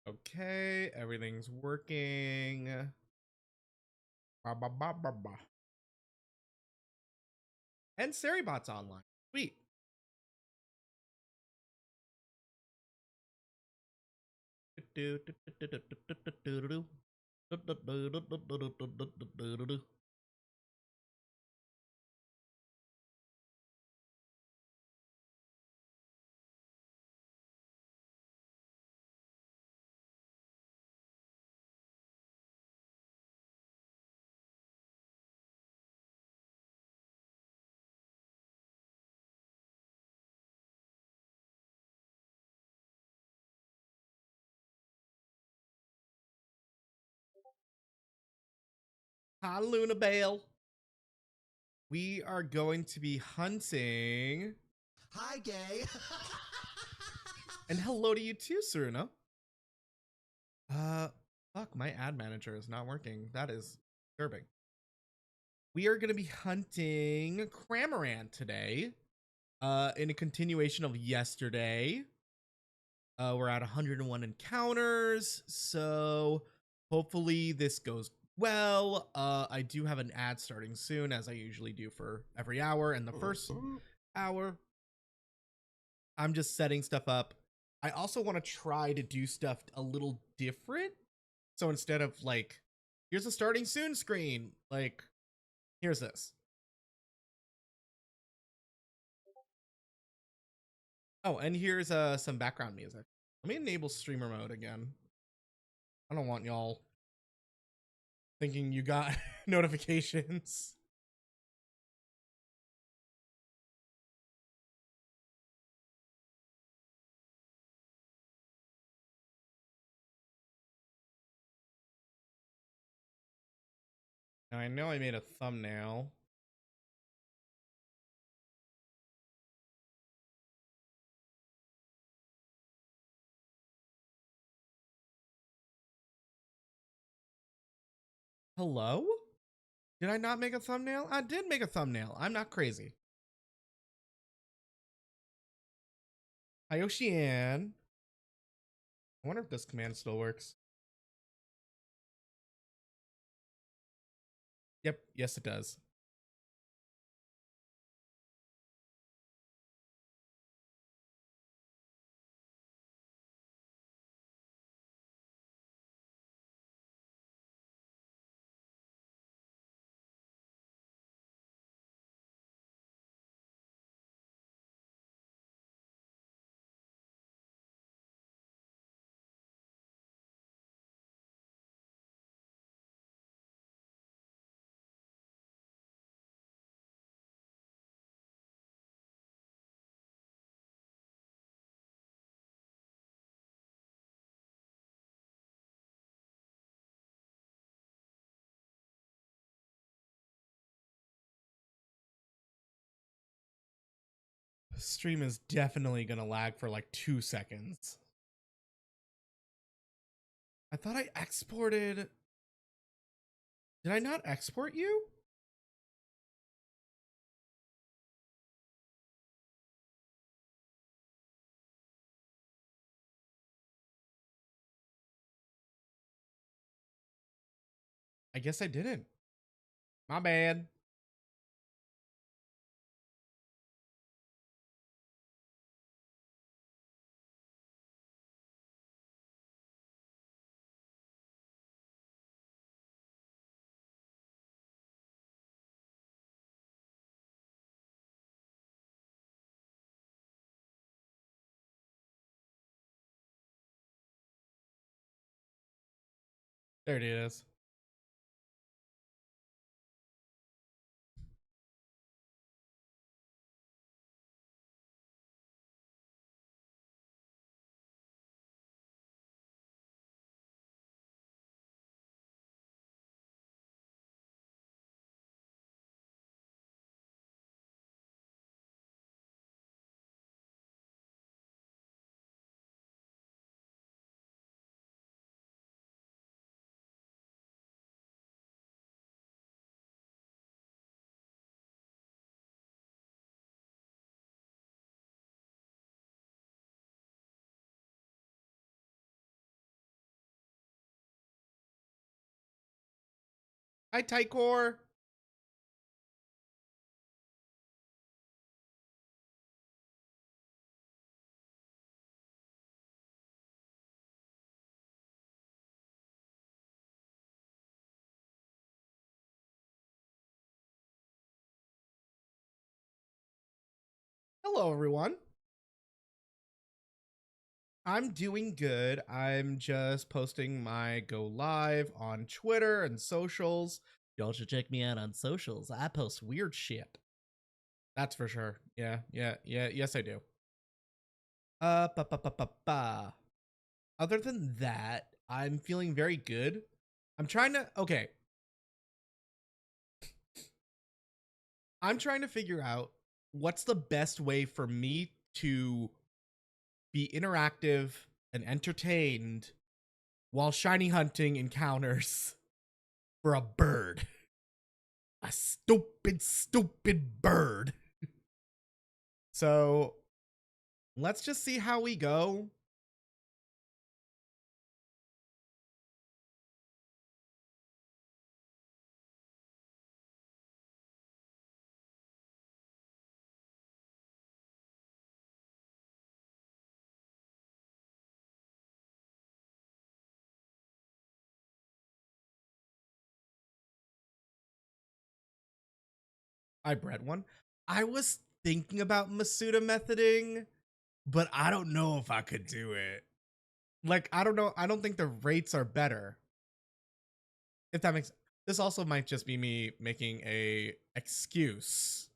Okay, everything's working. Ba, ba, ba, ba, ba. And Seribot's online. Sweet. Hi, Luna Bale. We are going to be hunting. Hi, gay. And hello to you too, Serena. Fuck, my ad manager is not working. That is disturbing. We are going to be hunting Cramorant today. In a continuation of yesterday. We're at 101 encounters, so hopefully this goes well. I do have an ad starting soon, as I usually do for every hour. And the first hour, I'm just setting stuff up. I also want to try to do stuff a little different. So instead of like, here's a starting soon screen, like, here's this. Oh, and here's some background music. Let me enable streamer mode again. I don't want y'all thinking you got notifications. Now I know I made a thumbnail. Hello? Did I not make a thumbnail? I did make a thumbnail. I'm not crazy. Hi, Ocean. I wonder if this command still works. Yep, yes it does. Stream is definitely gonna lag for like 2 seconds. I thought I exported. Did I not export you? I guess I didn't. My bad. There it is. Hi, Tycor. Hello, everyone. I'm doing good. I'm just posting my go live on Twitter and socials. Y'all should check me out on socials. I post weird shit. That's for sure. Yeah. Yes, I do. Ba, ba, ba, ba, ba. Other than that, I'm feeling very good. Okay. I'm trying to figure out what's the best way for me to be interactive and entertained while shiny hunting encounters for a bird. A stupid bird. So let's just see how we go. I bred one. I was thinking about Masuda methoding, but I don't know if I could do it. Like, I don't know. I don't think the rates are better. If that makes this also might just be me making a excuse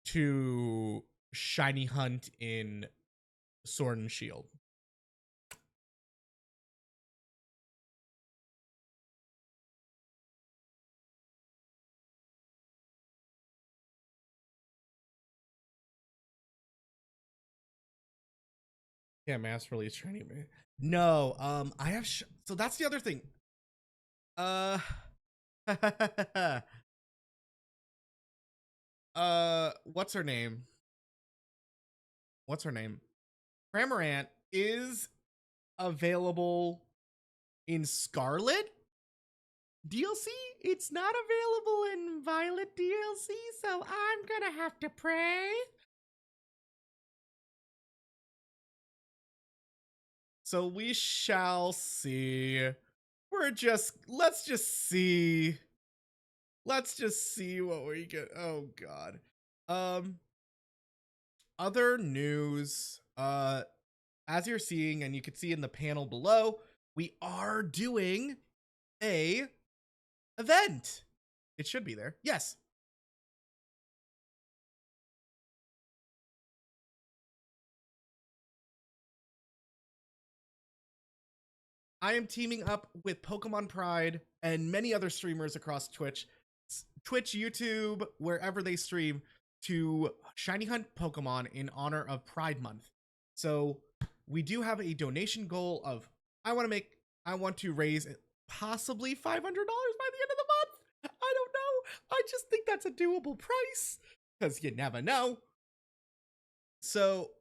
to shiny hunt in Sword and Shield. Yeah, mass release training. No, I have. So that's the other thing. Uh, what's her name? What's her name? Cramorant is available in Scarlet DLC. It's not available in Violet DLC, so I'm gonna have to pray. So we shall see. Let's just see. Let's just see what we get. Oh god. Um Other news, as you're seeing and you can see in the panel below, we are doing a event. It should be there. Yes. I am teaming up with Pokemon Pride and many other streamers across Twitch, YouTube, wherever they stream, to shiny hunt Pokemon in honor of Pride Month. So we do have a donation goal of I want to raise possibly $500 by the end of the month. I don't know. I just think that's a doable price because you never know. So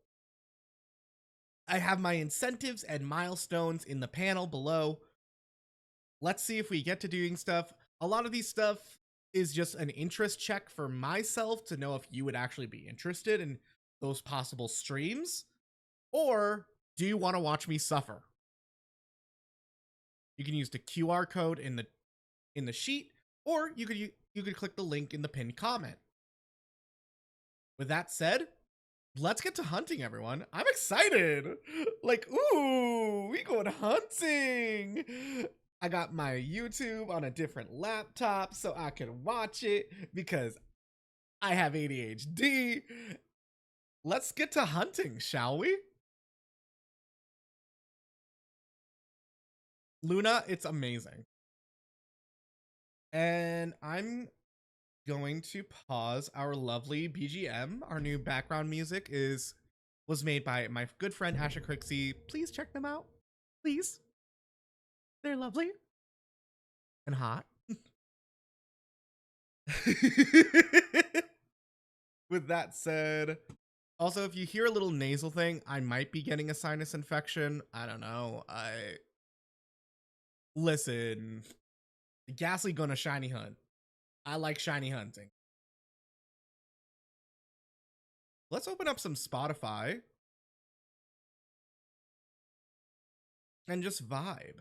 I have my incentives and milestones in the panel below. Let's see if we get to doing stuff. A lot of these stuff is just an interest check for myself to know if you would actually be interested in those possible streams, or do you want to watch me suffer? You can use the QR code in the sheet, or you could click the link in the pinned comment. With that said, let's get to hunting, everyone. I'm excited. Like, ooh, we going hunting. I got my YouTube on a different laptop so I can watch it because I have ADHD. Let's get to hunting, shall we? Luna, it's amazing. And I'm going to pause our lovely BGM. Our new background music was made by my good friend Asha Crixie. Please check them out. Please. They're lovely and hot. With that said, also if you hear a little nasal thing, I might be getting a sinus infection. I don't know. Listen, Ghastly gonna shiny hunt. I like shiny hunting. Let's open up some Spotify and just vibe.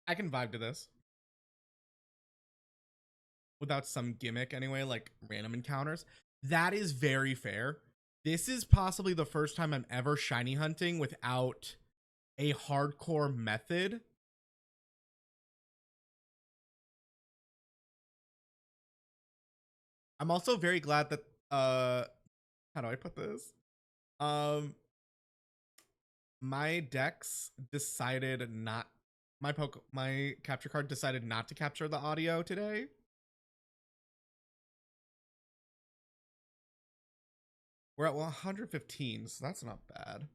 I can vibe to this without some gimmick anyway, like random encounters. That is very fair. This is possibly the first time I'm ever shiny hunting without a hardcore method. I'm also very glad that how do I put this? My decks decided not my capture card decided not to capture the audio today. We're at 115, so that's not bad.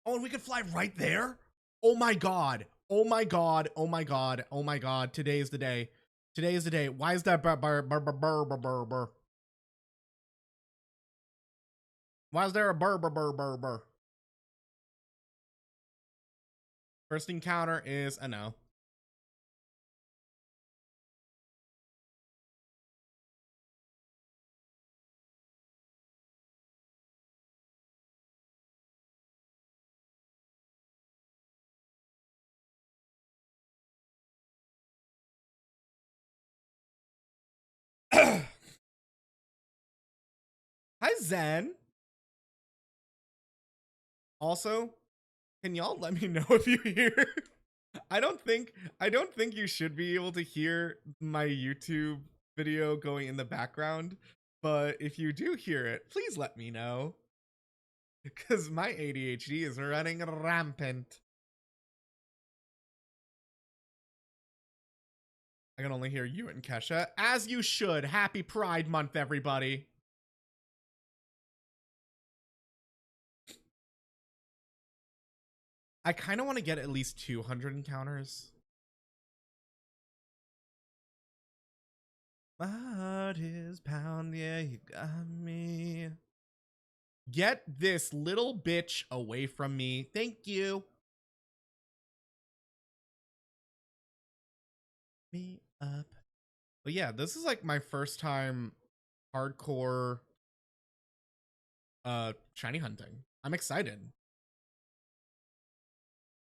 Oh, and we could fly right there? Oh my god. Oh my god. Oh my god. Oh my god. Today is the day. Today is the day. Why is that burr? Why is there a burr? First encounter is a no. Hi Zen. Also, can y'all let me know if you hear? I don't think you should be able to hear my YouTube video going in the background, but if you do hear it, please let me know. Because my ADHD is running rampant. I can only hear you and Kesha. As you should. Happy Pride Month, everybody. I kind of want to get at least 200 encounters. My heart is pound, yeah, you got me. Get this little bitch away from me. Thank you. Me up. But yeah, this is like my first time hardcore shiny hunting. I'm excited.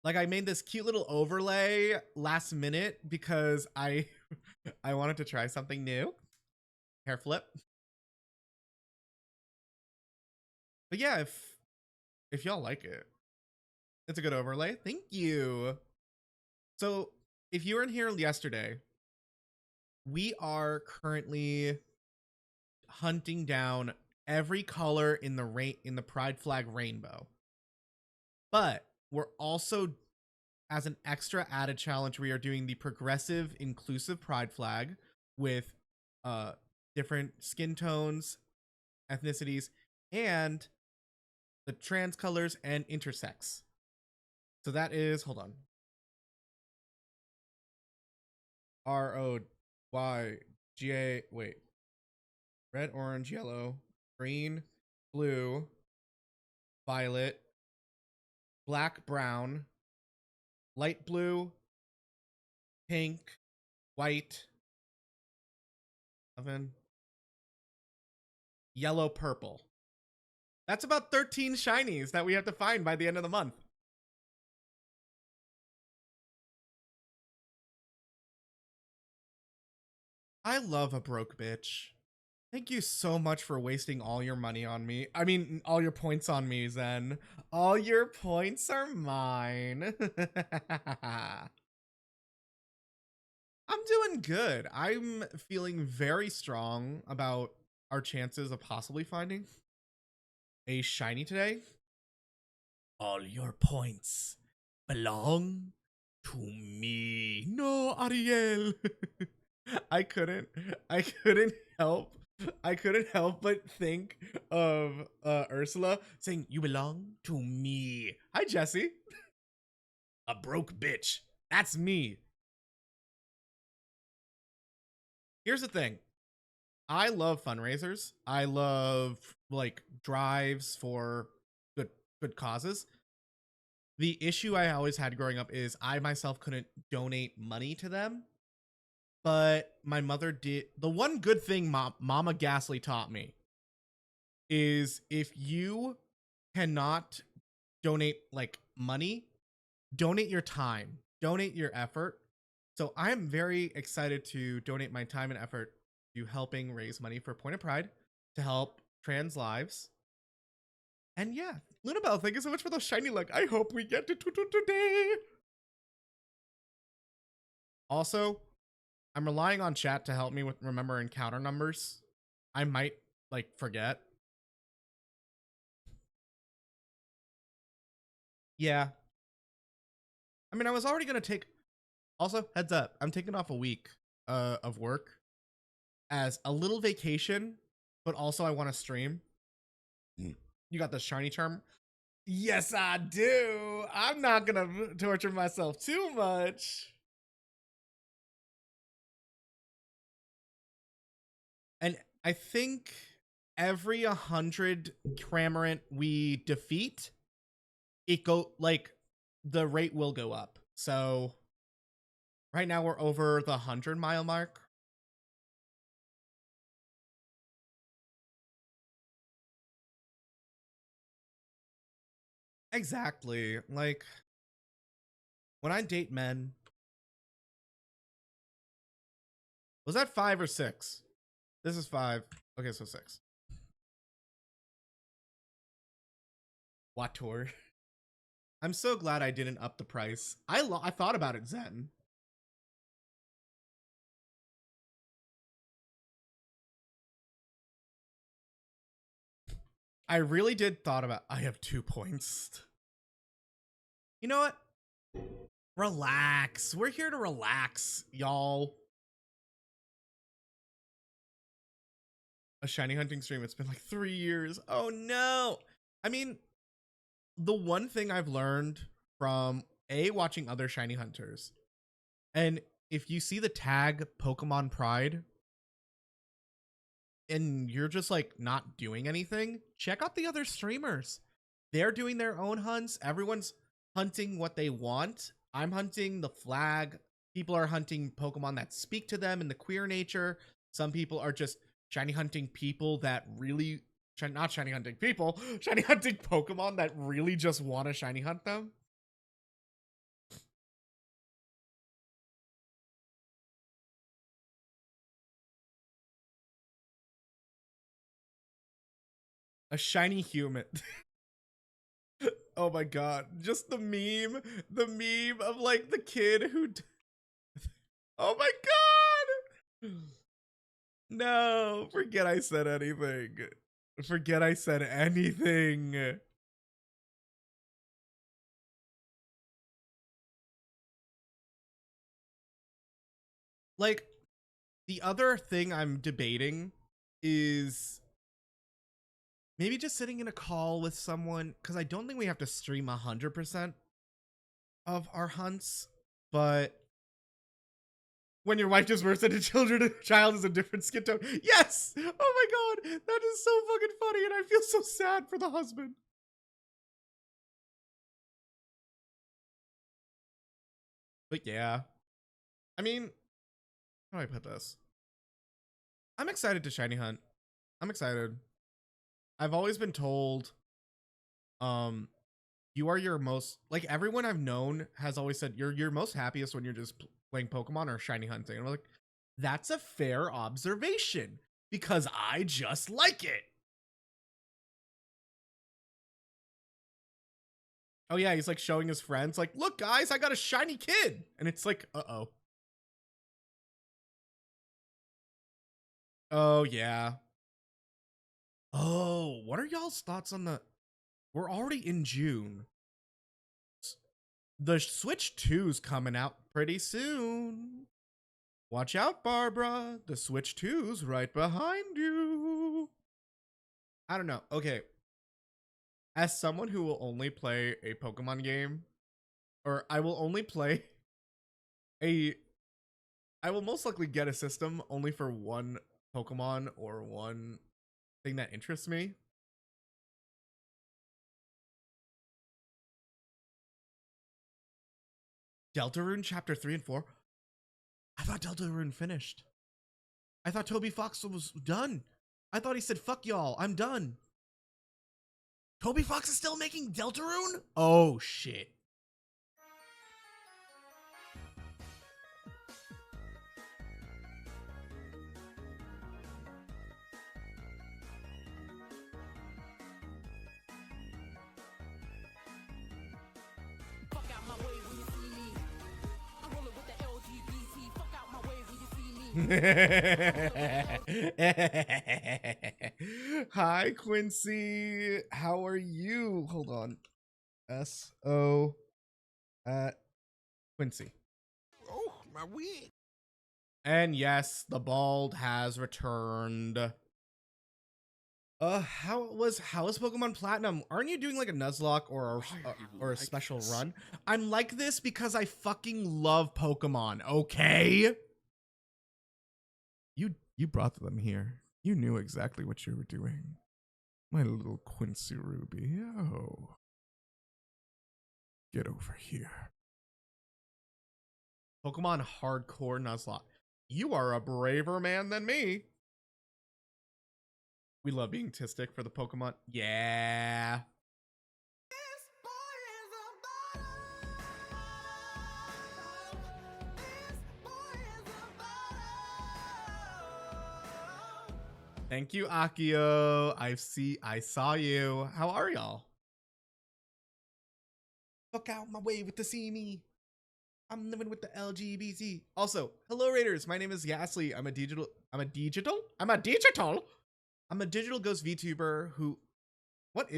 Like I made this cute little overlay last minute because I I wanted to try something new. Hair flip. But yeah, if y'all like it, it's a good overlay. Thank you. So if you were in here yesterday, we are currently hunting down every color in the Pride Flag rainbow. But we're also, as an extra added challenge, we are doing the progressive inclusive Pride Flag with different skin tones, ethnicities, and the trans colors and intersex. So that is, hold on, ROYGA, wait, red, orange, yellow, green, blue, violet, black, brown, light blue, pink, white, oven, yellow, purple. That's about 13 shinies that we have to find by the end of the month. I love a broke bitch. Thank you so much for wasting all your money on me. I mean, all your points on me, Zen. All your points are mine. I'm doing good. I'm feeling very strong about our chances of possibly finding a shiny today. All your points belong to me. No, Ariel. I couldn't help but think of Ursula saying, "You belong to me." Hi, Jesse. A broke bitch. That's me. Here's the thing. I love fundraisers. I love like drives for good good causes. The issue I always had growing up is I myself couldn't donate money to them, but my mother did. The one good thing Mama Ghastly taught me is if you cannot donate like money, donate your time, donate your effort. So I'm very excited to donate my time and effort to helping raise money for Point of Pride to help trans lives. And yeah, Lunabelle, thank you so much for those shiny luck. I hope we get to today. Also, I'm relying on chat to help me with remember encounter numbers. I might like forget. Yeah. I mean, I was already gonna take. Also, heads up, I'm taking off a week of work as a little vacation, but also I want to stream. You got the shiny charm? Yes, I do. I'm not gonna torture myself too much. And I think every 100 Cramorant we defeat, it go like the rate will go up. So right now we're over the 100-mile mark. Exactly. Like when I date men, was that 5 or 6? This is 5. Okay, so 6. What tour? I'm so glad I didn't up the price. I thought about it, Zen. I really did thought about. I have 2 points. You know what? Relax. We're here to relax, y'all. A shiny hunting stream. It's been like 3 years. Oh no. I mean, the one thing I've learned from watching other shiny hunters, and if you see the tag Pokemon Pride and you're just like not doing anything, check out the other streamers. They're doing their own hunts. Everyone's hunting what they want. I'm hunting the flag. People are hunting Pokemon that speak to them in the queer nature. Some people are just shiny hunting people that really not shiny hunting people, shiny hunting Pokemon that really just want to shiny hunt them. A shiny human. Oh my god, just the meme of like the kid who oh my god. No, forget I said anything. Forget I said anything. Like, the other thing I'm debating is maybe just sitting in a call with someone, because I don't think we have to stream 100% of our hunts, but when your wife just bursts into children, a child is a different skin tone. Yes! Oh my god, that is so fucking funny, and I feel so sad for the husband. But yeah. I mean, how do I put this? I'm excited to shiny hunt. I'm excited. I've always been told, um, you are your most like everyone I've known has always said you're most happiest when you're just playing Pokemon or shiny hunting. And I'm like, that's a fair observation because I just like it. Oh yeah, he's like showing his friends, like, look guys, I got a shiny kid, and it's like, uh-oh. Oh yeah. Oh, what are y'all's thoughts on the? We're already in June. The Switch 2's coming out pretty soon. Watch out, Barbara. The Switch 2's right behind you. I don't know. Okay. As someone who will only play a Pokemon game, or I will only play a. I will most likely get a system only for one Pokemon or one thing that interests me. Deltarune Chapter 3 and 4. I thought Deltarune finished. I thought Toby Fox was done. I thought he said, fuck y'all, I'm done. Toby Fox is still making Deltarune? Oh, shit. Hi, Quincy. How are you? Hold on. S-O at Quincy. Oh, my wig. And yes, the bald has returned. How was Pokemon Platinum? Aren't you doing like a Nuzlocke or a special run? I'm like this because I fucking love Pokemon, okay? You brought them here. You knew exactly what you were doing. My little Quincy Ruby. Oh. Get over here. Pokemon Hardcore Nuzlocke. You are a braver man than me. We love being Tistic for the Pokemon. Yeah. Thank you, Akio. I saw you. How are y'all? Fuck out my way with the see me. I'm living with the LGBT. Also, hello Raiders. My name is Yasli. I'm a digital ghost VTuber who what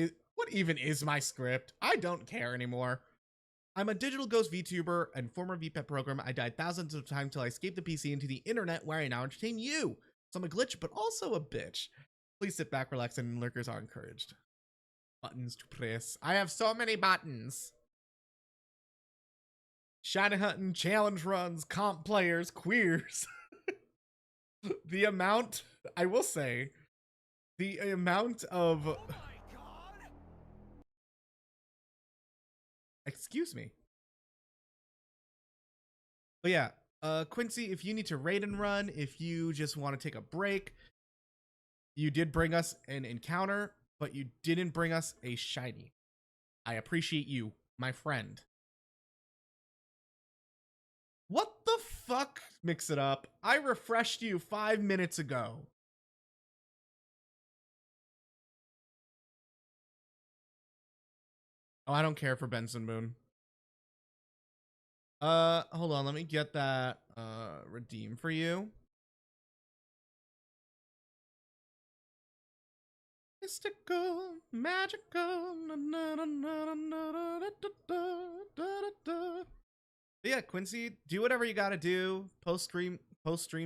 even is my script? I don't care anymore. I'm a digital ghost VTuber and former VPET program. I died thousands of times till I escaped the PC into the internet where I now entertain you. So I'm a glitch, but also a bitch. Please sit back, relax, and lurkers are encouraged. Buttons to press. I have so many buttons. Shiny hunting, challenge runs, comp players, queers. The amount, I will say, the amount of... Oh my God. Excuse me. But yeah, Quincy, if you need to raid and run, if you just want to take a break, you did bring us an encounter, but you didn't bring us a shiny. I appreciate you, my friend. What the fuck? Mix it up. I refreshed you 5 minutes ago. Oh, I don't care for Benson Moon. Hold on, let me get that redeem for you. Mystical, magical. But yeah, Quincy, do whatever you gotta do. Post stream,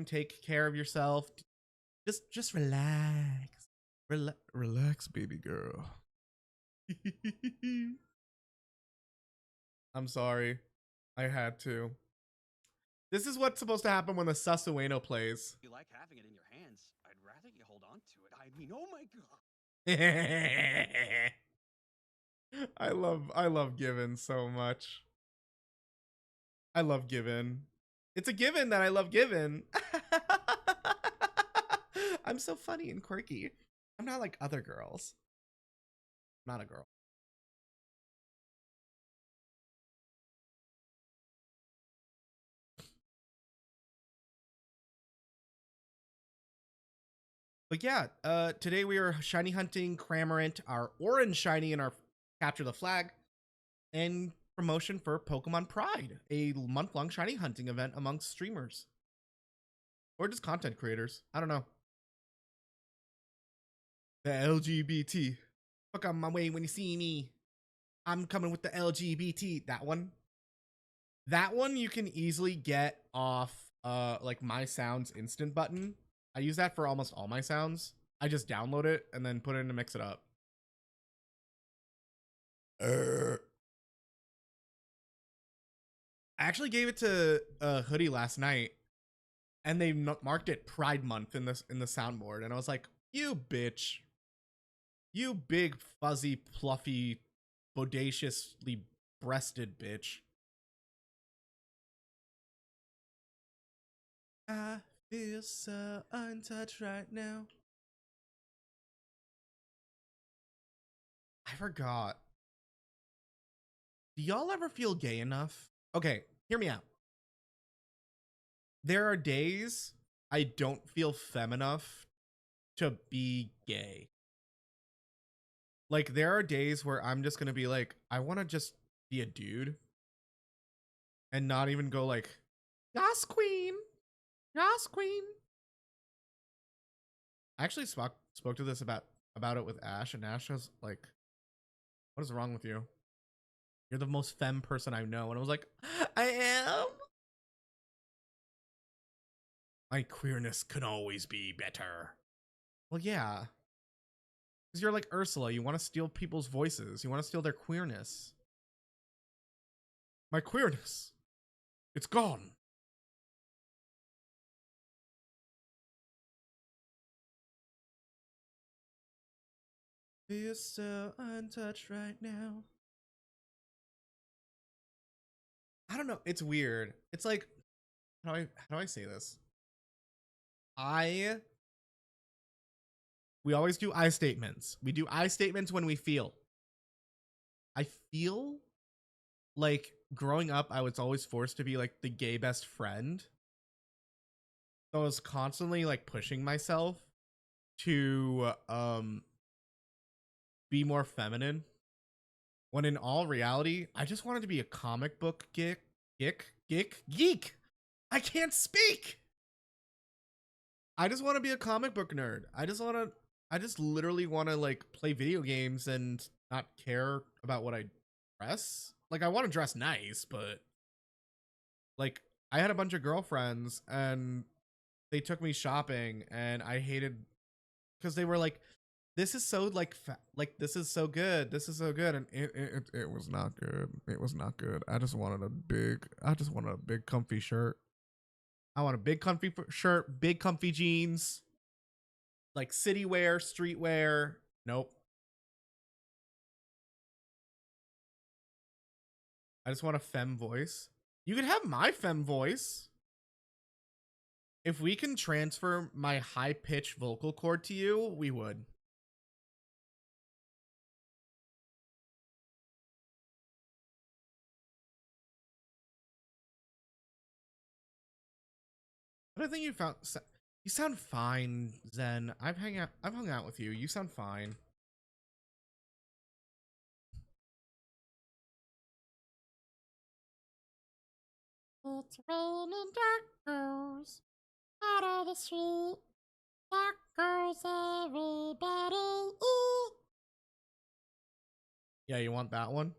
take care of yourself. Just relax. Relax, baby girl. I'm sorry. I had to. This is what's supposed to happen when the Sasueno plays. You like having it in your hands. I'd rather you hold on to it. I mean, oh my God. I love Given so much. I love Given. It's a given that I love Given. I'm so funny and quirky. I'm not like other girls. I'm not a girl. But yeah, today we are shiny hunting Cramorant, our orange shiny in our Capture the Flag, and promotion for Pokemon Pride, a month-long shiny hunting event amongst streamers. Or just content creators. I don't know. The LGBT. Fuck on my way when you see me. I'm coming with the LGBT. That one. That one you can easily get off like my sounds instant button. I use that for almost all my sounds. I just download it and then put it in to mix it up. I actually gave it to Hoodie last night. and they marked it Pride Month in the soundboard, and I was like, you bitch, you big fuzzy fluffy bodaciously breasted bitch. I feel so untouched right now. I forgot. Do y'all ever feel gay enough? Okay, hear me out. There are days I don't feel femme enough to be gay. Like, there are days where I'm just gonna be like, I want to just be a dude and not even go like, Yas queen, Yas queen. I actually spoke to this about it with Ash, and Ash was like, what is wrong with you? You're the most femme person I know. And I was like, I am. My queerness can always be better. Well, yeah. Because you're like Ursula. You want to steal people's voices. You want to steal their queerness. My queerness. It's gone. Feel so untouched right now. I don't know. It's weird. It's like, how do I say this? We always do I statements. We do I statements when we feel. I feel like growing up, I was always forced to be like the gay best friend. So I was constantly like pushing myself to be more feminine. When in all reality, I just wanted to be a comic book geek. I can't speak. I just want to be a comic book nerd. I just literally want to like play video games and not care about what I dress. Like, I want to dress nice, but like, I had a bunch of girlfriends and they took me shopping, and I hated because they were like, this is so like this is so good, this is so good, and it was not good. It was not good. I just wanted a big comfy shirt. I want a big comfy shirt, big comfy jeans, like city wear, street wear. Nope. I just want a femme voice. You can have my femme voice. If we can transfer my high pitched vocal cord to you, we would. But I think you sound fine, Zen. I've hung out with you. You sound fine. It's raining dark girls out of the street. Dark girls, everybody eat. Yeah, you want that one?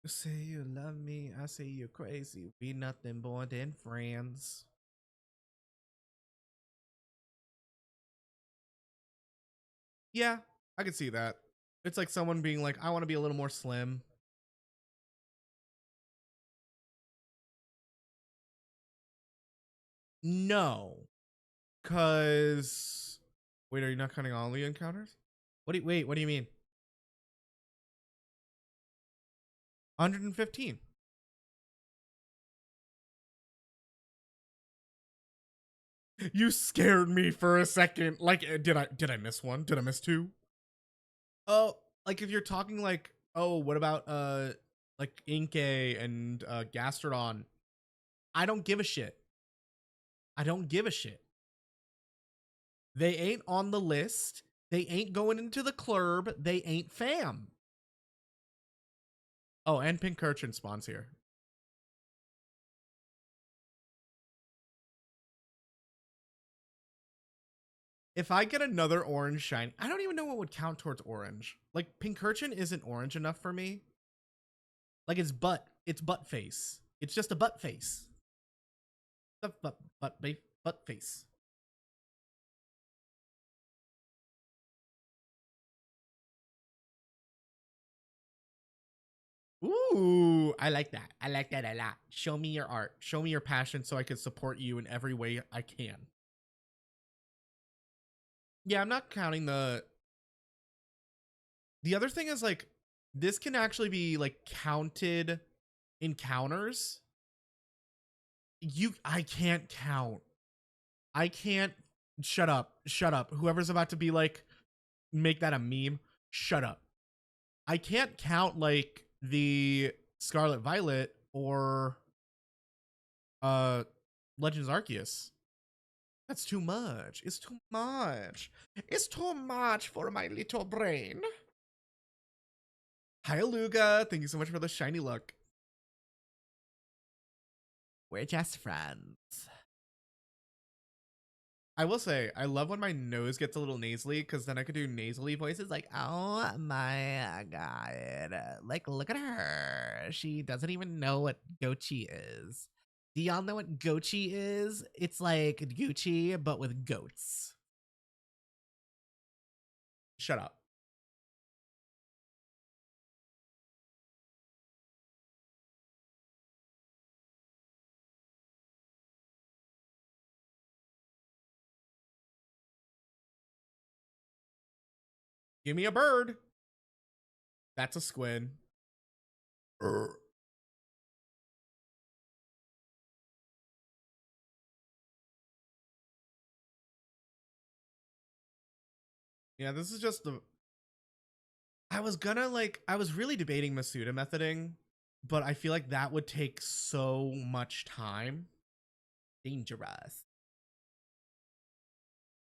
You say you love me, I say you're crazy. We nothing more than friends. Yeah, I can see that. It's like someone being like, I want to be a little more slim. No. Cause wait, are you not counting all the encounters? What do you mean? 115. You scared me for a second. Like, did I miss one? Did I miss two? Oh, like if you're talking like, oh, what about like Inkay and Gastrodon? I don't give a shit. I don't give a shit. They ain't on the list. They ain't going into the club. They ain't fam. Oh, and Pincurchin spawns here. If I get another orange shiny, I don't even know what would count towards orange. Like, Pincurchin isn't orange enough for me. Like, it's butt face. It's just a butt face. The butt face. Ooh, I like that. I like that a lot. Show me your art. Show me your passion so I can support you in every way I can. Yeah, I'm not counting the other thing is like this can actually be like counted encounters. I can't count. I can't shut up. Shut up. Whoever's about to be like make that a meme, shut up. I can't count like the Scarlet Violet or Legends Arceus. That's too much. It's too much. It's too much for my little brain. Hi, Aluga. Thank you so much for the shiny look. We're just friends. I will say, I love when my nose gets a little nasally because then I could do nasally voices like, oh my god. Like, look at her. She doesn't even know what Gochi is. Do y'all know what Gochi is? It's like Gucci, but with goats. Shut up. Give me a bird. That's a squid. Yeah, this is just the. I was really debating Masuda methoding, but I feel like that would take so much time. Dangerous.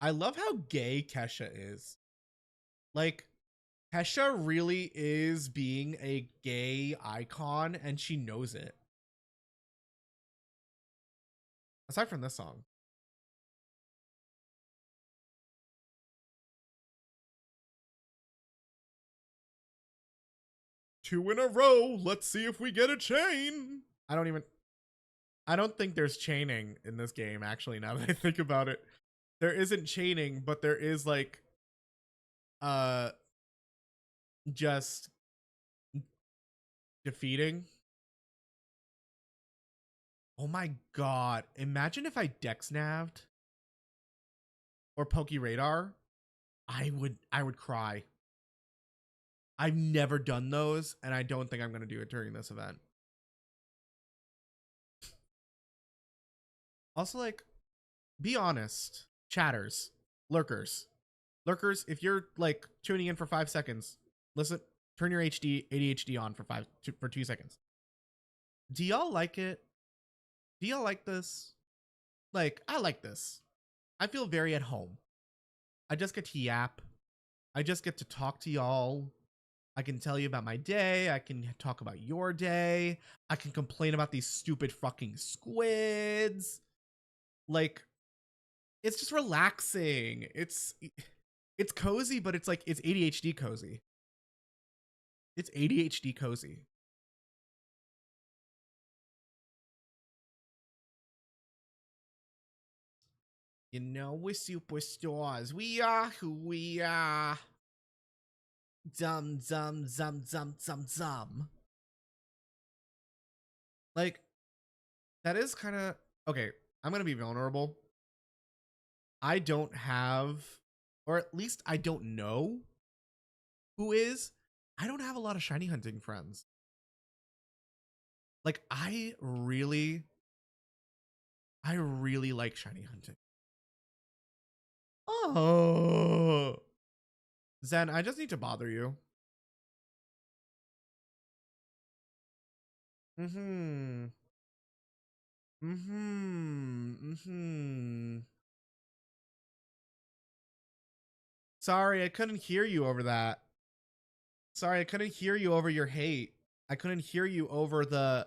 I love how gay Kesha is. Like, Kesha really is being a gay icon, and she knows it. Aside from this song. Two in a row. Let's see if we get a chain. I don't think there's chaining in this game, actually, now that I think about it. There isn't chaining, but there is like just defeating. Oh my god. Imagine if I Dex Nav'd or Poke Radar. I would cry. I've never done those, and I don't think I'm gonna do it during this event. Also, like, be honest. Chatters. Lurkers. Lurkers, if you're like tuning in for 5 seconds, listen, turn your ADHD on for 2 seconds. Do y'all like it? Do y'all like this? Like, I like this. I feel very at home. I just get to yap. I just get to talk to y'all. I can tell you about my day. I can talk about your day. I can complain about these stupid fucking squids. Like, it's just relaxing. It's cozy, but it's like it's ADHD cozy. It's ADHD cozy. You know, we're superstars. We are who we are. Zum, zum, zum, zum, zum, zum. Like, that is kind of okay. I'm gonna be vulnerable. I don't have, or at least I don't know who is. I don't have a lot of shiny hunting friends. Like, I really like shiny hunting. Oh, Zen, I just need to bother you. Mm-hmm. Mm-hmm. Mm-hmm. Sorry, I couldn't hear you over that. Sorry, I couldn't hear you over your hate. I couldn't hear you over the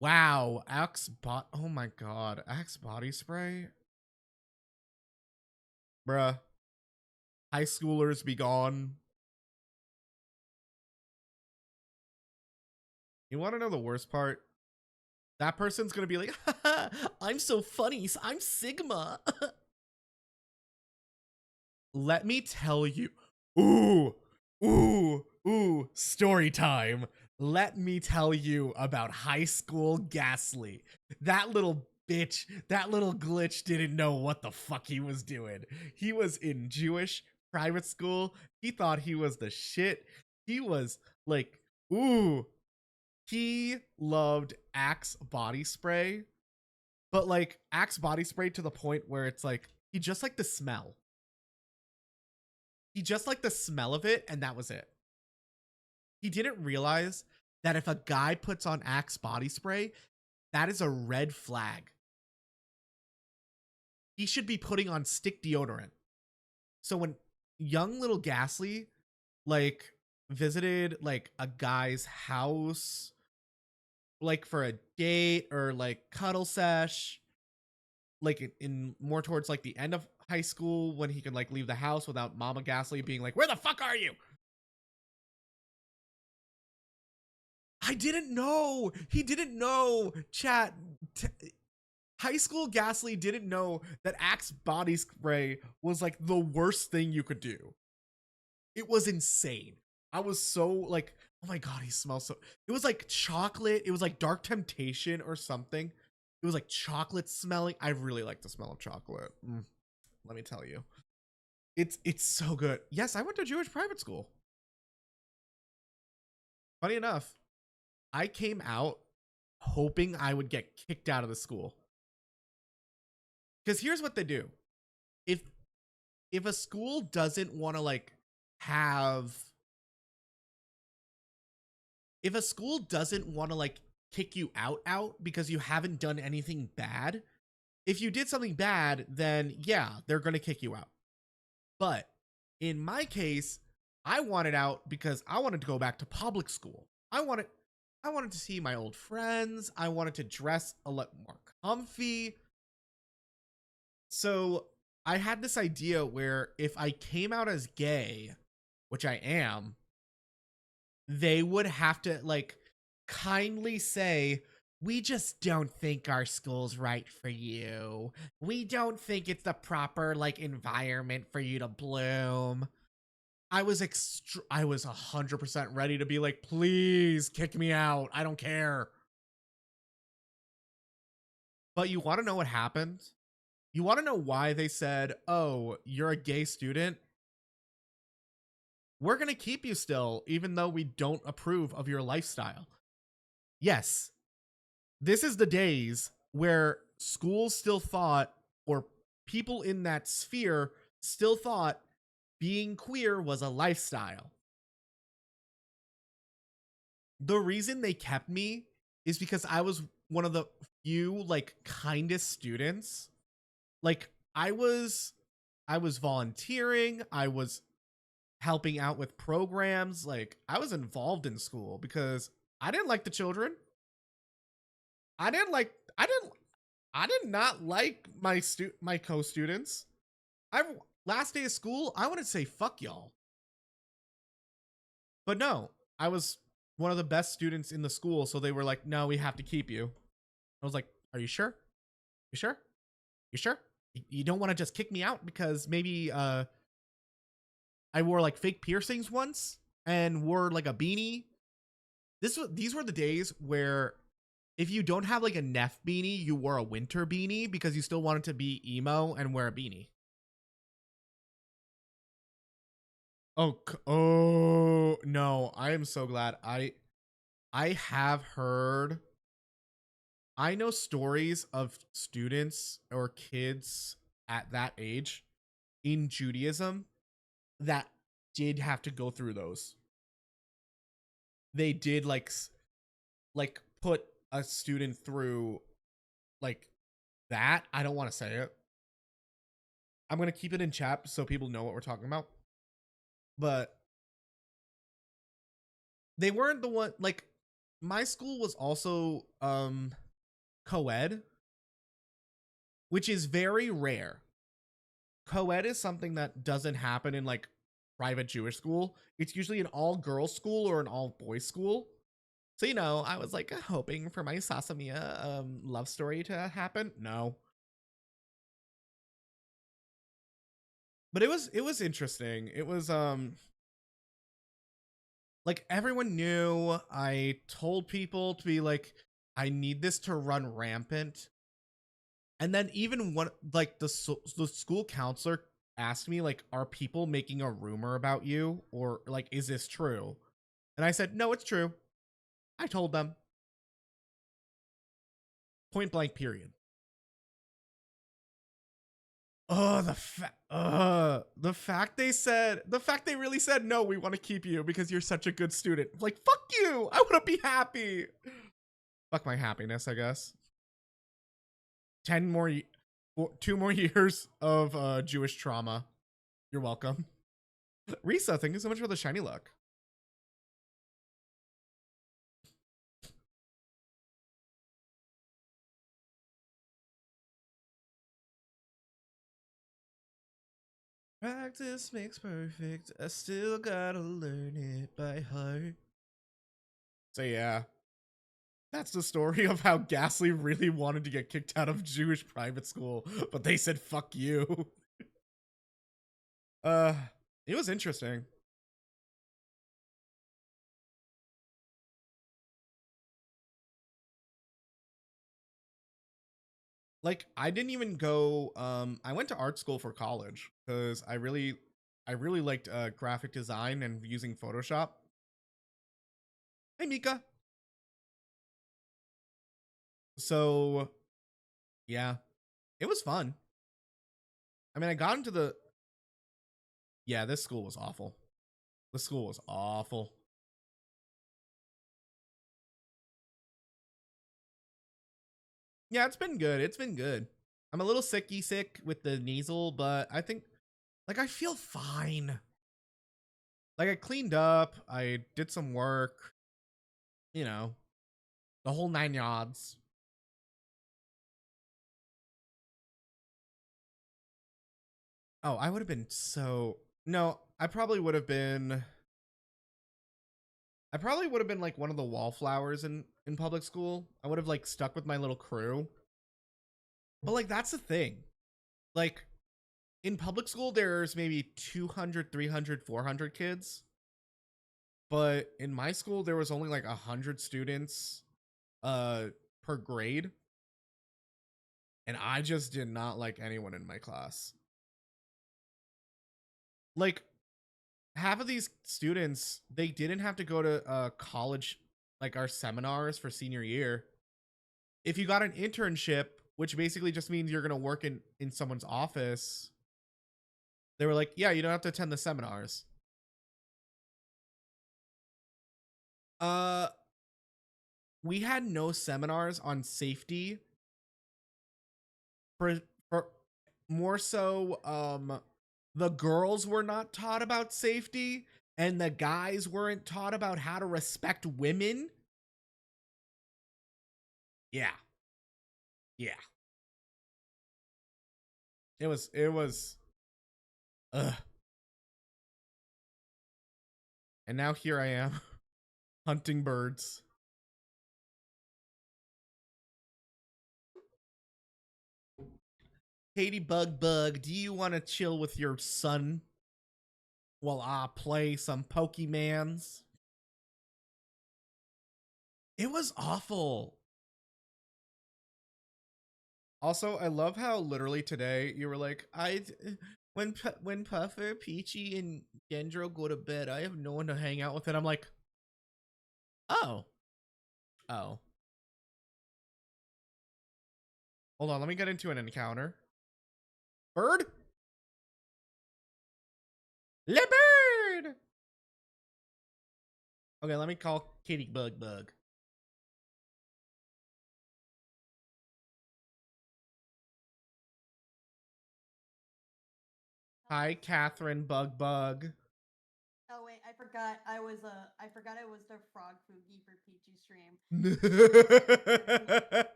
wow, Axe bot. Oh my god, Axe body spray? Bruh. High schoolers be gone. You want to know the worst part? That person's gonna be like, haha, I'm so funny. I'm Sigma. Let me tell you. Ooh, story time. let me tell you about high school Ghastly. That little bitch, that little glitch didn't know what the fuck he was doing. He was in Jewish private school. He thought he was the shit. He was like, ooh, he loved Axe body spray, but like Axe body spray to the point where it's like he just liked the smell. He just liked the smell of it, and that was it. He didn't realize that if a guy puts on Axe body spray, that is a red flag. He should be putting on stick deodorant. So when young little Ghastly like visited like a guy's house like for a date or like cuddle sesh, like in more towards like the end of high school when he could like leave the house without Mama Ghastly being like, "Where the fuck are you?" I didn't know. He didn't know. Chat. High school Ghastly didn't know that Axe body spray was like the worst thing you could do. It was insane. I was so like, oh my god, he smells so. It was like chocolate. It was like Dark Temptation or something. It was like chocolate smelling. I really like the smell of chocolate. Let me tell you, it's so good. Yes, I went to Jewish private school. Funny enough, I came out hoping I would get kicked out of the school. Because here's what they do. If a school doesn't want to like have if a school doesn't want to like kick you out because you haven't done anything bad, if you did something bad, then yeah, they're going to kick you out. But in my case, I wanted out because I wanted to go back to public school. I wanted to see my old friends. I wanted to dress a lot more comfy. So I had this idea where if I came out as gay, which I am, they would have to like kindly say, "We just don't think our school's right for you. We don't think it's the proper like environment for you to bloom." I was 100% ready to be like, "Please kick me out. I don't care." But you want to know what happened? You want to know why they said, "Oh, you're a gay student? We're going to keep you still, even though we don't approve of your lifestyle." Yes, this is the days where schools still thought, or people in that sphere still thought, being queer was a lifestyle. The reason they kept me is because I was one of the few like kindest students. Like I was volunteering, I was helping out with programs, like I was involved in school because I didn't like the children. I did not like my co-students. I last day of school, I wanted to say fuck y'all. But no, I was one of the best students in the school, so they were like, "No, we have to keep you." I was like, "Are you sure? You sure? You sure? You don't want to just kick me out because maybe I wore like fake piercings once and wore like a beanie." These were the days where if you don't have like a Neff beanie, you wore a winter beanie because you still wanted to be emo and wear a beanie. Oh no, I am so glad. I have heard, I know stories of students or kids at that age in Judaism that did have to go through those. They did like put a student through like that. I don't want to say it. I'm going to keep it in chat so people know what we're talking about. But they weren't the one, like my school was also co-ed, which is very rare. Co-ed is something that doesn't happen in like private Jewish school. It's usually an all girls school or an all boys school. So, you know, I was like hoping for my Sasamia love story to happen. No. But it was interesting. It was like everyone knew. I told people to be like, I need this to run rampant. And then even one like the school counselor asked me like, are people making a rumor about you, or like, is this true? And I said, no, it's true. I told them. Point blank, period. Oh, the fact they really said, no, we want to keep you because you're such a good student. Like, fuck you. I want to be happy. Fuck my happiness, I guess. 10 more, 2 more years of Jewish trauma. You're welcome. Risa, thank you so much for the shiny luck. Practice makes perfect. I still gotta learn it by heart. So yeah, that's the story of how Ghastly really wanted to get kicked out of Jewish private school, but they said fuck you. uh, it was interesting. Like I didn't even go I went to art school for college because I really liked graphic design and using Photoshop. Hey Mika. So yeah, it was fun. I mean, I got into the yeah, this school was awful. This school was awful. Yeah, it's been good. It's been good. I'm a little sick with the nasal, but I think like I feel fine. Like I cleaned up, I did some work, you know, the whole 9 yards. Oh, I would have been so no, I probably would have been like one of the wallflowers in public school. I would have like stuck with my little crew. But like that's the thing. Like in public school there's maybe 200, 300, 400 kids. But in my school there was only like 100 students uh per grade, and I just did not like anyone in my class. Like half of these students, they didn't have to go to college, like our seminars for senior year. If you got an internship, which basically just means you're going to work in someone's office, they were like, yeah, you don't have to attend the seminars. uh we had no seminars on safety. For more so, the girls were not taught about safety and the guys weren't taught about how to respect women. Yeah. Yeah. It was ugh. And now here I am hunting birds. Katie Bug, do you want to chill with your son while I play some Pokemans? It was awful. Also, I love how literally today you were like, when Puffer, Peachy, and Gendro go to bed, I have no one to hang out with, and I'm like, oh, oh, hold on, let me get into an encounter. Bird, le bird. Okay, let me call Katie Bug. Hi, Catherine Bug. Oh wait, I forgot I was the frog Fugi for Peachy stream.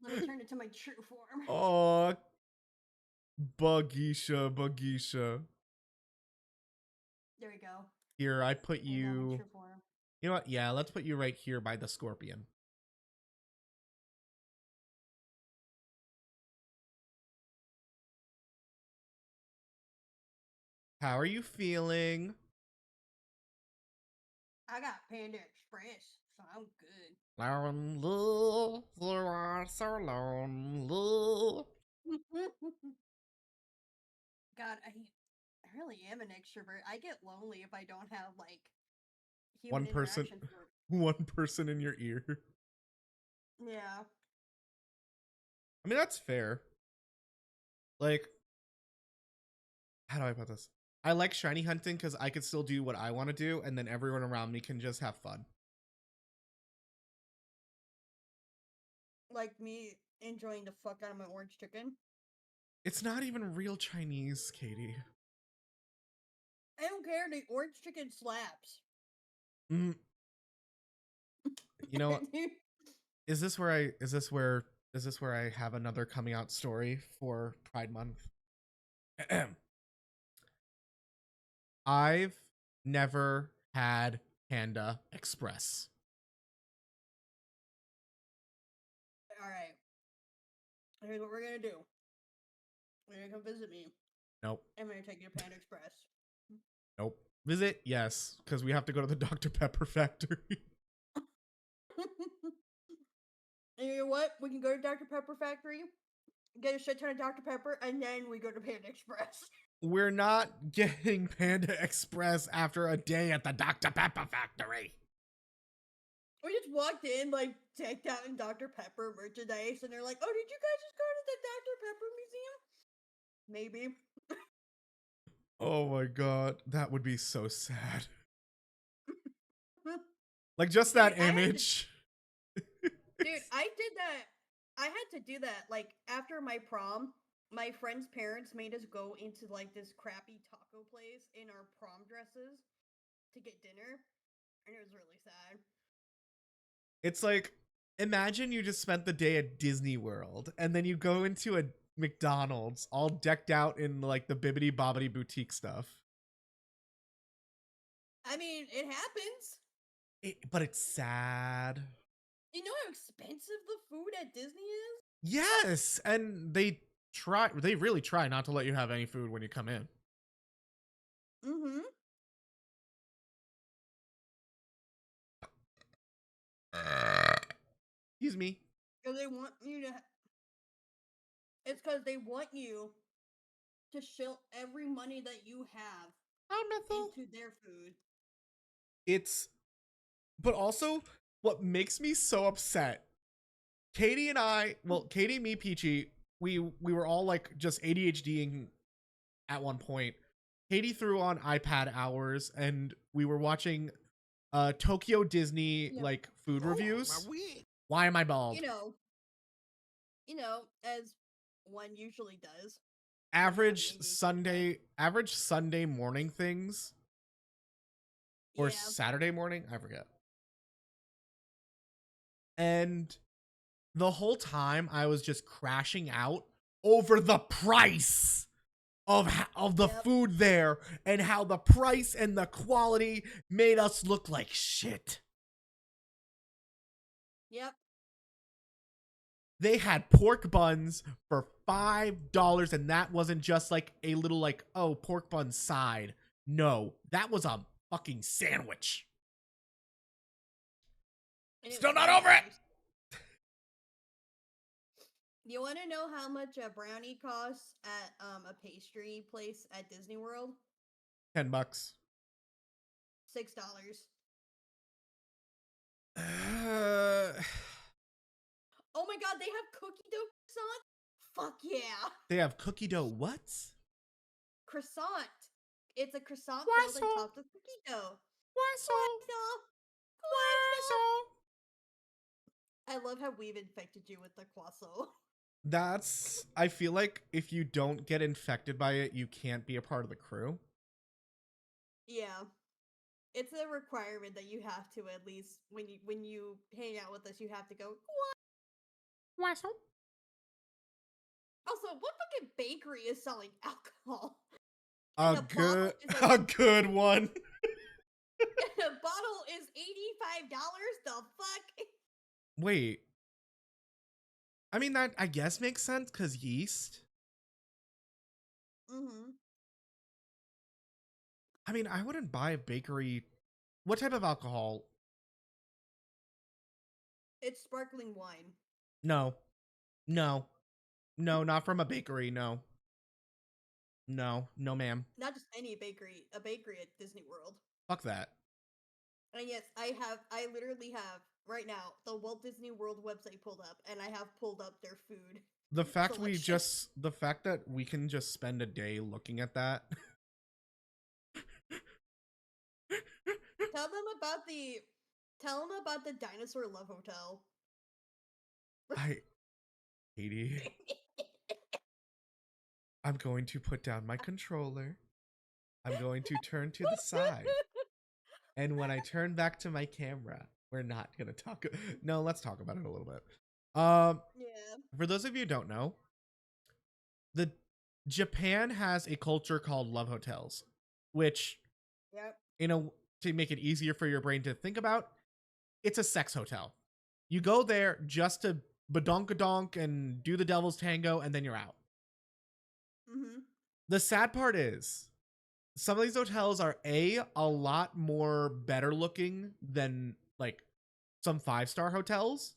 Let me turn it to my true form. Oh, Bugisha. There we go. Here, I put I got my you. true form. You know what? Yeah, let's put you right here by the scorpion. How are you feeling? I got Panda Express, so I'm good. Lonely, you are so lonely. God, I really am an extrovert. I get lonely if I don't have like human One person, interaction for. one person in your ear. Yeah. I mean, that's fair. Like, how do I put this? I like shiny hunting because I can still do what I want to do, and then everyone around me can just have fun. Like me enjoying the fuck out of my orange chicken. It's not even real Chinese, Katie. I don't care. The orange chicken slaps. Mm, you know what? Is this where I have another coming out story for Pride Month? I've never had Panda Express. All right. Here's what we're gonna do. You're gonna come visit me. Nope. I'm gonna take you to Panda Express. Nope. Visit? Yes, because we have to go to the Dr. Pepper factory. And you know what? We can go to Dr. Pepper factory, get a shit ton of Dr. Pepper, and then we go to Panda Express. We're not getting Panda Express after a day at the Dr. Pepper factory. We just walked in, like, decked out in Dr. Pepper merchandise, and they're like, oh, did you guys just go to the Dr. Pepper museum? Maybe. Oh my god, that would be so sad. Like, just that image. Dude, I did that. I had to do that. Like, after my prom, my friend's parents made us go into, like, this crappy taco place in our prom dresses to get dinner, and it was really sad. It's like, imagine you just spent the day at Disney World, and then you go into a McDonald's all decked out in, like, the bibbity bobbity boutique stuff. I mean, it happens. But it's sad. You know how expensive the food at Disney is? Yes, and they really try not to let you have any food when you come in. Mm-hmm. Excuse me. Because they want you to. It's because they want you to shill every money that you have into their food. But also, what makes me so upset, Katie and I, well, Katie, me, Peachy, we were all like just ADHDing at one point. Katie threw on iPad hours, and we were watching Tokyo Disney like food reviews. My wig. Why am I bald? You know, as one usually does. Average Sunday morning things, or Saturday morning, I forget. And the whole time I was just crashing out over the price of the food there, and how the price and the quality made us look like shit. Yep. They had pork buns for $5, and that wasn't just like a little like, oh, pork bun side. No, that was a fucking sandwich. Still not over it. You want to know how much a brownie costs at a pastry place at Disney World? $10. $6. Oh my god, they have cookie dough croissant? Fuck yeah. They have cookie dough what? Croissant. It's a croissant Croissant. filled and topped with cookie dough. Croissant. I love how we've infected you with the croissant. I feel like if you don't get infected by it, you can't be a part of the crew. Yeah. It's a requirement that you have to, at least when you hang out with us, you have to go Croissant. Also, what fucking bakery is selling alcohol? A good one. The bottle is $85. The fuck? Wait. I mean, that I guess makes sense because yeast. Mm-hmm. I mean, I wouldn't buy a bakery What type of alcohol? It's sparkling wine. No. No. No, not from a bakery. No. No. No, ma'am. Not just any bakery, a bakery at Disney World. Fuck that. And yes, I literally have right now the Walt Disney World website pulled up, and I have pulled up their food. The fact selection. the fact that we can just spend a day looking at that. Tell them about the Dinosaur Love Hotel. Katie, I'm going to put down my controller. I'm going to turn to the side. And when I turn back to my camera, we're not going to talk. No, let's talk about it a little bit. Yeah. For those of you who don't know, Japan has a culture called love hotels, which, Yep. to make it easier for your brain to think about, it's a sex hotel. You go there just to badonkadonk and do the devil's tango, and then you're out. Mm-hmm. The sad part is, some of these hotels are a lot more better looking than like some 5-star hotels,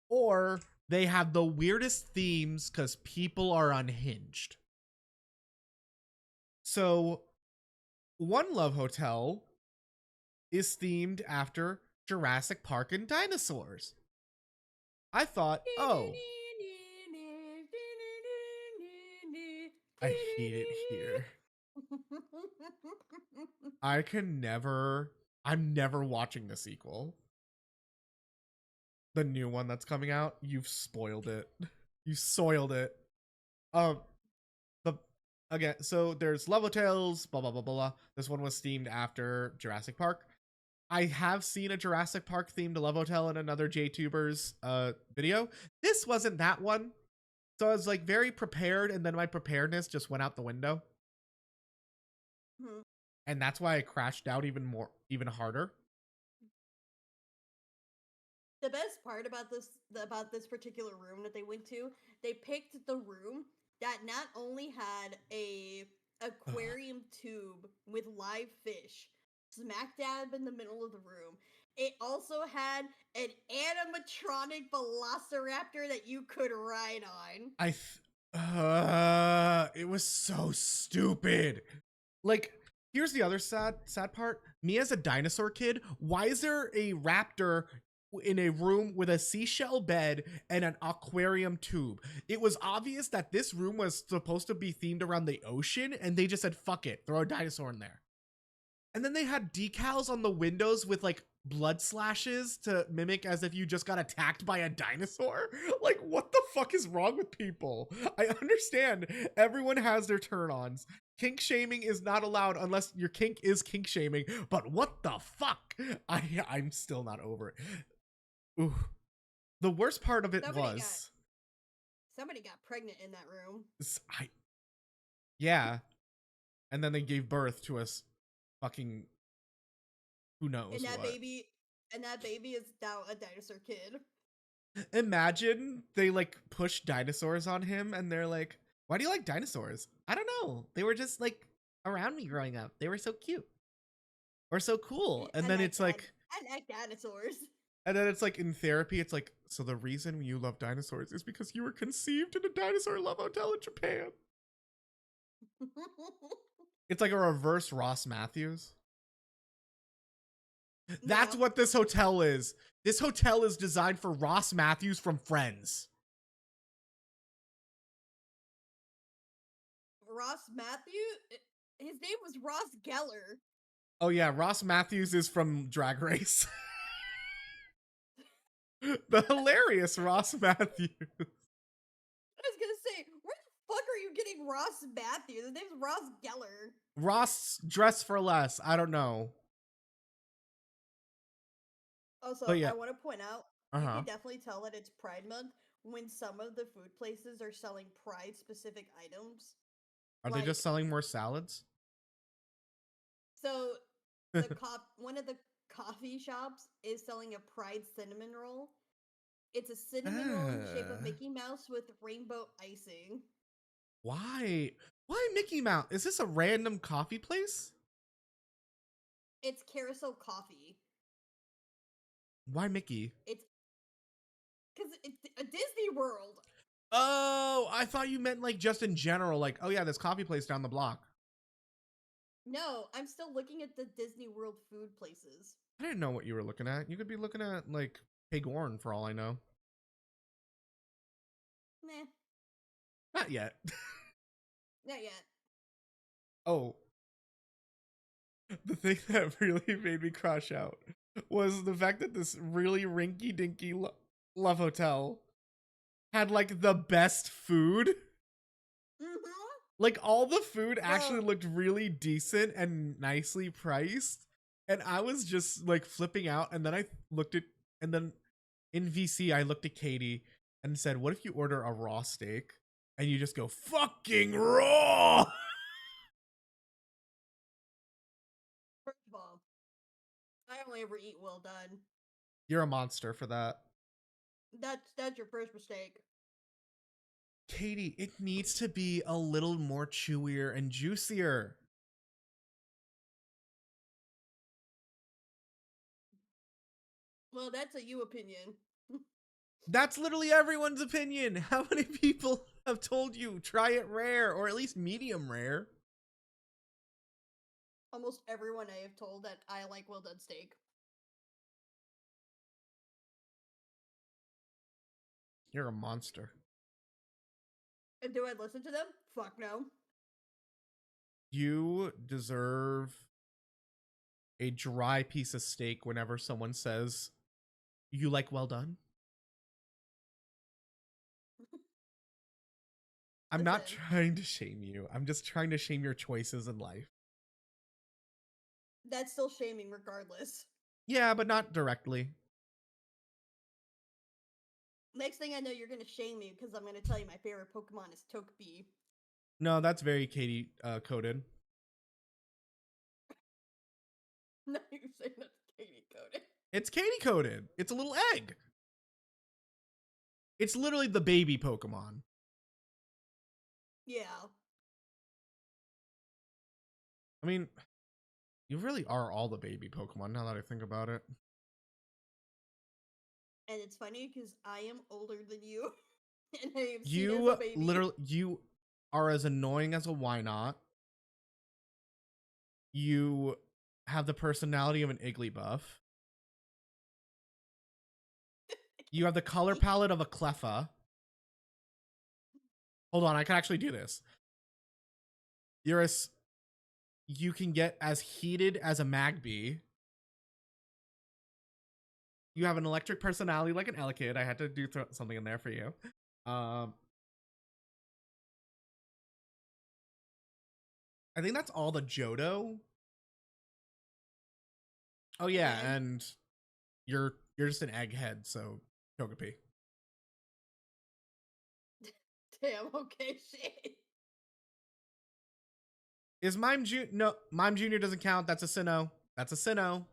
or they have the weirdest themes because people are unhinged. So one love hotel is themed after Jurassic Park and dinosaurs. I thought, oh, I hate it here. I'm never watching the sequel. The new one that's coming out, you've spoiled it. You soiled it. Again, so there's Love Hotels, blah, blah, blah, blah, blah. This one was themed after Jurassic Park. I have seen a Jurassic Park themed Love Hotel in another Vtuber's video. This wasn't that one. So I was like very prepared, and then my preparedness just went out the window. Hmm. And that's why I crashed out even harder. The best part about this particular room that they went to, they picked the room that not only had a aquarium tube with live fish smack dab in the middle of the room, it also had an animatronic velociraptor that you could ride on. It was so stupid. Like, here's the other sad part. Me as a dinosaur kid, why is there a raptor in a room with a seashell bed and an aquarium tube? It was obvious that this room was supposed to be themed around the ocean, and they just said, fuck it, throw a dinosaur in there. And then they had decals on the windows with like blood slashes to mimic as if you just got attacked by a dinosaur. Like, what the fuck is wrong with people? I understand everyone has their turn-ons. Kink shaming is not allowed unless your kink is kink shaming, but what the fuck? I'm still not over it. Ooh. The worst part of it somebody got pregnant in that room. Yeah. And then they gave birth to us fucking who knows and that what. baby is now a dinosaur kid. Imagine they like push dinosaurs on him and they're like, why do you like dinosaurs? I don't know, they were just like around me growing up, they were so cute or so cool. And then it's like, I like dinosaurs. And then it's like in therapy, it's like, so the reason you love dinosaurs is because you were conceived in a dinosaur love hotel in Japan. It's like a reverse Ross Matthews. No. That's what this hotel is. This hotel is designed for Ross Matthews from Friends. Ross Matthews? His name was Ross Geller. Oh yeah, Ross Matthews is from Drag Race. The hilarious Ross Matthews. I was gonna say, where the fuck are you getting Ross Matthews? His name's Ross Geller. Ross dress for less. I don't know. Also, yeah. I want to point out, you can definitely tell that it's Pride Month when some of the food places are selling Pride-specific items. Are they just selling more salads? So, one of the coffee shops is selling a Pride cinnamon roll. It's a cinnamon roll in the shape of Mickey Mouse with rainbow icing. Why? Why Mickey Mouse? Is this a random coffee place? It's carousel coffee. Why Mickey? It's because it's a Disney World. Oh, I thought you meant like just in general, like, oh yeah, this coffee place down the block. No, I'm still looking at the Disney World food places. I didn't know what you were looking at. You could be looking at like Pigorn for all I know. Nah, Not yet. not yet. Oh, the thing that really made me crash out was the fact that this really rinky dinky love hotel had like the best food. Mm-hmm. Like all the food actually Well- looked really decent and nicely priced. And I was just like flipping out. And then I looked at, and then in VC, I looked at Katie and said, what if you order a raw steak and you just go fucking raw? First of all, I only ever eat well done. You're a monster for that. That's your first mistake. Katie, it needs to be a little more chewier and juicier. Well, that's a you opinion. That's literally everyone's opinion. How many people have told you try it rare or at least medium rare? Almost everyone I have told that I like well done steak. You're a monster. And do I listen to them? Fuck no. You deserve a dry piece of steak whenever someone says you like well done. I'm not Listen. trying to shame you. I'm just trying to shame your choices in life. That's still shaming regardless. Yeah, but not directly. Next thing I know, you're gonna shame me because I'm gonna tell you my favorite Pokemon is Togepi. No, that's very Katie coded. No, you're saying that's Katie coded. It's Katie coded. It's a little egg. It's literally the baby Pokemon. Yeah. I mean, you really are all the baby Pokemon now that I think about it. And it's funny because I am older than you. And I am seen as You a baby. literally, you are as annoying as a why not. You have the personality of an Igglybuff. You have the color palette of a Cleffa. Hold on, I can actually do this. You can get as heated as a Magby. You have an electric personality like an Elekid. I had to do something in there for you. I think that's all the Johto. Oh yeah, Okay. and you're just an egghead, so Togepi. Damn, okay, shit. Is Mime Junior? No, Mime Junior doesn't count. That's a Sinnoh. That's a Sinnoh.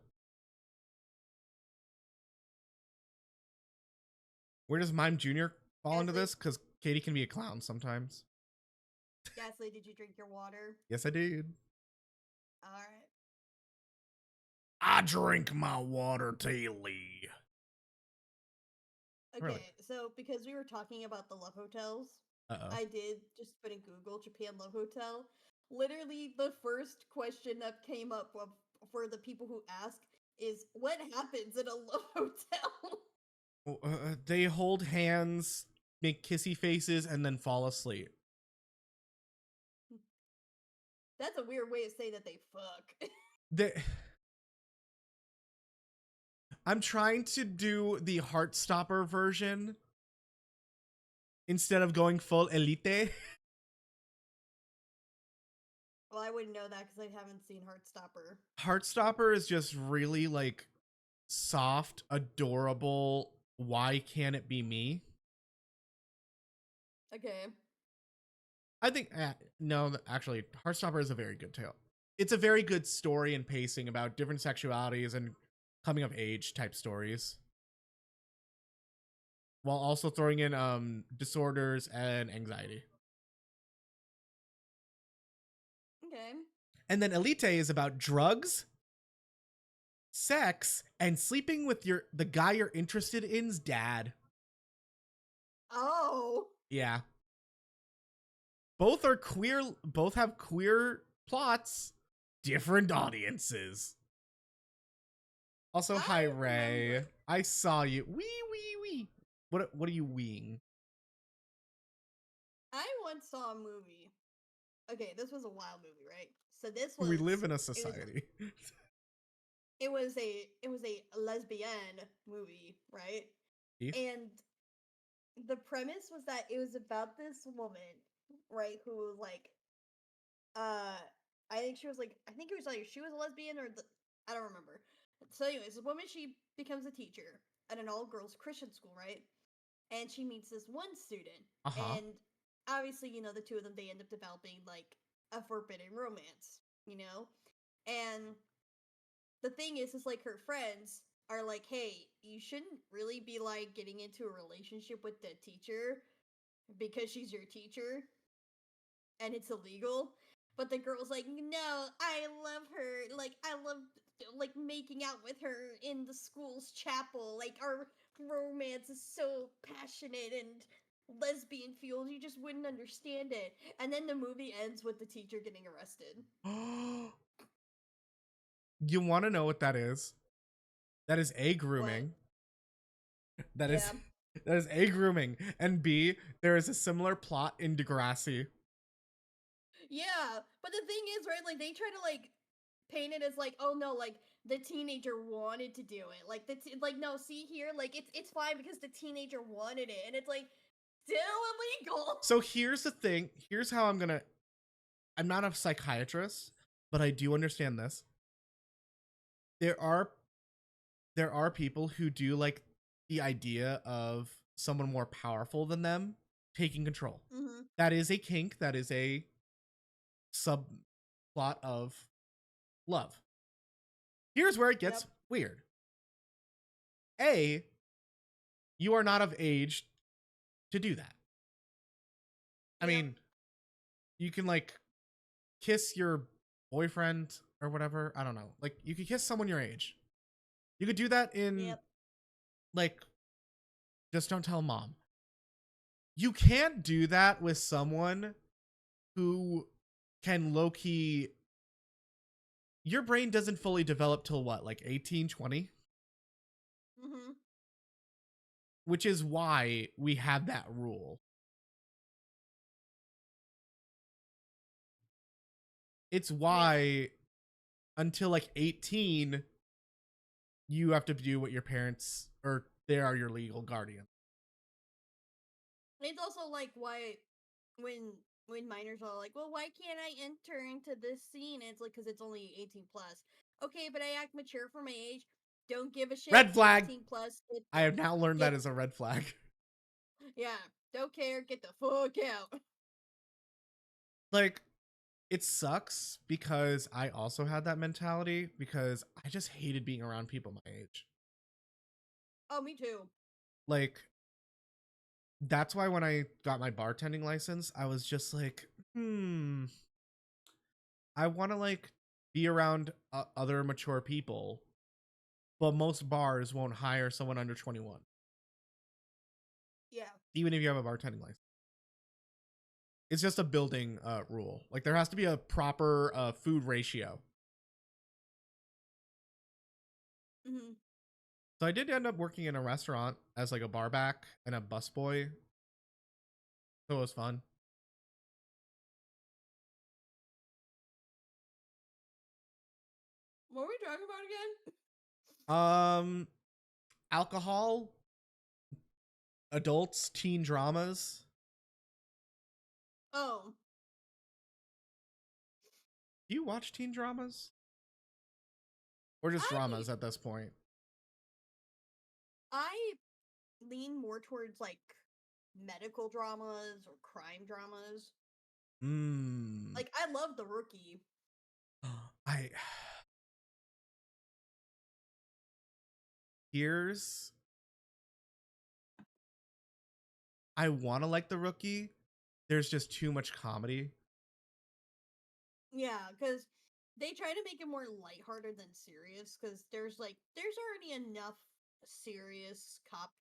Where does Mime Junior fall into Gasly. this? Because Katie can be a clown sometimes. Gasly, did you drink your water? Yes, I did. Alright. I drink my water daily. Okay, Really? so because we were talking about the love hotels, Uh-oh. I did just put in Google Japan Love Hotel. Literally, the first question that came up for the people who ask is, "What happens in a love hotel?" They hold hands, make kissy faces, and then fall asleep. That's a weird way of saying that they fuck. I'm trying to do the Heartstopper version instead of going full elite. Well, I wouldn't know that because I haven't seen Heartstopper. Heartstopper is just really like soft, adorable. Why can't it be me? Okay. I think no, actually, Heartstopper is a very good tale. It's a very good story and pacing about different sexualities and coming of age type stories, while also throwing in disorders and anxiety. Okay. And then Elite is about drugs, sex and sleeping with the guy you're interested in's dad. Oh. Yeah. Both are queer, both have queer plots, different audiences. Also, hi I Ray. remember. I saw you. Wee. What are you weeing? I once saw a movie. Okay, this was a wild movie, right? So this was We live in a it was society. it was a lesbian movie, right? Keith? And the premise was that it was about this woman, right, who was like I think she was like I think it was like she was a lesbian or I don't remember. So anyways, this woman, she becomes a teacher at an all girls Christian school, right? And she meets this one student, Uh-huh. and obviously, you know, the two of them, they end up developing like a forbidden romance, you know? And the thing is like her friends are like, hey, you shouldn't really be like getting into a relationship with the teacher because she's your teacher and it's illegal. But the girl's like, no, I love her. Like, I love like making out with her in the school's chapel. Like, our romance is so passionate and lesbian fueled. You just wouldn't understand it. And then the movie ends with the teacher getting arrested. You want to know what that is? That is A, What? grooming. That is Yeah. that is A, grooming, and B, there is a similar plot in Degrassi. Yeah. But the thing is, right, like they try to like paint it as like, oh no, like the teenager wanted to do it. Like like no, see here, like it's fine because the teenager wanted it, and it's like still illegal. So here's the thing. Here's how I'm not a psychiatrist, but I do understand this. There are people who do like the idea of someone more powerful than them taking control. Mm-hmm. That is a kink, that is a subplot of love. Here's where it gets Yep. weird. A, you are not of age to do that. I Yep. mean, you can like kiss your boyfriend or whatever. I don't know. Like you could kiss someone your age. You could do that in Yep. like just don't tell mom. You can't do that with someone who can low key. Your brain doesn't fully develop till what, like 18, 20? Mm-hmm. Which is why we have that rule. It's Yeah. why until like 18, you have to do what your parents or they are your legal guardian. It's also like why when minors are like, well, why can't I enter into this scene? And it's like because it's only 18 plus. Okay, but I act mature for my age. Don't give a shit. Red flag. 18 plus. I have now learned that Get is a red flag. yeah. Don't care. Get the fuck out. Like, it sucks because I also had that mentality because I just hated being around people my age. Oh, me too. Like, that's why when I got my bartending license, I was just like, I want to like be around other mature people, but most bars won't hire someone under 21, Yeah. even if you have a bartending license. It's just a building rule. Like there has to be a proper food ratio. Mm-hmm. So I did end up working in a restaurant as like a bar back and a busboy. So it was fun. What were we talking about again? Alcohol, adults, teen dramas. Oh, Do you watch teen dramas? Or just I dramas at this point? I lean more towards like medical dramas or crime dramas. Like I love The Rookie. I here's I want to like The Rookie. There's just too much comedy. Yeah, because they try to make it more lighthearted than serious because there's already enough serious cop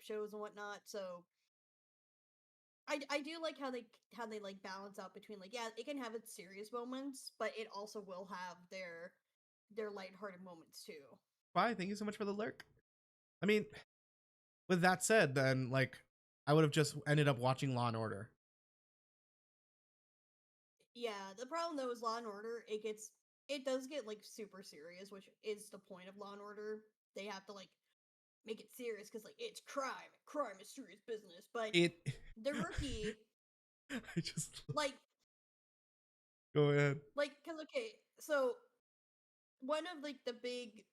shows and whatnot. So I do like how they like balance out between like, yeah, it can have its serious moments, but it also will have their lighthearted moments too. Bye. Thank you so much for the lurk. I mean, with that said, then like I would have just ended up watching Law and Order. Yeah, the problem though is Law and Order, it does get like super serious, which is the point of Law and Order. They have to like make it serious because like it's crime. Crime is serious business. But It. the Rookie, I just like go ahead. because okay, so one of like the big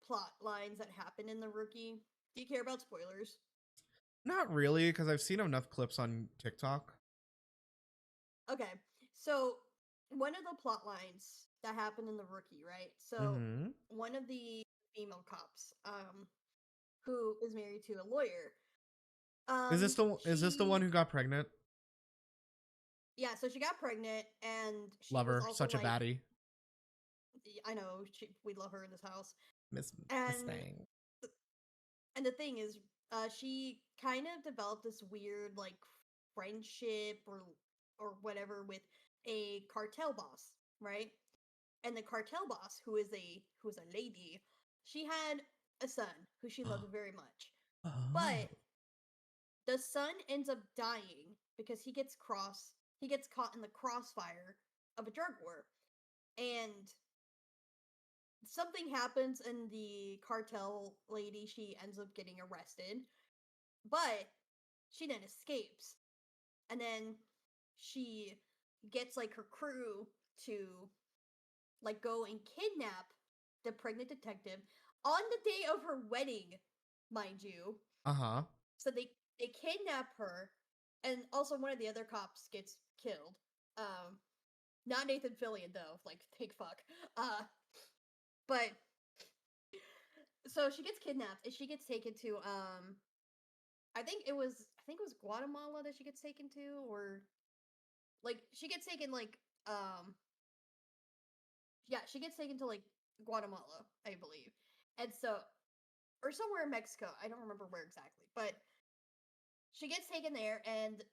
plot lines that happen in the Rookie. Do you care about spoilers? Not really, because I've seen enough clips on TikTok. Okay, so one of the plot lines that happen in the Rookie, right? So Mm-hmm. one of the female cops, who is married to a lawyer, Is this the one who got pregnant? yeah, so she got pregnant, and she Love was her, also such a like, baddie. I know we love her in this house, Miss and Thing. the thing is, she kind of developed this weird like friendship or whatever with a cartel boss, right? And the cartel boss, who is a lady, she had a son who she loved very much, Oh. but the son ends up dying because he gets caught in the crossfire of a drug war, and something happens, and the cartel lady, she ends up getting arrested, but she then escapes, and then she gets like her crew to like go and kidnap the pregnant detective on the day of her wedding, mind you. Uh-huh. So they kidnap her, and also one of the other cops gets killed. Not Nathan Fillion though. Like, thank fuck. But so she gets kidnapped and she gets taken to I think it was Guatemala that she gets taken to, or like she gets taken like yeah, she gets taken to like Guatemala, I believe. And so, or somewhere in Mexico. I don't remember where exactly, but she gets taken there, and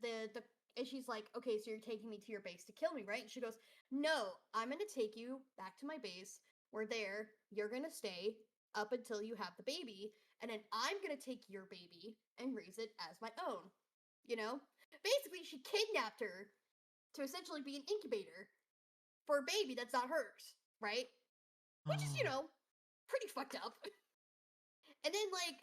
and she's like, "Okay, so you're taking me to your base to kill me, right?" And she goes, "No, I'm gonna take you back to my base. We're there. You're gonna stay up until you have the baby, and then I'm gonna take your baby and raise it as my own." You know, basically, she kidnapped her to essentially be an incubator for a baby that's not hers, right? Which is, pretty fucked up. And then like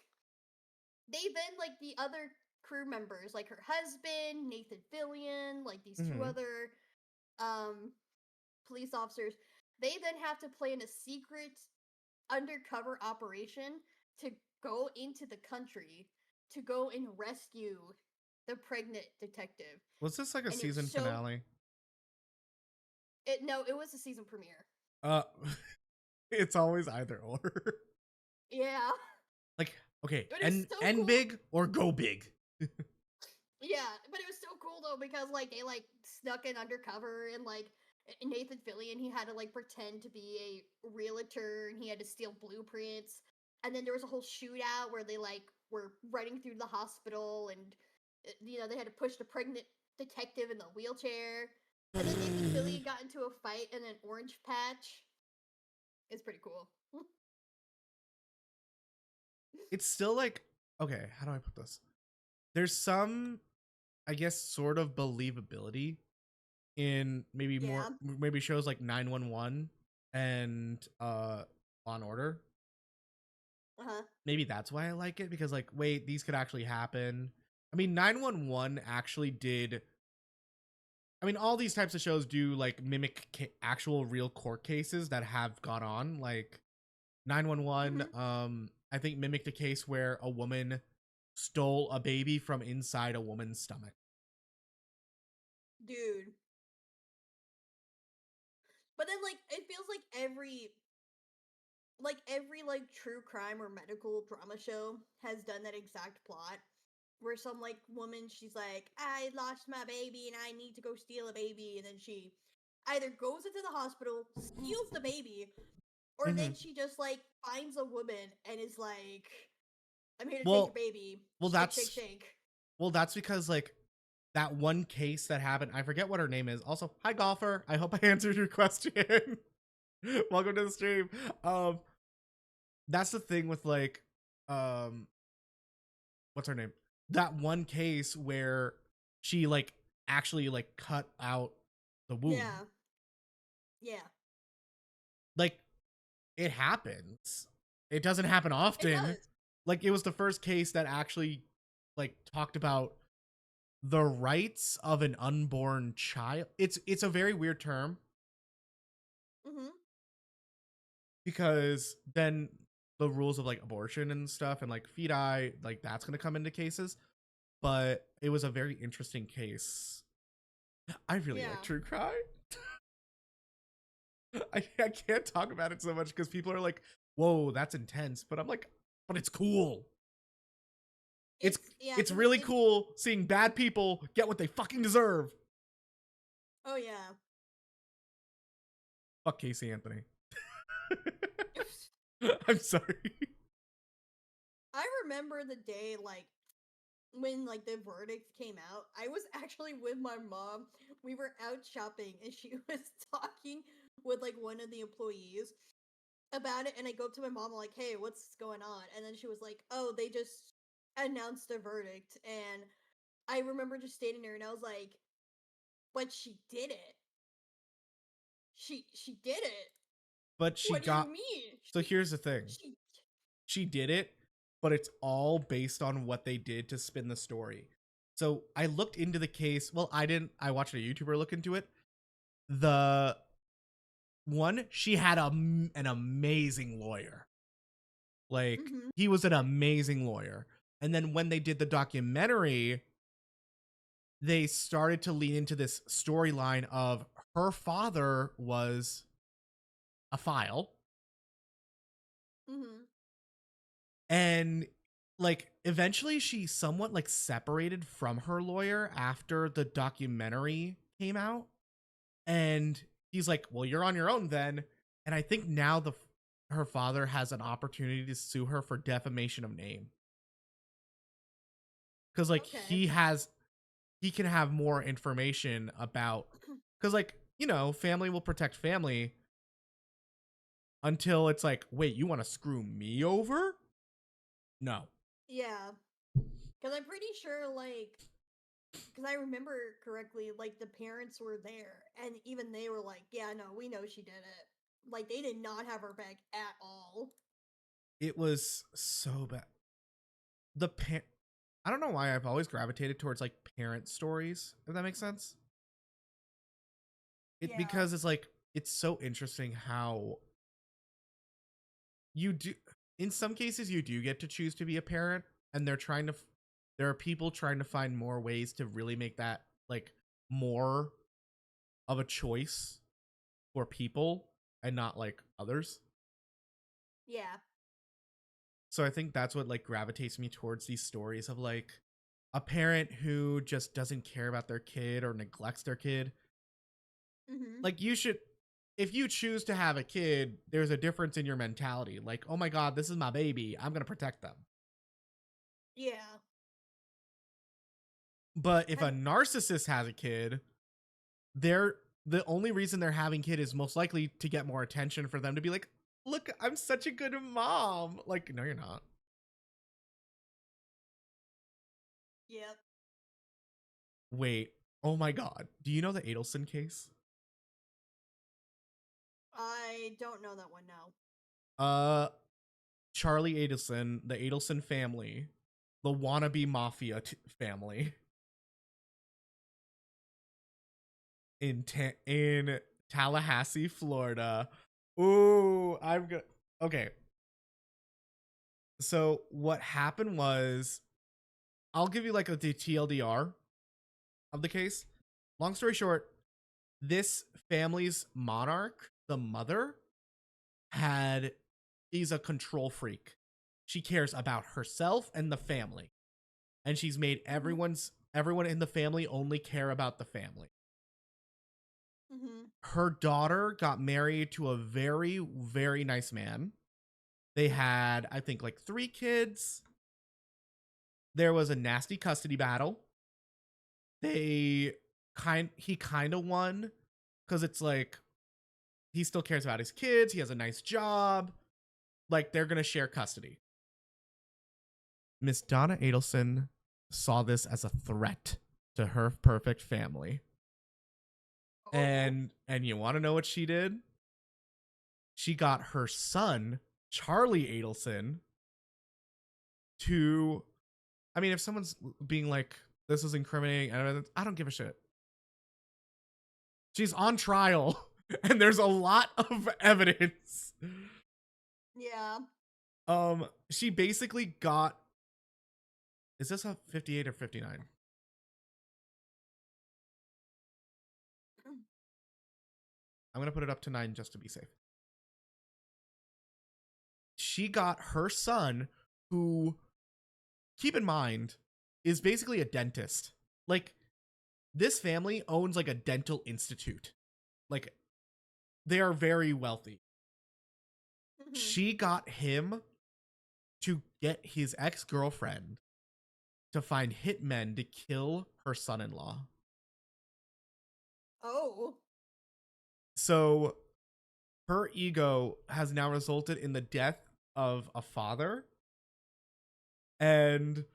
like the other crew members, like her husband, Nathan Fillion, like these two Mm-hmm. other um police officers, they then have to plan a secret undercover operation to go into the country to go and rescue the pregnant detective. Was this like a And it's season so finale? it was a season premiere. Uh it's always either or. Yeah. Like, okay, But it was so end cool. big or go big. Yeah, but it was so cool though because like they like snuck in undercover, and like Nathan Fillion, he had to like pretend to be a realtor, and he had to steal blueprints. And then there was a whole shootout where they like were running through the hospital, and they had to push the pregnant detective in the wheelchair. And then Nathan Fillion got into a fight in an orange patch. It's pretty cool. It's still like, okay, how do I put this? There's some, I guess, sort of believability in Yeah. maybe shows like 911 and Law and Order. Uh-huh. Maybe that's why I like it, because like, wait, these could actually happen. I mean, 911 actually did. I mean, all these types of shows do like mimic actual real court cases that have gone on. Like 911, I think mimicked a case where a woman stole a baby from inside a woman's stomach. Dude. But then like it feels like every like true crime or medical drama show has done that exact plot, where some like woman, she's like, I lost my baby and I need to go steal a baby, and then either goes into the hospital, steals the baby, or Mhm. then she just like finds a woman and is like, "I'm here to take Well, your baby." well, Shake, that's shake, shake. well, that's because like that one case that happened. I forget what her name is. Also, hi golfer. I hope I answered your question. Welcome to the stream. That's the thing with like, um, what's her name? That one case where she like actually like cut out the womb. Yeah. Yeah. Like it happens. It doesn't happen It often. does. Like it was the first case that actually like talked about the rights of an unborn child. It's a very weird term Mm-hmm. because then the rules of like abortion and stuff and like feti, like that's going to come into cases. But it was a very interesting case. I really like Yeah. true crime. I can't talk about it so much because people are like, whoa, that's intense. But I'm like, but it's cool. It's yeah, it's 'cause really cool seeing bad people get what they fucking deserve. Oh yeah. Fuck Casey Anthony. I'm sorry. I remember the day like when like the verdict came out. I was actually with my mom. We were out shopping and she was talking with like one of the employees about it, and I go up to my mom like, "Hey, what's going on?" And then she was like, "Oh, they just announced a verdict." And I remember just standing there and I was like, "But she did it. She did it. But she What do you got. mean? So here's the thing. She She did it, but it's all based on what they did to spin the story. So I looked into the case. Well, I didn't. I watched a YouTuber look into it. The one, she had an amazing lawyer. Like Mhm. he was an amazing lawyer. And then when they did the documentary, they started to lean into this storyline of her father was a file. Mhm. And like eventually she somewhat like separated from her lawyer after the documentary came out. And he's like, "Well, you're on your own then." And I think now her father has an opportunity to sue her for defamation of name. Cuz like Okay. he can have more information about cuz like, you know, family will protect family until it's like, "Wait, you want to screw me over?" No. Yeah. Cuz I'm pretty sure like cuz I remember correctly like the parents were there and even they were like, "Yeah, no, we know she did it." Like they did not have her back at all. It was so bad. The I don't know why I've always gravitated towards like parent stories, if that makes sense. It Yeah. because it's like it's so interesting how you do in some cases you do get to choose to be a parent and there are people trying to find more ways to really make that like more of a choice for people and not like others. Yeah. So I think that's what like gravitates me towards these stories of like a parent who just doesn't care about their kid or neglects their kid. Mhm. Like you should, if you choose to have a kid, there's a difference in your mentality. Like, oh my god, this is my baby, I'm gonna protect them. Yeah. But if a Have narcissist has a kid, they're the only reason they're having kid is most likely to get more attention for them to be like, look, I'm such a good mom. Like, no, you're not. Yep. Wait, oh my god, do you know the Adelson case? I don't know that one now. Charlie Adelson, the Adelson family, the wannabe mafia family in Tallahassee, Florida. Ooh, I'm gonna. Okay, so what happened was, I'll give you like the TLDR of the case. Long story short, this family's monarch, the mother, had she's a control freak. She cares about herself and the family, and she's made Mhm. everyone in the family only care about the family. Her daughter got married to a very, very nice man. They had, I think, like 3 kids. There was a nasty custody battle. He kind of won because it's like he still cares about his kids. He has a nice job. Like, they're gonna share custody. Miss Donna Adelson saw this as a threat to her perfect family. Oh. And you want to know what she did? She got her son, Charlie Adelson, to, I mean, if someone's being like, this is incriminating, I don't give a shit. She's on trial, and there's a lot of evidence. Yeah. She basically got, is this a 58 or 59? I'm going to put it up to 9 just to be safe. She got her son, who, keep in mind, is basically a dentist. Like, this family owns like a dental institute. Like, they are very wealthy. She got him to get his ex-girlfriend to find hitmen to kill her son-in-law. Oh. So her ego has now resulted in the death of a father. And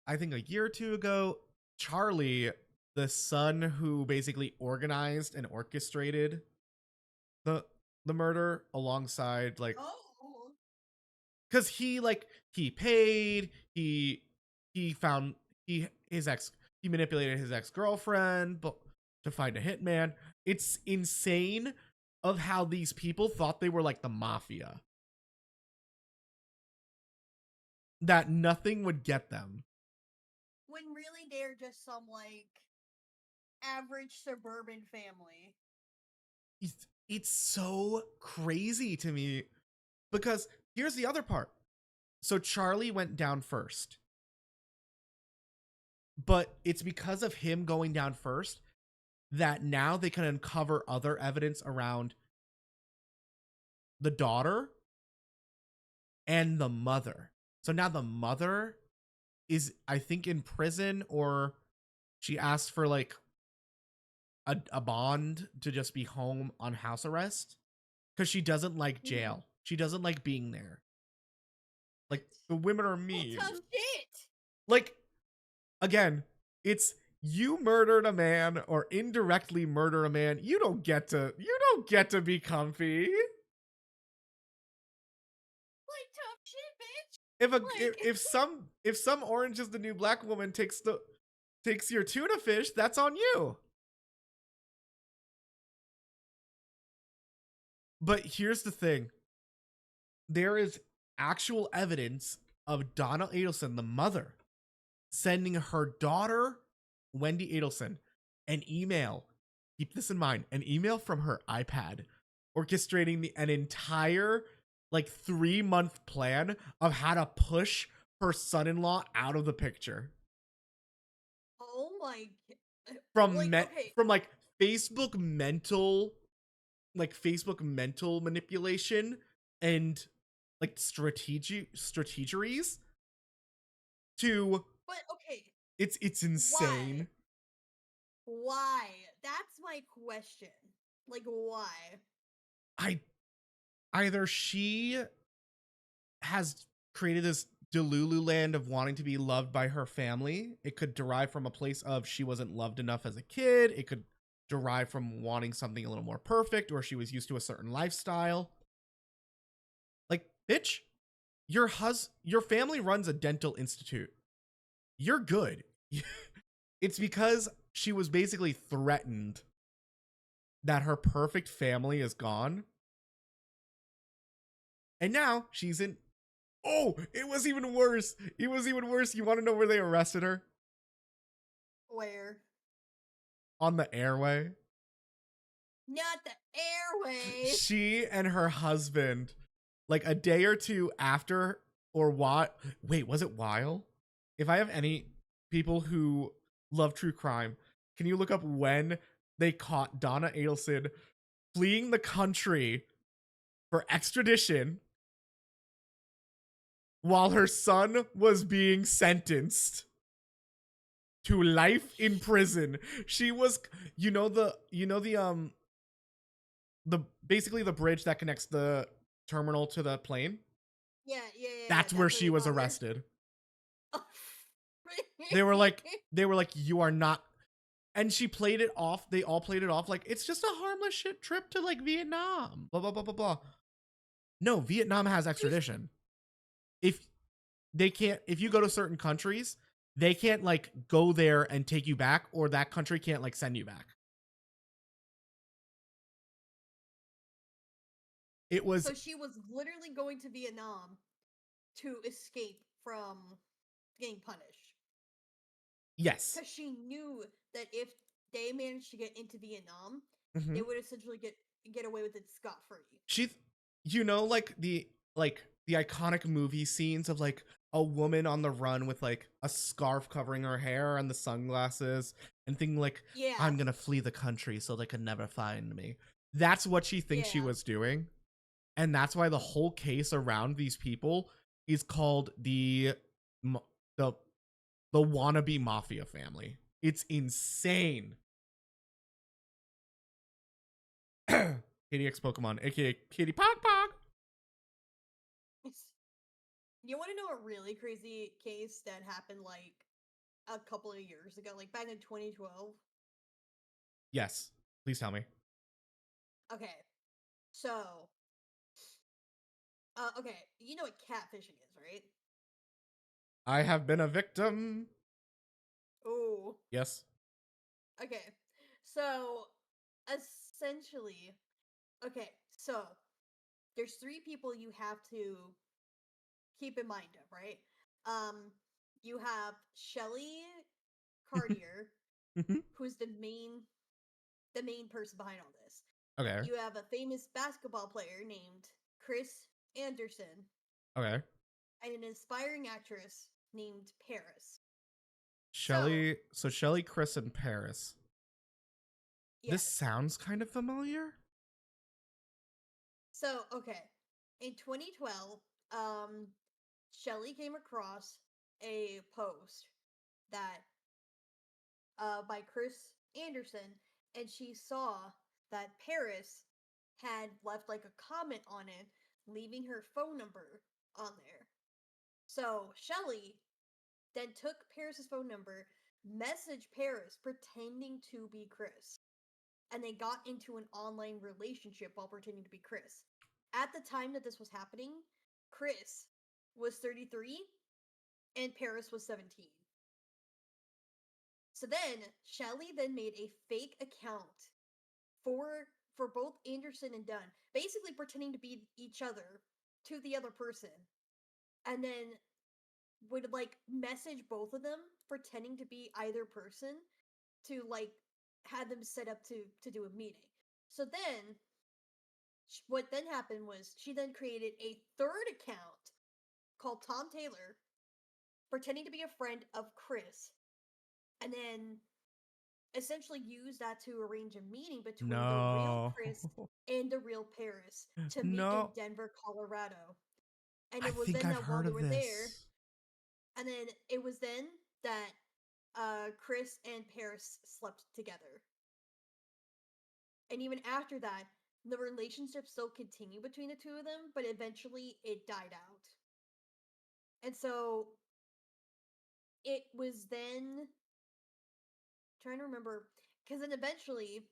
I think a year or 2 ago, Charlie, the son who basically organized and orchestrated the murder alongside, like, because he paid, he manipulated his ex-girlfriend to find a hitman. It's insane of how these people thought they were like the mafia, that nothing would get them, when really they're just some like average suburban family. it's so crazy to me, because here's the other part. So Charlie went down first, but it's because of him going down first that now they can uncover other evidence around the daughter and the mother. So now the mother is, I think, in prison, or she asked for like a bond to just be home on house arrest because she doesn't like jail. She doesn't like being there. Like, the women are mean. Well, tough shit. Like, again, it's, you murdered a man or indirectly murder a man, you don't get to be comfy. Like, tough shit, bitch. If some Orange is the New Black woman takes your tuna fish, that's on you. But here's the thing. There is actual evidence of Donna Adelson, the mother, sending her daughter, Wendy Adelson, an email. Keep this in mind. An email from her iPad orchestrating an entire like 3-month plan of how to push her son-in-law out of the picture. Oh my. From Facebook mental manipulation and like strategies to, but okay, it's insane. Why? That's my question. Like, why? Either she has created this Delulu land of wanting to be loved by her family. It could derive from a place of she wasn't loved enough as a kid. It could derive from wanting something a little more perfect, or she was used to a certain lifestyle. Like, bitch, your family runs a dental institute. You're good. It's because she was basically threatened that her perfect family is gone. And now she's in. Oh, it was even worse. You want to know where they arrested her? Where? On the airway. Not the airway. She and her husband, like a day or 2 after, or what? Wait, was it Weil? If I have any people who love true crime, can you look up when they caught Donna Adelson fleeing the country for extradition while her son was being sentenced to life in prison. She was, the basically the bridge that connects the terminal to the plane. Yeah. That's where she was arrested. They were like, you are not. And she played it off. They all played it off like it's just a harmless shit trip to like Vietnam. Blah blah blah blah blah. No, Vietnam has extradition. If you go to certain countries, they can't like go there and take you back, or that country can't like send you back. It was. So she was literally going to Vietnam to escape from getting punished. Yes. Because she knew that if they managed to get into Vietnam, Mhm. they would essentially get away with it scot-free. She, like the iconic movie scenes of like a woman on the run with like a scarf covering her hair and the sunglasses and thinking like, Yeah. I'm gonna flee the country so they can never find me. That's what she thinks she was doing. And that's why the whole case around these people is called the wannabe mafia family. It's insane. Katie X Pokemon, aka Kitty Pog Pog. You want to know a really crazy case that happened like a couple of years ago, like back in 2012? Yes, please tell me. Okay, so, okay, you know what catfishing is, right? I have been a victim. Oh. Yes. Okay, so essentially, okay, so there's three people you have to keep in mind of, right? You have Shelly Cartier, who's the main person behind all this. Okay. You have a famous basketball player named Chris Anderson. Okay. And an inspiring actress named Paris. Shelly, so Shelly, Chris, and Paris. Yes. This sounds kind of familiar. So, okay. In 2012, Shelly came across a post that by Chris Anderson, and she saw that Paris had left like a comment on it, leaving her phone number on there. So Shelly then took Paris's phone number, messaged Paris pretending to be Chris, and they got into an online relationship while pretending to be Chris. At the time that this was happening, Chris was 33 and Paris was 17. So then Shelly then made a fake account for both Anderson and Dunn, basically pretending to be each other to the other person, and then would like message both of them pretending to be either person to like have them set up to do a meeting. So then what then happened was she then created a third account called Tom Taylor, pretending to be a friend of Chris, and then essentially used that to arrange a meeting between the real Chris and the real Paris to meet in Denver, Colorado. And it was then that while they were there, and then it was then that Chris and Paris slept together. And even after that, the relationship still continued between the two of them, but eventually it died out. And so it was then trying to remember, because then eventually,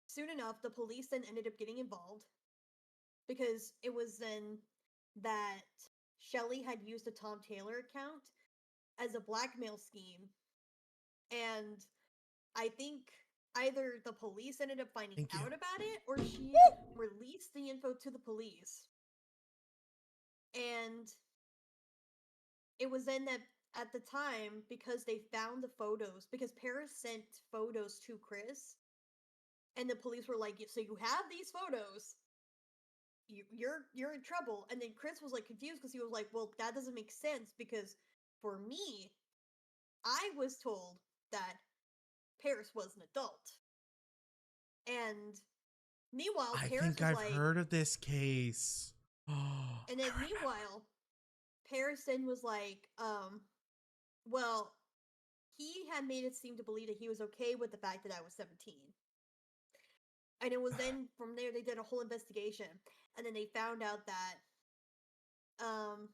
soon enough, the police then ended up getting involved because it was then that Shelly had used the Tom Taylor account as a blackmail scheme, and I think either the police ended up finding out about it or she released the info to the police. And it was then that at the time, because they found the photos, because Paris sent photos to Chris, and the police were like, so you have these photos, you're in trouble. And then Chris was like confused because he was like, well, that doesn't make sense, because for me, I was told that Paris was an adult. And meanwhile, I Paris think was I've like, heard of this case. Oh, and then meanwhile, Paris then was like, well, he had made it seem to believe that he was okay with the fact that I was 17. And it was then from there they did a whole investigation, and then they found out that the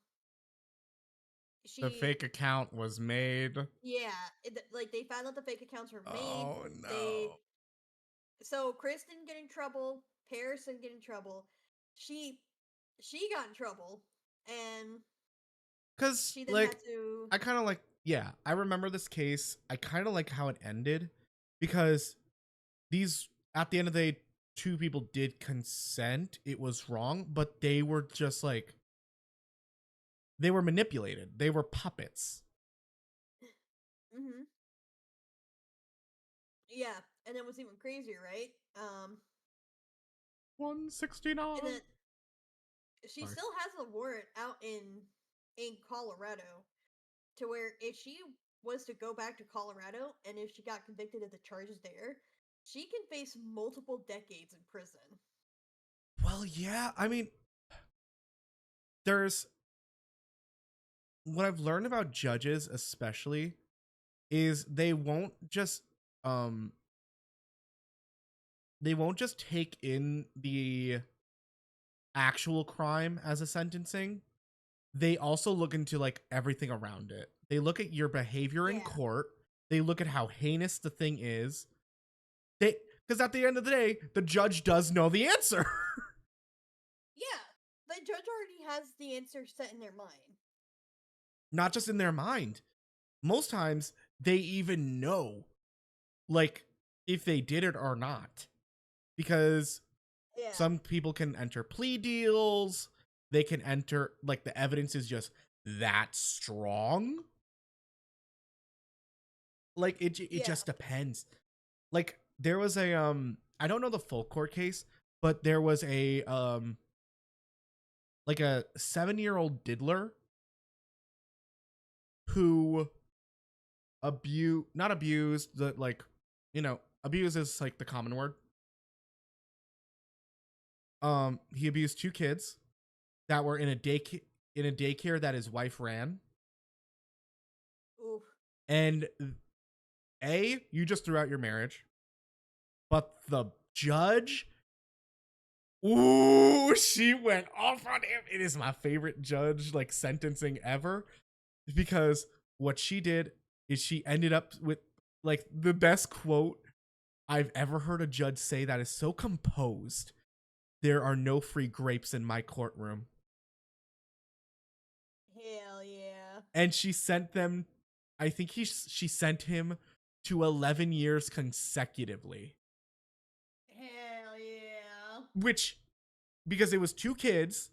she fake account was made. yeah, like they found out the fake accounts were made. Oh They no. so Chris didn't get in trouble, Paris didn't get in trouble. She got in trouble, and Cause she then had like to I kind of like, yeah, I remember this case. I kind of like how it ended because these, at the end of the day, two people did consent. It was wrong, but they were just like, they were manipulated. They were puppets. mm-hmm. Yeah, and it was even crazier, right? 169. And then she Sorry. still has a warrant out in Colorado, to where if she was to go back to Colorado and if she got convicted of the charges there, she can face multiple decades in prison. Well, yeah, I mean, there's what I've learned about judges, especially, is um they won't just take in the actual crime as a sentencing. They also look into like everything around it. They look at your behavior in Yeah. court. They look at how heinous the thing is. Because at the end of the day, the judge does know the answer. Yeah, the judge already has the answer set in their mind. Not just in their mind. Most times, they even know, like, if they did it or not. Because Yeah. some people can enter plea deals. They can enter, like, the evidence is just that strong. Like, it Yeah. just depends. Like, there was a, I don't know the full court case, but there was a, like a 7-year-old diddler who not abused, the, like, abuse is like the common word. He abused 2 kids that were in a daycare that his wife ran. Oof. And you just threw out your marriage. But the judge, ooh, she went off on him. It is my favorite judge, like, sentencing ever. Because what she did is she ended up with, like, the best quote I've ever heard a judge say that is so composed. There are no free grapes in my courtroom. Hell yeah. And she sent them, I think she sent him to 11 years consecutively. Hell yeah. Which, because it was 2 kids,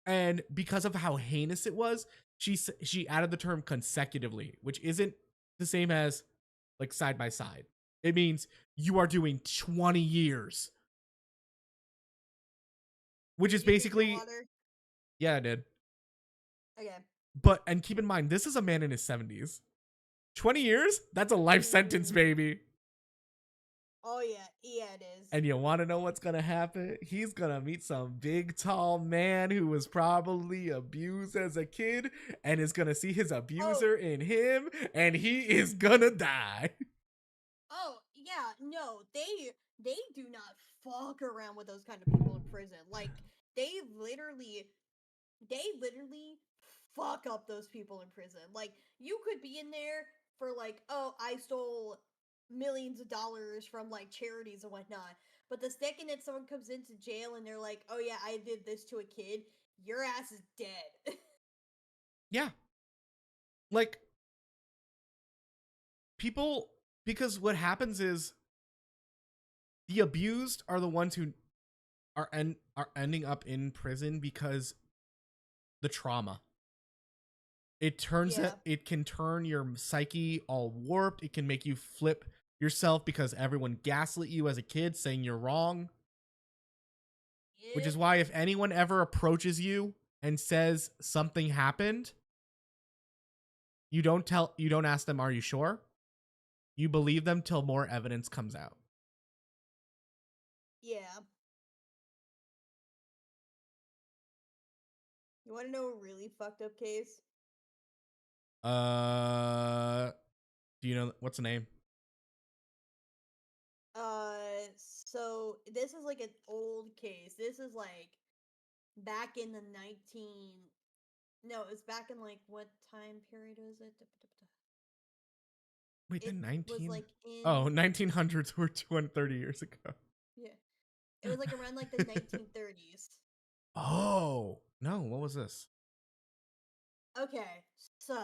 and because of how heinous it was, she added the term consecutively, which isn't the same as, like, side by side. It means you are doing 20 years. Which is Did you drink basically, your water? yeah, I did. Okay. But, and keep in mind, this is a man in his 70s. 20 years? That's a life sentence, baby. Oh yeah, yeah it is. And you want to know what's going to happen? He's going to meet some big, tall man who was probably abused as a kid and is going to see his abuser in him, and he is going to die. Oh yeah, no, they do not fuck around with those kind of people in prison. Like they literally fuck up those people in prison. Like you could be in there for like, oh, I stole millions of dollars from like charities and whatnot. But the second that someone comes into jail and they're like, oh yeah, I did this to a kid, your ass is dead. Yeah. Like, people, because what happens is the abused are the ones who are ending up in prison because the trauma. It can turn your psyche all warped. It can make you flip yourself because everyone gaslit you as a kid saying you're wrong. Which is why if anyone ever approaches you and says something happened, you don't ask them, are you sure? You believe them till more evidence comes out. Yeah. You want to know a really fucked up case? Do you know what's the name? So this is like an old case. This is like back in the 19. No, it was back in like what time period was it? Wait, the It was 19? like in Oh, 1900s were 230 years ago. yeah. It was like around like the 1930s. Oh, no, what was this? Okay, so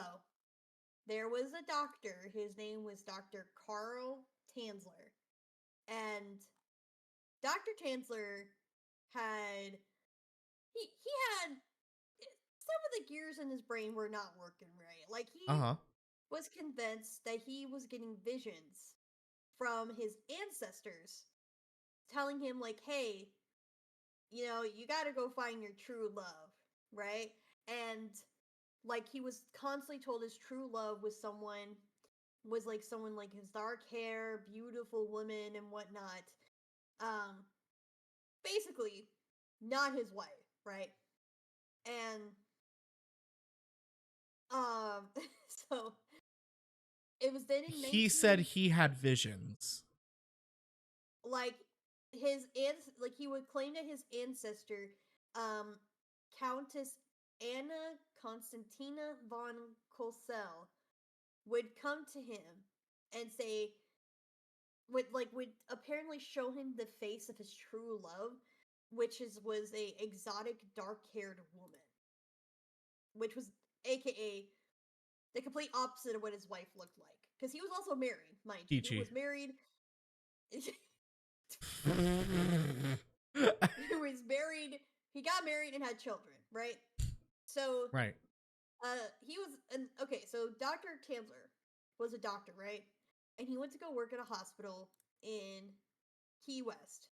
there was a doctor. His name was Dr. Carl Tanzler. And Dr. Tanzler had he had some of the gears in his brain were not working right. Like he Uh-huh. was convinced that he was getting visions from his ancestors telling him like, "Hey, you know, you got to go find your true love," right? And like he was constantly told his true love was like someone like his dark hair, beautiful woman and whatnot. Um Basically not his wife, right? And um so it was then in He said 19 he had visions. like like he would claim that his ancestor um Countess Anna Constantina von Kolsel would come to him and say would apparently show him the face of his true love, which was a exotic dark-haired woman, which was aka the complete opposite of what his wife looked like, because he was also married, mind you. He Ichi. was married. He was married. He got married and had children, right? So Right. he was okay, so Dr. Tanzler was a doctor, right? And he went to go work at a hospital in Key West,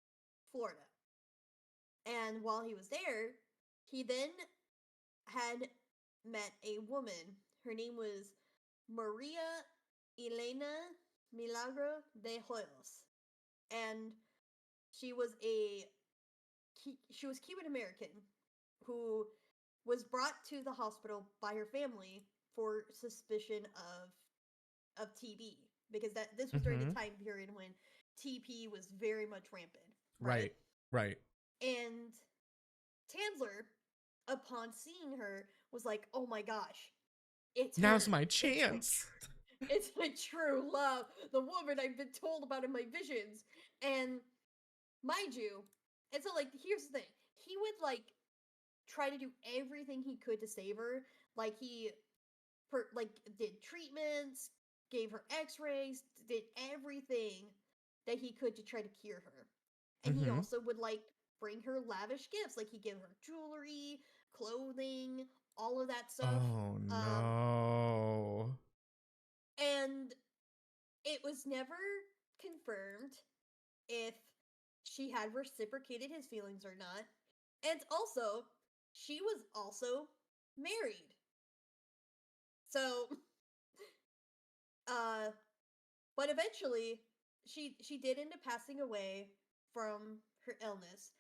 Florida. And while he was there, he then had met a woman. Her name was Maria Elena Milagro de Hoyos. And she was she was Cuban American who was brought to the hospital by her family for suspicion of TB, because this was during the Mm-hmm. time period when TB was very much rampant, right? Right. Right. And Tanzler, upon seeing her, was like, "Oh my gosh, it's Now's her! my It's chance. it's my true love, the woman I've been told about in my visions." And mind you, and so like here's the thing: he would like try to do everything he could to save her. Like he like did treatments, gave her X-rays, did everything that he could to try to cure her. And he Mm-hmm. also would like bring her lavish gifts, like he gave her jewelry, clothing, all of that stuff. Oh Um, no. and it was never confirmed if she had reciprocated his feelings or not. And also, she was also married. So, uh, but eventually, she did end up passing away from her illness.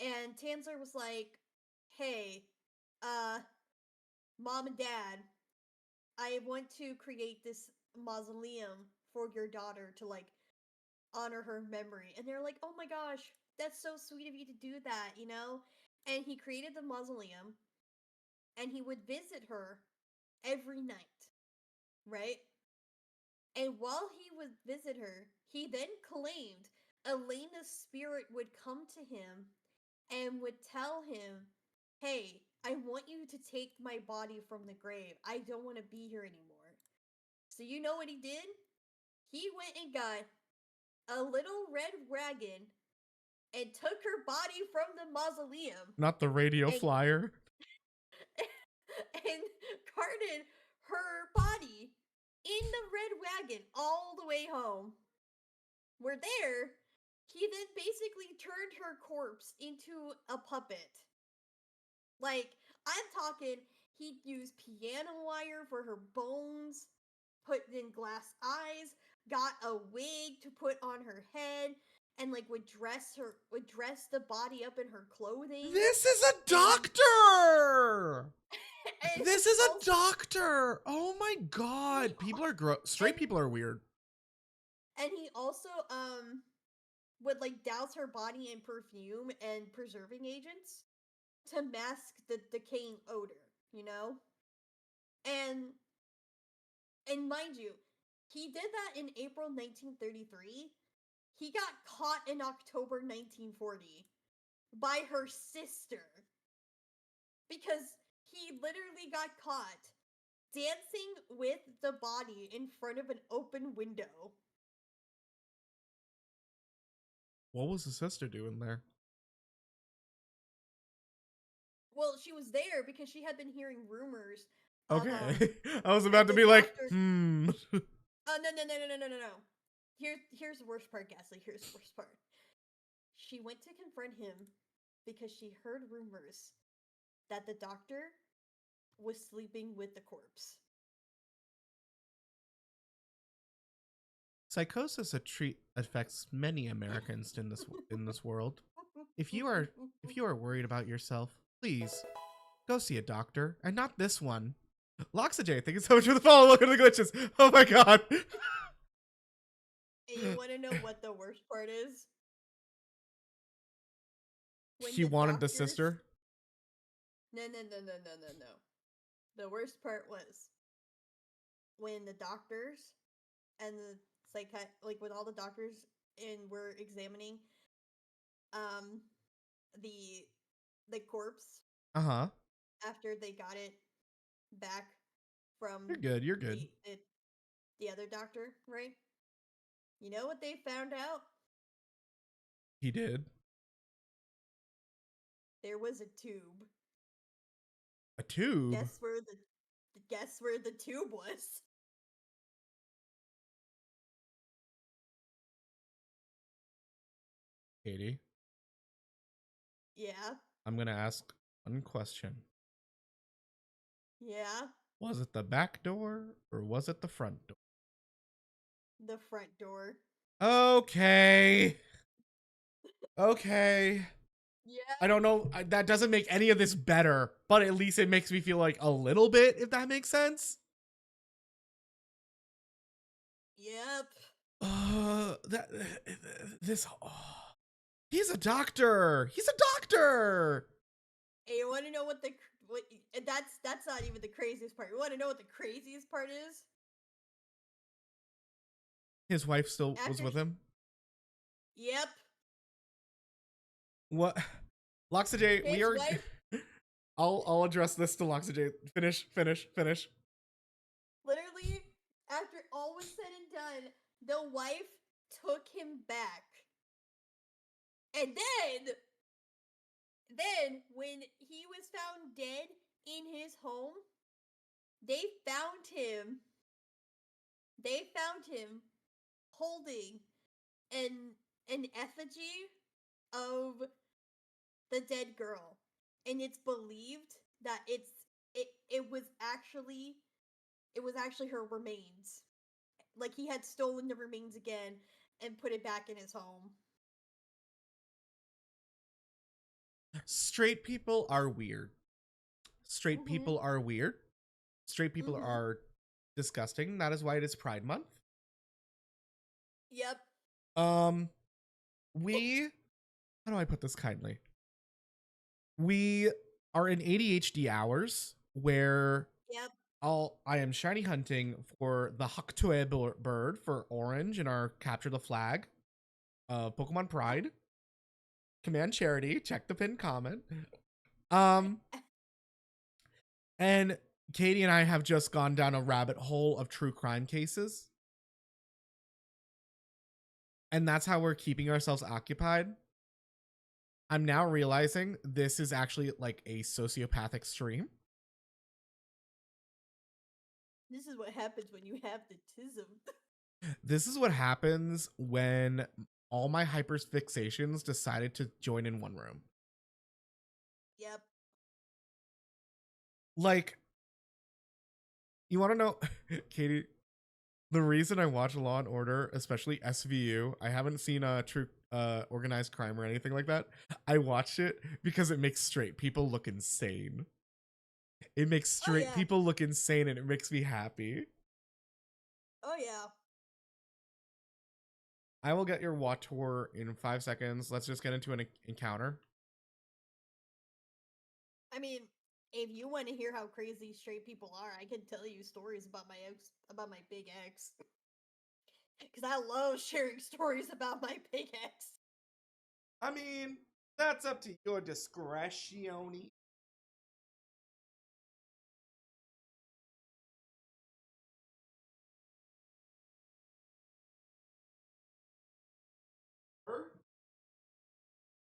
And Tanzler was like, "Hey, uh, mom and dad, I want to create this mausoleum for your daughter to like honor her memory." And they're like, "Oh my gosh, that's so sweet of you to do that, you know?" And he created the mausoleum and he would visit her every night, right? And while he would visit her, he then claimed Elena's spirit would come to him and would tell him, "Hey, I want you to take my body from the grave. I don't want to be here anymore." So you know what he did? He went and got a little red wagon and took her body from the mausoleum Not the radio and flyer. and carted her body in the red wagon all the way home. Where there, he then basically turned her corpse into a puppet. Like, I'm talking, he'd use piano wire for her bones, put in glass eyes, got a wig to put on her head, and like would dress the body up in her clothing. This is a doctor. This is a also, doctor. Oh my god. People are straight people are weird. And he also would like douse her body in perfume and preserving agents to mask the decaying odor, you know? And mind you, he did that in April 1933. He got caught in October 1940 by her sister because he literally got caught dancing with the body in front of an open window. What was the sister doing there? Well, she was there because she had been hearing rumors. Okay. I was about to be like, Oh, no. Here's the worst part, Ghastly. Here's the worst part. She went to confront him because she heard rumors that the doctor was sleeping with the corpse. psychosis affects many Americans in this world. If you are worried about yourself, please go see a doctor, and not this one. Loxajay, thank you so much for the follow. Look at the glitches. Oh my god. And you want to know what the worst part is? When She wanted the sister. No. The worst part was when the doctors and the like when all the doctors and were examining the corpse Uh-huh. after they got it back from You're good. The other doctor, right? You know what they found out? He did. There was a tube. A tube? Guess where the tube was? Katie, Yeah. I'm gonna ask one question. Yeah. Was it the back door or was it the front door? The front door. Okay. Okay. Yeah. I don't know. That doesn't make any of this better, but at least it makes me feel like a little bit, if that makes sense. Yep. That this. He's a doctor. He's a doctor. Hey, you want to know what that's not even the craziest part. You want to know what the craziest part is? His wife still was with him. Yep. What? Loxajay, His we are. wife- I'll address this to Loxajay. Finish. Literally, after all was said and done, the wife took him back. And then when he was found dead in his home, they found him holding an effigy of the dead girl, and it's believed that it was actually her remains. Like he had stolen the remains again and put it back in his home. Straight people are weird. Straight people are weird. Straight people are disgusting. That is why it is Pride Month. Yep. We how do I put this kindly? We are in ADHD hours where I am shiny hunting for the Vtuber bird for orange in our capture the flag. Pokemon Pride. Command Charity, check the pinned comment. And Katie and I have just gone down a rabbit hole of true crime cases. And that's how we're keeping ourselves occupied. I'm now realizing this is actually like a sociopathic stream. This is what happens when you have the tism. This is what happens when all my hyperfixations decided to join in one room. Yep. Like, you want to know, Katie, The reason I watch Law and Order, especially SVU, I haven't seen a true organized crime or anything like that. I watched it because it makes straight people look insane. It makes straight yeah. people look insane, and it makes me happy. Oh yeah. I will get your Wator in 5 seconds. Let's just get into an encounter. I mean, if you want to hear how crazy straight people are, I can tell you stories about my big ex. Because I love sharing stories about my big ex. I mean, that's up to your discretion.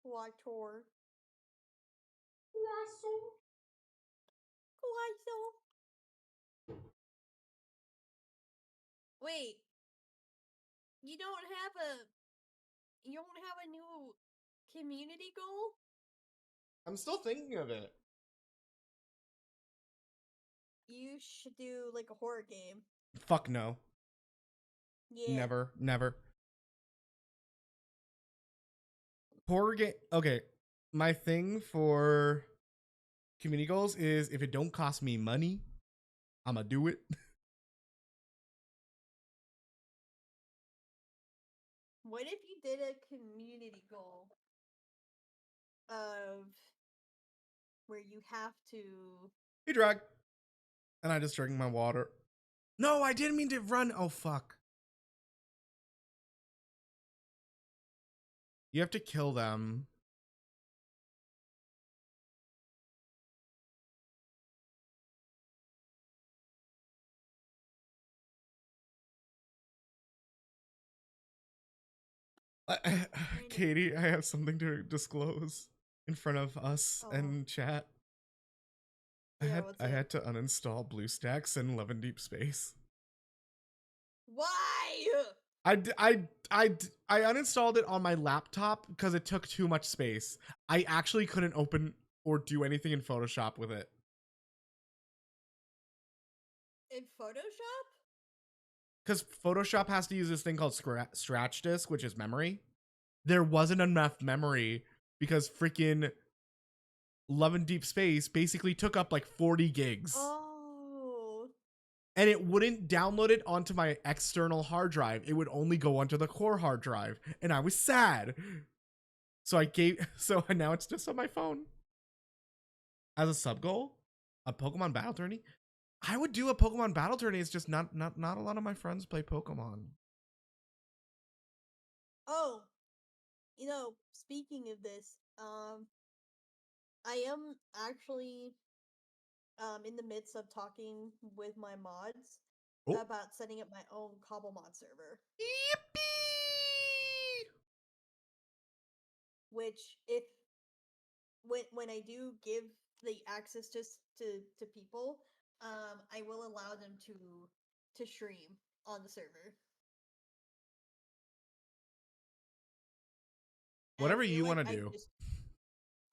Wator. Wait, you don't have a new community goal? I'm still thinking of it. You should do like a horror game. Fuck no. Yeah. Never, never. Horror game. Okay, my thing for community goals is if it don't cost me money, I'ma do it. What if you did a community goal of where you have to Hey, drag. And I just drank my water. No, I didn't mean to run. Oh, fuck. You have to kill them. Katie, I have something to disclose in front of us and chat. Yeah, I had to uninstall BlueStacks and Love in Deep Space. Why? I uninstalled it on my laptop because it took too much space. I actually couldn't open or do anything in Photoshop with it. In Photoshop? Because Photoshop has to use this thing called scratch disk, which is memory. There wasn't enough memory because freaking Love in Deep Space basically took up like 40 gigs. Oh. And it wouldn't download it onto my external hard drive. It would only go onto the core hard drive. And I was sad. So now it's just on my phone. As a sub goal, a Pokemon battle tourney. I would do a Pokemon battle tourney. It's just not a lot of my friends play Pokemon. Oh. Speaking of this, I am actually in the midst of talking with my mods about setting up my own Cobblemon server. Yippee! Which, when I do give the access to people, I will allow them to stream on the server. Whatever you want to do.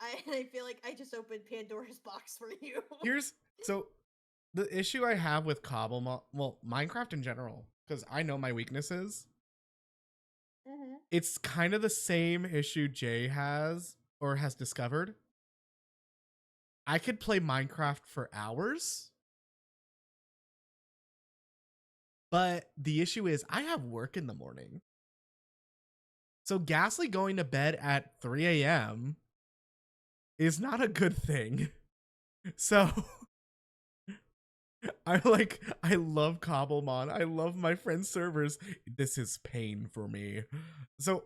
I feel like I just opened Pandora's box for you. So the issue I have with Cobblemon, well, Minecraft in general, because I know my weaknesses. Mm-hmm. It's kind of the same issue Jay has or has discovered. I could play Minecraft for hours. But the issue is I have work in the morning. So Ghastly going to bed at 3 a.m. is not a good thing. So I love Cobblemon. I love my friends' servers. This is pain for me. So,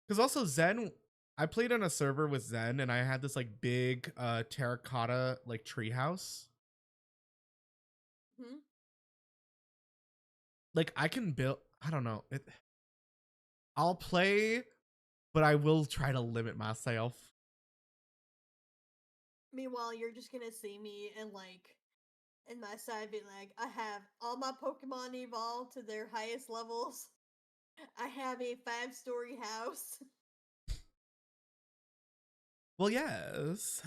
because also Zen, I played on a server with Zen and I had this like big terracotta like treehouse. Hmm? Like I can build, I don't know. I'll play, but I will try to limit myself. Meanwhile, you're just gonna see me and in my side be like, I have all my Pokemon evolved to their highest levels. I have a 5-story house. Well, yes.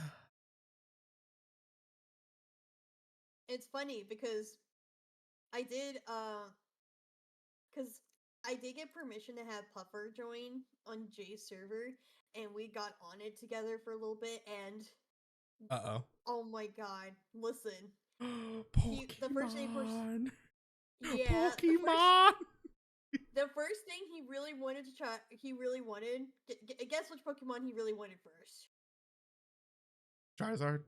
It's funny because I did because I did get permission to have Puffer join on Jay's server, and we got on it together for a little bit. And Uh-oh. oh my god, listen, Pokemon. the first thing, yeah, Pokemon. the first thing he really wanted to try, guess which Pokemon he really wanted first. Charizard.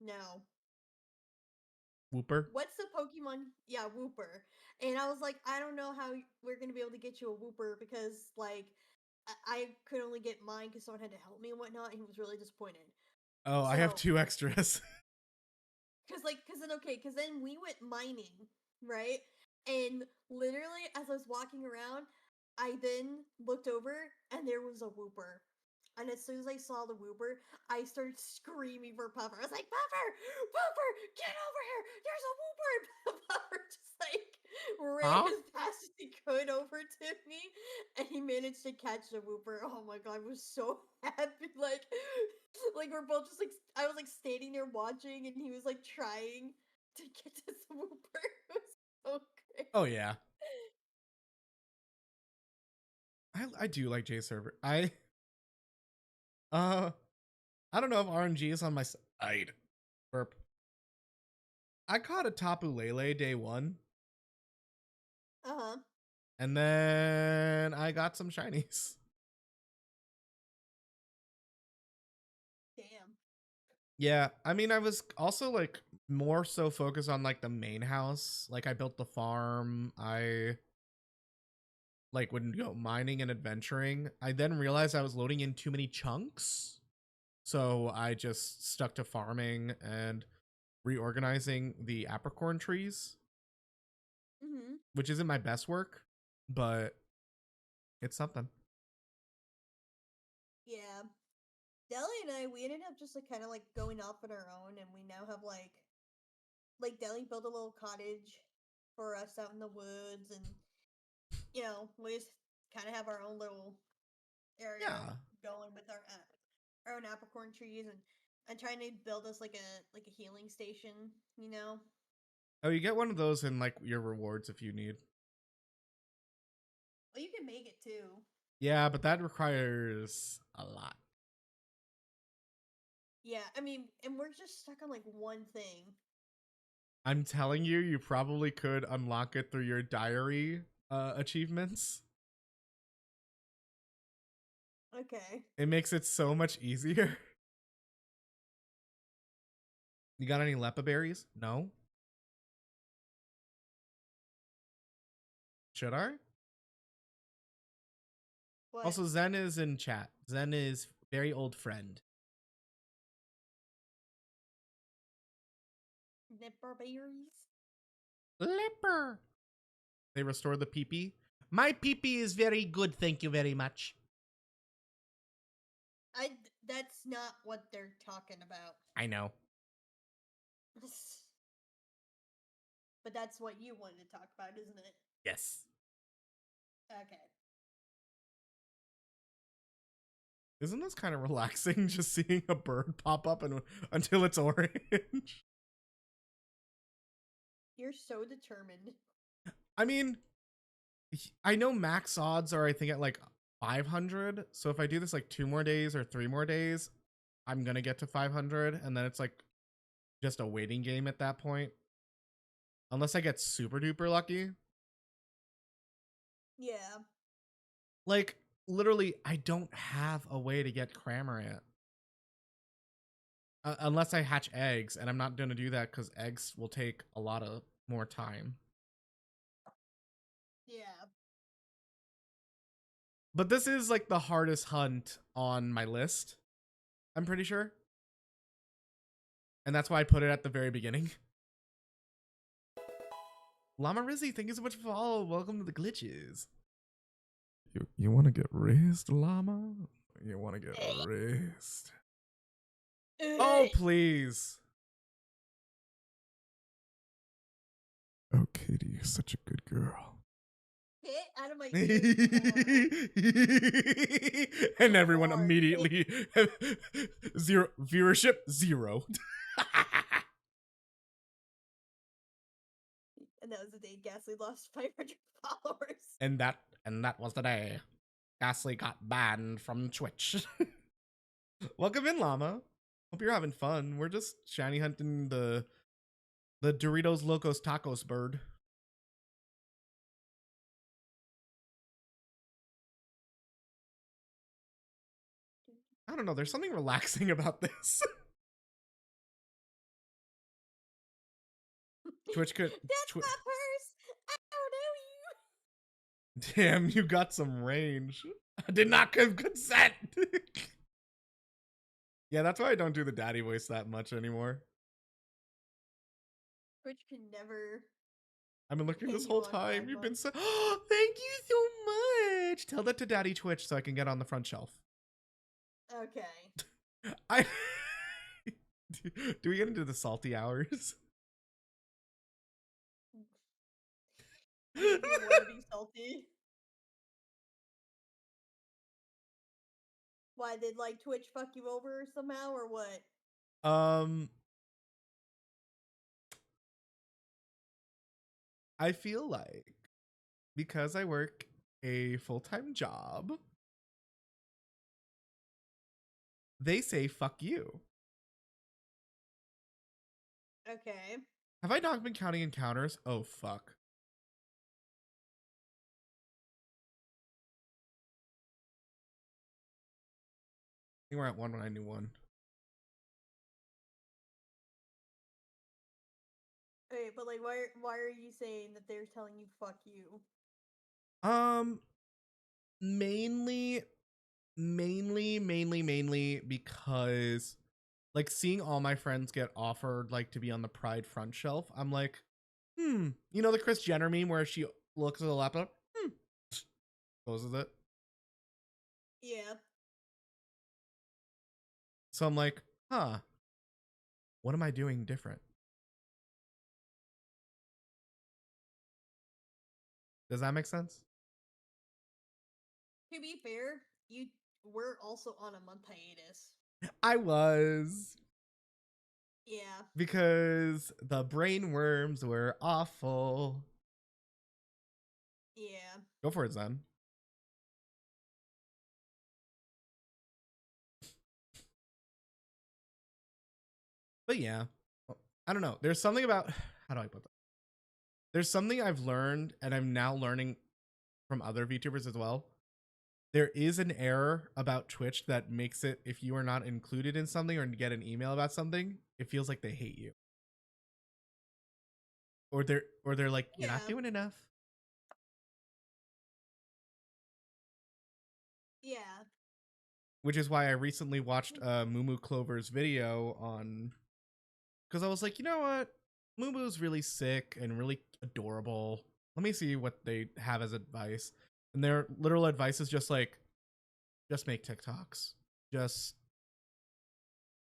No. Wooper. What's the Pokemon? Yeah, Wooper. And I was like, I don't know how we're gonna be able to get you a Wooper because like I could only get mine because someone had to help me and whatnot, and he was really disappointed. Oh, I have So- 2 extras. Cause then we went mining, right? And literally as I was walking around, I then looked over and there was a Wooper. And as soon as I saw the Wooper, I started screaming for Puffer. I was like, Puffer! Puffer! Get over here! There's a Wooper! And Puffer just like ran Huh? as fast as he could over to me. And he managed to catch the Wooper. Oh my god, I was so happy. Like we're both just like, I was like standing there watching and he was like trying to get this Wooper. It was so great. Oh yeah. I do like Jay's server. I don't know if RNG is on my side. Burp. I caught a Tapu Lele day 1. Uh-huh. And then I got some shinies. Damn. Yeah, I mean, I was also like more so focused on like the main house. Like I built the farm. I like would go mining and adventuring. I then realized I was loading in too many chunks. So I just stuck to farming and reorganizing the apricorn trees, Mm-hmm. which isn't my best work, but it's something. Yeah. Deli and I, we ended up just like kind of like going off on our own, and we now have like Deli built a little cottage for us out in the woods, and we just kind of have our own little area Yeah. going with our own apricorn trees, and trying to build us like a healing station, Oh, you get one of those in like your rewards if you need. Well, you can make it too. Yeah, but that requires a lot. Yeah, I mean, and we're just stuck on like one thing. I'm telling you, you probably could unlock it through your diary achievements. Okay. It makes it so much easier. You got any Lepa berries? No? Should I? What? Also, Zen is in chat. Zen is very old friend. Nipper berries? Lipper. They restored the PP. My PP is very good, thank you very much. That's not what they're talking about. I know. But that's what you wanted to talk about, isn't it? Yes. Okay. Isn't this kind of relaxing, just seeing a bird pop up until it's orange? You're so determined. I mean, I know max odds are, I think, at like 500. So if I do this like 2 more days or 3 more days, I'm going to get to 500. And then it's like just a waiting game at that point. Unless I get super duper lucky. Yeah. Like, literally, I don't have a way to get Cramorant. Unless I hatch eggs. And I'm not going to do that because eggs will take a lot of more time. Yeah. But this is like the hardest hunt on my list, I'm pretty sure. And that's why I put it at the very beginning. Llama Rizzy, thank you so much for follow. Welcome to the glitches. You want to get raised, Llama? You want to get raised? Oh, please. Oh, Katie, you're such a good girl. Get out of my face. And everyone Lord. immediately zero viewership, 0. And that was the day Ghastly lost 500 followers. And that was the day Ghastly got banned from Twitch. Welcome in, Llama. Hope you're having fun. We're just shiny hunting the Doritos Locos Tacos bird. I don't know. There's something relaxing about this. Twitch could. That's my purse. I don't know you. Damn, you got some range. I did not give consent. Yeah, that's why I don't do the daddy voice that much anymore. Twitch can never. I've been looking Hey, this you whole want time. five You've been bucks? so. Oh, thank you so much. Tell that to Daddy Twitch so I can get on the front shelf. Okay. I. Do we get into the salty hours? You want to be salty? Why did like Twitch fuck you over somehow or what? I feel like because I work a full-time job, they say fuck you. Okay. Have I not been counting encounters? Oh fuck. I think we're at 191. Okay, but like, why are you saying that they're telling you fuck you? Mainly because like seeing all my friends get offered like to be on the Pride front shelf, I'm like, you know the Kris Jenner meme where she looks at the laptop, closes it. Yeah. So I'm like, what am I doing different? Does that make sense? To be fair, you were also on a month hiatus. I was. Yeah. Because the brain worms were awful. Yeah. Go for it, Zen. But yeah, I don't know. There's something about, how do I put that? There's something I've learned, and I'm now learning from other VTubers as well. There is an error about Twitch that makes it, if you are not included in something or get an email about something, it feels like they hate you. Or they're like, you're not doing enough. Yeah. Which is why I recently watched Moo Clover's video on, because I was like, you know what? Moo really sick and really adorable. Let me see what they have as advice. And their literal advice is just like, just make TikToks. Just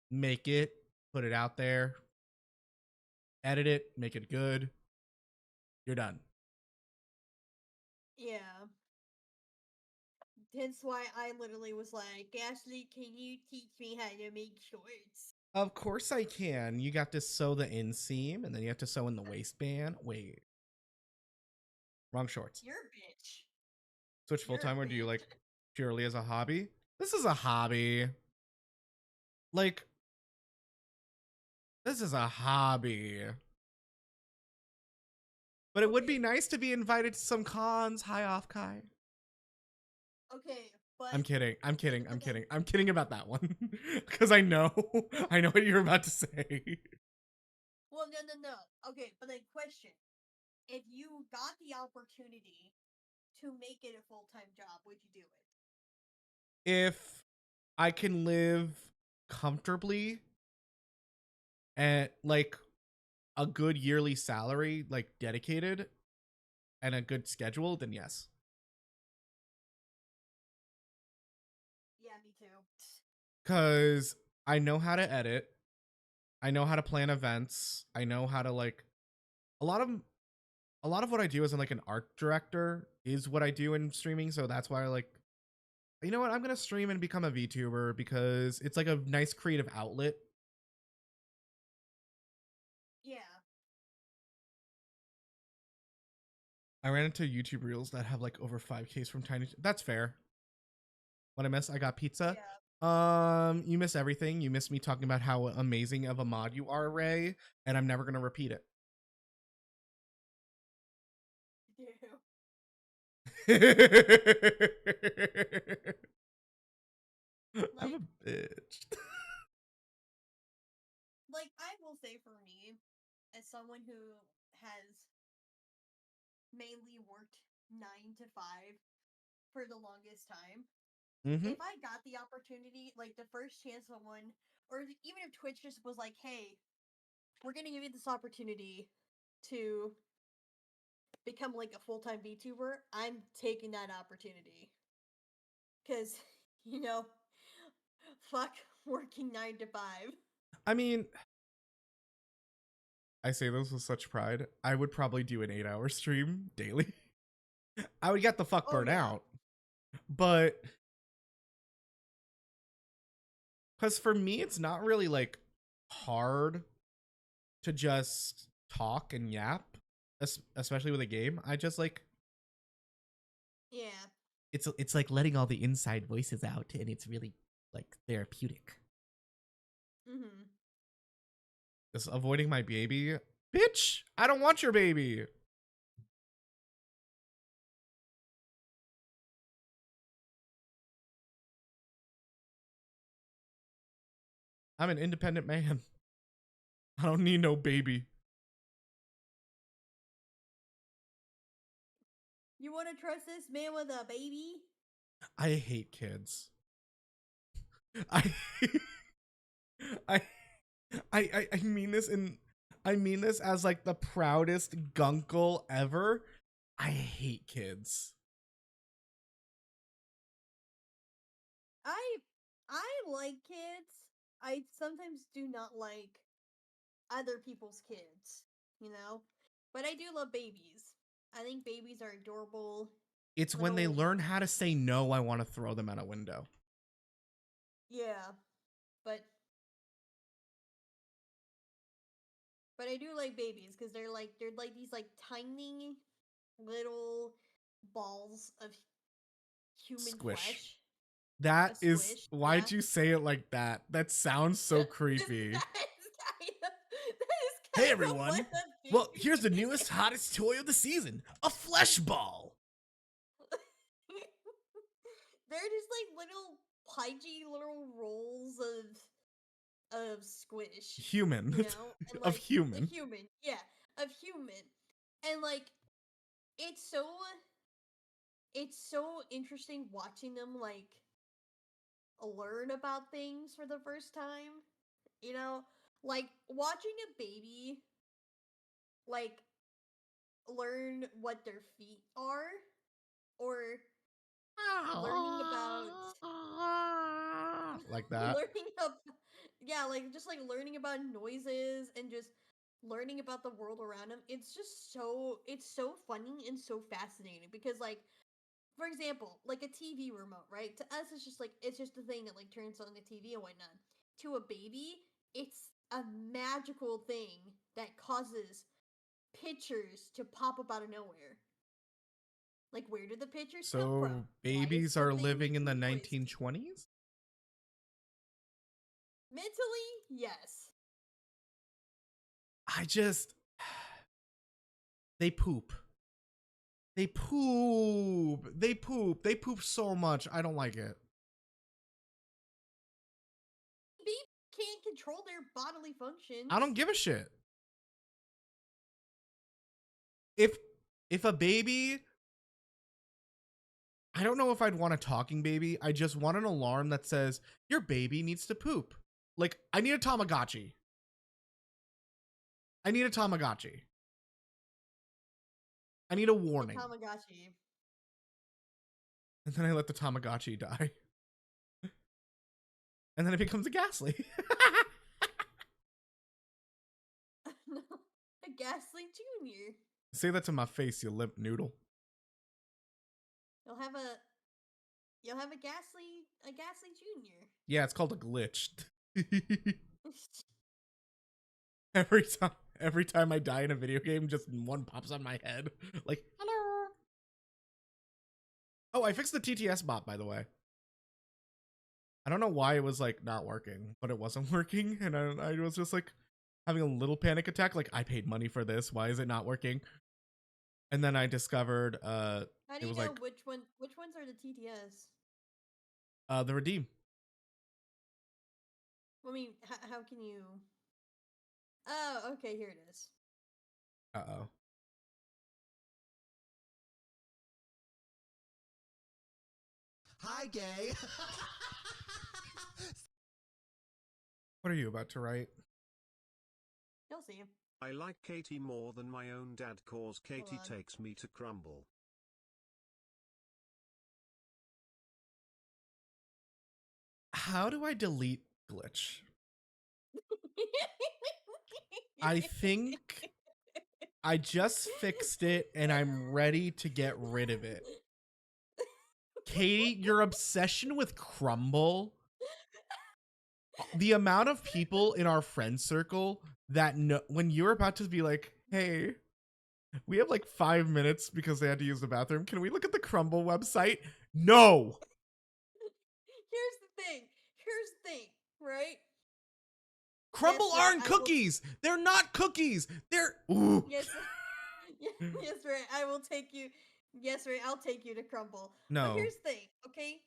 make it, put it out there, edit it, make it good. You're done. Yeah. That's why I literally was like, Ashley, can you teach me how to make shorts? Of course I can. You got to sew the inseam and then you have to sew in the waistband. Wait. Wrong shorts. You're a bitch. Switch full time, or do you like purely as a hobby? This is a hobby. Like, this is a hobby. But it would be nice to be invited to some cons. Hi, off Kai. Okay, but I'm kidding. I'm kidding about that one. Because I know what you're about to say. Well, no. Okay, but then question. If you got the opportunity to make it a full-time job, would you do it? If I can live comfortably and like a good yearly salary, like dedicated, and a good schedule, then yes. Yeah, me too. Because I know how to edit. I know how to plan events. I know how to like a lot of what I do as like an art director is what I do in streaming. So that's why I like, you know what? I'm going to stream and become a VTuber because it's like a nice creative outlet. Yeah. I ran into YouTube reels that have like over 5Ks from Tiny. That's fair. What I miss? I got pizza. You miss everything. You miss me talking about how amazing of a mod you are, Ray, and I'm never gonna repeat it. I'm a bitch. Like, I will say for me, as someone who has mainly worked 9 to 5 for the longest time, Mm-hmm. if I got the opportunity, like the first chance someone, or even if Twitch just was like, hey, we're gonna give you this opportunity to become like a full-time VTuber, I'm taking that opportunity. Cause, you know, fuck working 9 to 5. I mean, I say this with such pride. I would probably do an 8-hour stream daily. I would get the fuck burnt out. But because for me, it's not really like hard to just talk and yap, especially with a game. I just like, Yeah. it's like letting all the inside voices out, and it's really like therapeutic. Mm-hmm. Just avoiding my baby. Bitch, I don't want your baby. I'm an independent man. I don't need no baby. You want to trust this man with a baby? I hate kids. I I I mean this in I mean this as like the proudest gunkle ever. I hate kids. I like kids. I sometimes do not like other people's kids, you know? But I do love babies. I think babies are adorable. It's when they Little- learn how to say no, I want to throw them out a window. Yeah. But I do like babies because they're like these like tiny little balls of human Squish. flesh. That A is squish, why'd yeah. you say it like that? That sounds so creepy. That is Hey kind of everyone. what a Well, baby here's the is. newest, hottest toy of the season. A flesh ball. They're just like little pudgy little rolls of squish. Human. You know? And Of like human. a human. Yeah. Of human. And like it's so interesting watching them like learn about things for the first time. You know? Like watching a baby like learn what their feet are or learning about like that. learning about yeah, like just like learning about noises and just learning about the world around them. It's just it's so funny and so fascinating because like for example, like a TV remote, right? To us it's just a thing that like turns on the TV and whatnot. To a baby, it's a magical thing that causes pictures to pop up out of nowhere. Like, where did the pictures come from? So Why is babies are something living in the making noise? 1920s? Mentally, yes. I just they poop. They poop. They poop. They poop so much. I don't like it. Babies can't control their bodily functions. I don't give a shit. If a baby, I don't know if I'd want a talking baby. I just want an alarm that says your baby needs to poop. Like, I need a Tamagotchi. I need a Tamagotchi. I need a warning. Tamagotchi. And then I let the Tamagotchi die. And then it becomes a Ghastly. No, a Ghastly Junior. Say that to my face, you limp noodle. You'll have a Ghastly Junior. Yeah, it's called a glitch. Every time I die in a video game, just one pops on my head. Like, hello. Oh, I fixed the TTS bot, by the way. I don't know why it was like not working, but it wasn't working, and I was just like having a little panic attack. Like, I paid money for this. Why is it not working? And then I discovered How do it you was know like which ones are the TTS? the redeem. I mean, how can you? Oh, okay, here it is. Uh-oh. Hi, gay. What are you about to write? You'll see. I like Katie more than my own dad cause Katie on. takes me to crumble. How do I delete glitch? I think I just fixed it and I'm ready to get rid of it. Katie, your obsession with crumble, the amount of people in our friend circle that know when you're about to be like, hey, we have like 5 minutes because they had to use the bathroom. Can we look at the crumble website? No. Here's the thing, right? Crumble Yes, aren't I will- cookies. They're not cookies. They're ooh. Yes, yes, right. I will take you. Yes, right. I'll take you to Crumble. No. But here's the thing, okay?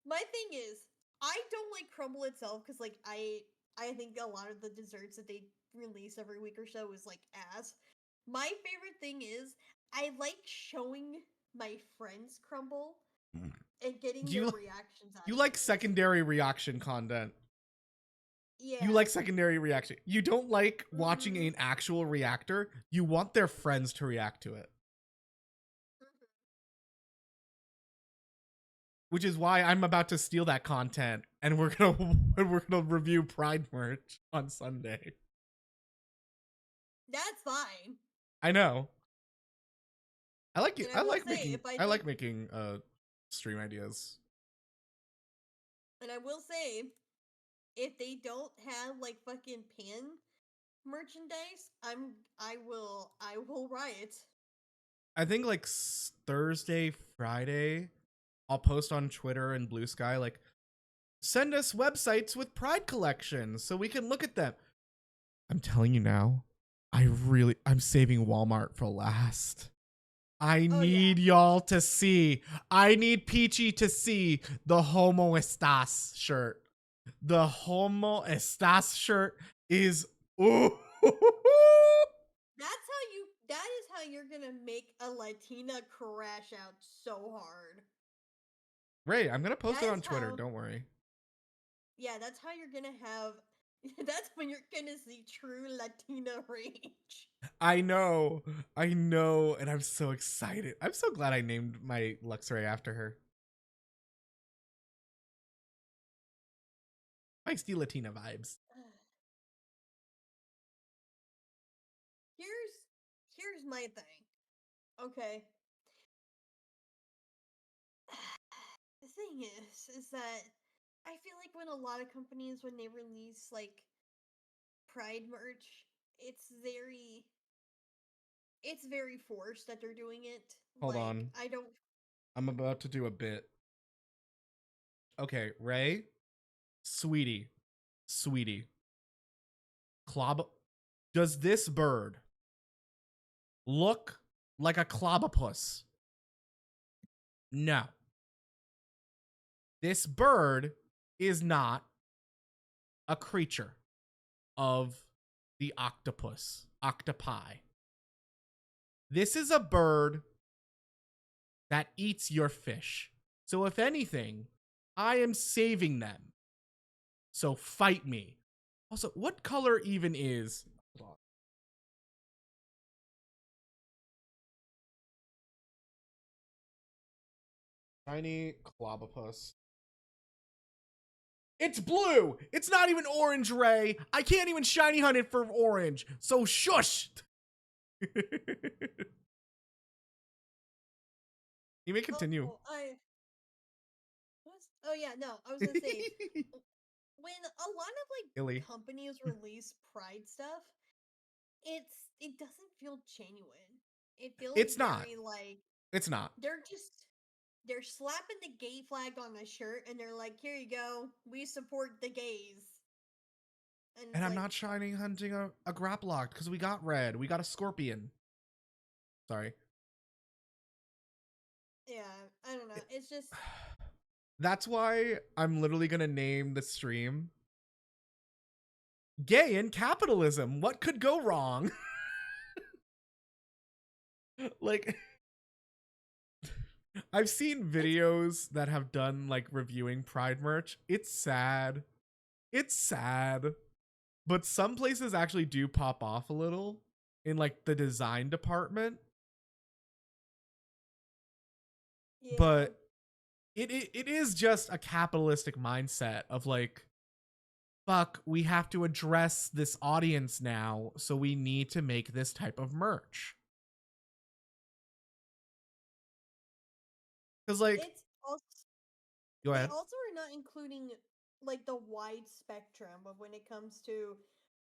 My thing is, I don't like Crumble itself because, like, I think a lot of the desserts that they release every week or so is like ass. My favorite thing is I like showing my friends Crumble and getting You- their reactions. You out like of it. secondary reaction content. Yeah. You like secondary reaction. You don't like watching an actual reactor. You want their friends to react to it. Which is why I'm about to steal that content and we're gonna review Pride merch on Sunday. That's fine. I know. I like it. And I I will like say, making if I I like did- making stream ideas. And I will say, if they don't have like fucking pin merchandise, I will riot. I think like Thursday, Friday, I'll post on Twitter and Blue Sky like send us websites with Pride collections so we can look at them. I'm telling you now, I'm saving Walmart for last. I need y'all to see. I need Peachy to see the Homo Estas shirt. The Homo Estas shirt is ooh. That is how you're gonna make a Latina crash out so hard. Ray, I'm gonna post That it is on Twitter. how- Don't worry. Yeah, that's how you're gonna have. That's when you're gonna see true Latina rage. I know, and I'm so excited. I'm so glad I named my Luxray after her. Feisty Latina vibes. Here's my thing. Okay. The thing is that I feel like when a lot of companies when they release like Pride merch, it's very forced that they're doing it. Hold like, on. I don't. I'm about to do a bit. Okay, Ray, sweetie. Does this bird look like a clobopus? No. This bird is not a creature of the octopi. This is a bird that eats your fish. So if anything, I am saving them. So fight me. Also, what color even is... Hold on. Shiny Clobopus. It's blue! It's not even orange, Ray! I can't even shiny hunt it for orange, so shush! You may continue. Oh yeah, no, I was gonna say when a lot of like Illy. companies release Pride stuff, it doesn't feel genuine. It feels It's not. very like It's not. they're just they're slapping the gay flag on a shirt and they're like, "Here you go, we support the gays." And I'm like, not shining hunting a Graplock because we got red. We got a Scorpion. Sorry. yeah, I don't know. It's just That's why I'm literally going to name the stream Gay in Capitalism. What could go wrong? Like, I've seen videos that have done like reviewing Pride merch. It's sad. It's sad. But some places actually do pop off a little in like the design department. yeah. But it is just a capitalistic mindset of like, fuck, we have to address this audience now, so we need to make this type of merch. Because like, It's also go they ahead. also are not including like the wide spectrum of when it comes to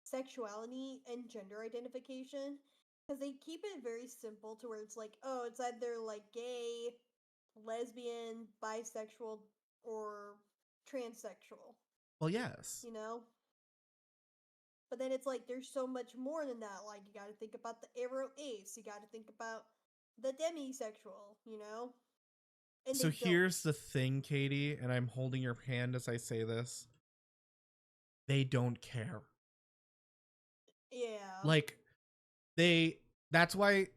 sexuality and gender identification because they keep it very simple to where it's like, oh, it's either like gay, lesbian, bisexual, or transsexual, Well, yes. you know? But then it's like there's so much more than that. Like you got to think about the aro ace, you got to think about the demisexual, you know? And So they don't. here's the thing, Katie, and I'm holding your hand as I say this. They don't care. Yeah. Like, they that's why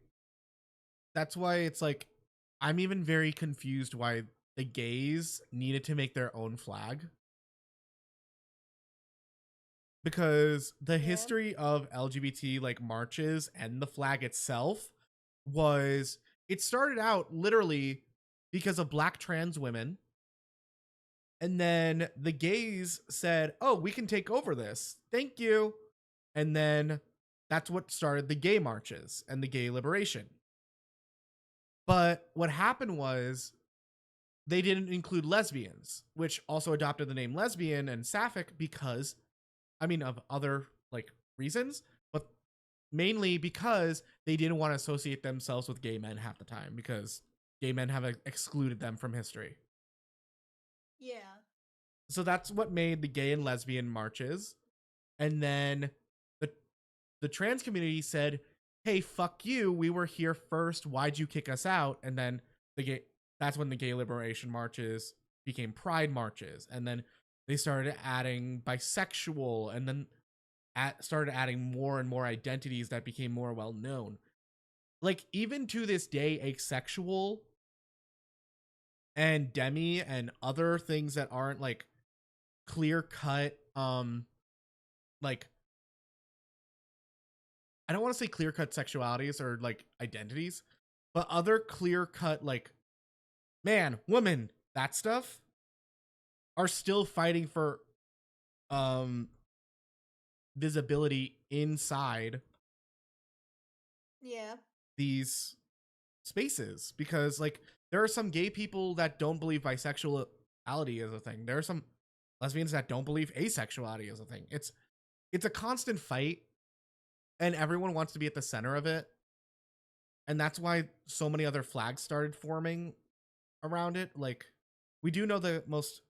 it's like I'm even very confused why the gays needed to make their own flag. Because the Yeah. history of LGBT like marches and the flag itself was, it started out literally because of black trans women, and then the gays said, "Oh, we can take over this. Thank you." And then that's what started the gay marches and the gay liberation. But what happened was they didn't include lesbians, which also adopted the name lesbian and sapphic because, I mean, of other like reasons, but mainly because they didn't want to associate themselves with gay men half the time because gay men have excluded them from history. Yeah. So that's what made the gay and lesbian marches. And then the the trans community said, "Hey, fuck you. We were here first. Why'd you kick us out?" And then the gay that's when the gay liberation marches became pride marches. And then they started adding bisexual, and then started adding more and more identities that became more well known. Like, even to this day, asexual and demi and other things that aren't like clear cut, like, I don't want to say clear cut sexualities or like identities, but other clear cut like man, woman, that stuff are still fighting for um visibility inside Yeah. these spaces, because like there are some gay people that don't believe bisexuality is a thing. There are some lesbians that don't believe asexuality is a thing. It's a constant fight, and everyone wants to be at the center of it. And that's why so many other flags started forming around it. Like, we do know the most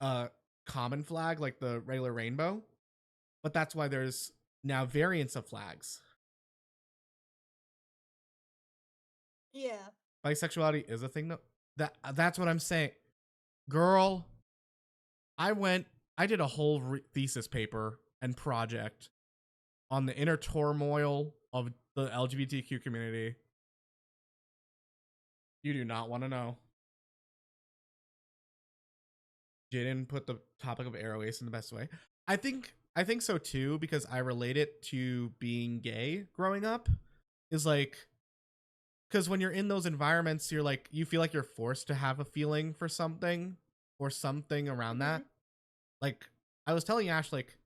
uh common flag, like the regular rainbow, but that's why there's now variants of flags. Yeah. Bisexuality is a thing though. That's what I'm saying. Girl, I did a whole thesis paper and project on the inner turmoil of the LGBTQ community. You do not want to know. Jaden put the topic of arrow ace in the best way. I think so too, because I relate it to being gay growing up. Is like, because when you're in those environments, you're like, you feel like you're forced to have a feeling for something or something around that. Like, I was telling Ash, like,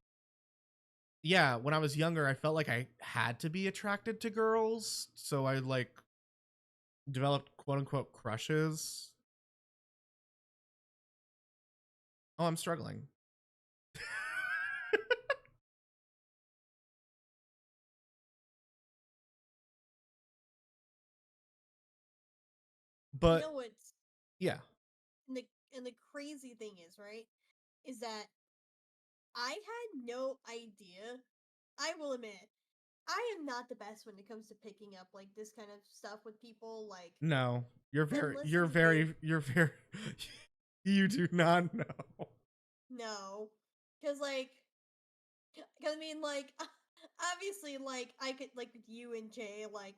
yeah, when I was younger, I felt like I had to be attracted to girls, so I like developed quote unquote crushes. Oh, I'm struggling. You But know what's Yeah. And the crazy thing is, right, is that I had no idea. I will admit, I am not the best when it comes to picking up like this kind of stuff with people. Like, No, unless it's big, you're very, you do not know. no, because like, cause I mean, like, obviously, like I could like with you and Jay, like,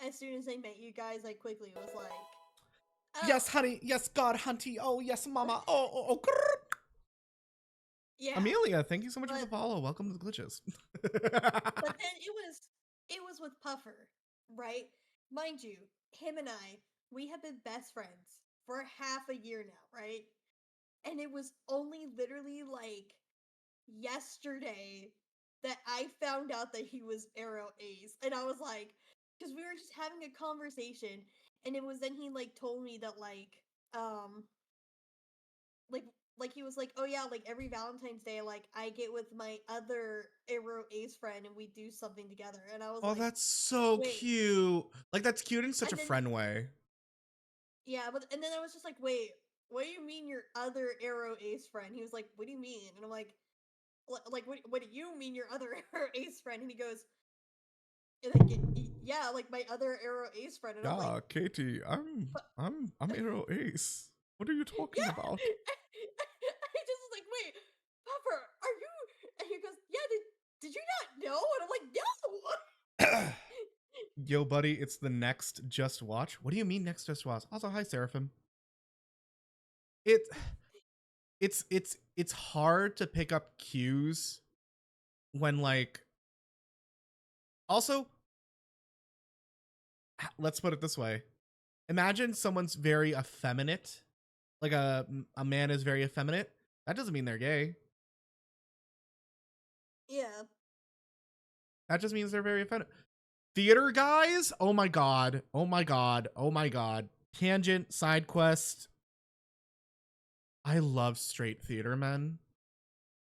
as soon as I met you guys, I quickly was like, Yes, oh, honey. Yes, God, hunty. Oh, yes, mama. Oh. yeah. Amelia, thank you so much for the But follow. Welcome to the glitches. but then it was with Puffer, right? Mind you, him and we have been best friends for half a year now, right? And it was only literally like yesterday that I found out that he was Arrow Ace. And I was like, because we were just having a conversation, and it was then he like told me that um like he was like, oh yeah, like every Valentine's Day, like I get with my other Arrow Ace friend and we do something together. And I was Oh, like, that's so wait. cute. Like, that's cute in such a And then friend way. yeah, but and then I was just like, wait, what do you mean your other Arrow Ace friend? He was like, what do you mean? And I'm like, what do you mean your other Arrow Ace friend? And he goes, like, yeah, like my other Arrow Ace friend. And I'm like, Yeah, Katie, but, I'm Arrow Ace. What are you talking yeah. about? I just was like, wait, Puffer, are you? And he goes, yeah. Did you not know? And I'm like, no. Yo, buddy, it's the next Just Watch. What do you mean next Just Watch? Also, hi, Seraphim. It, it's hard to pick up cues when like. Also, let's put it this way: imagine someone's very effeminate, like a man is very effeminate. That doesn't mean they're gay. Yeah. That just means they're very effeminate. Theater guys, oh my god, oh my god, oh my god. Tangent, side quest. I love straight theater men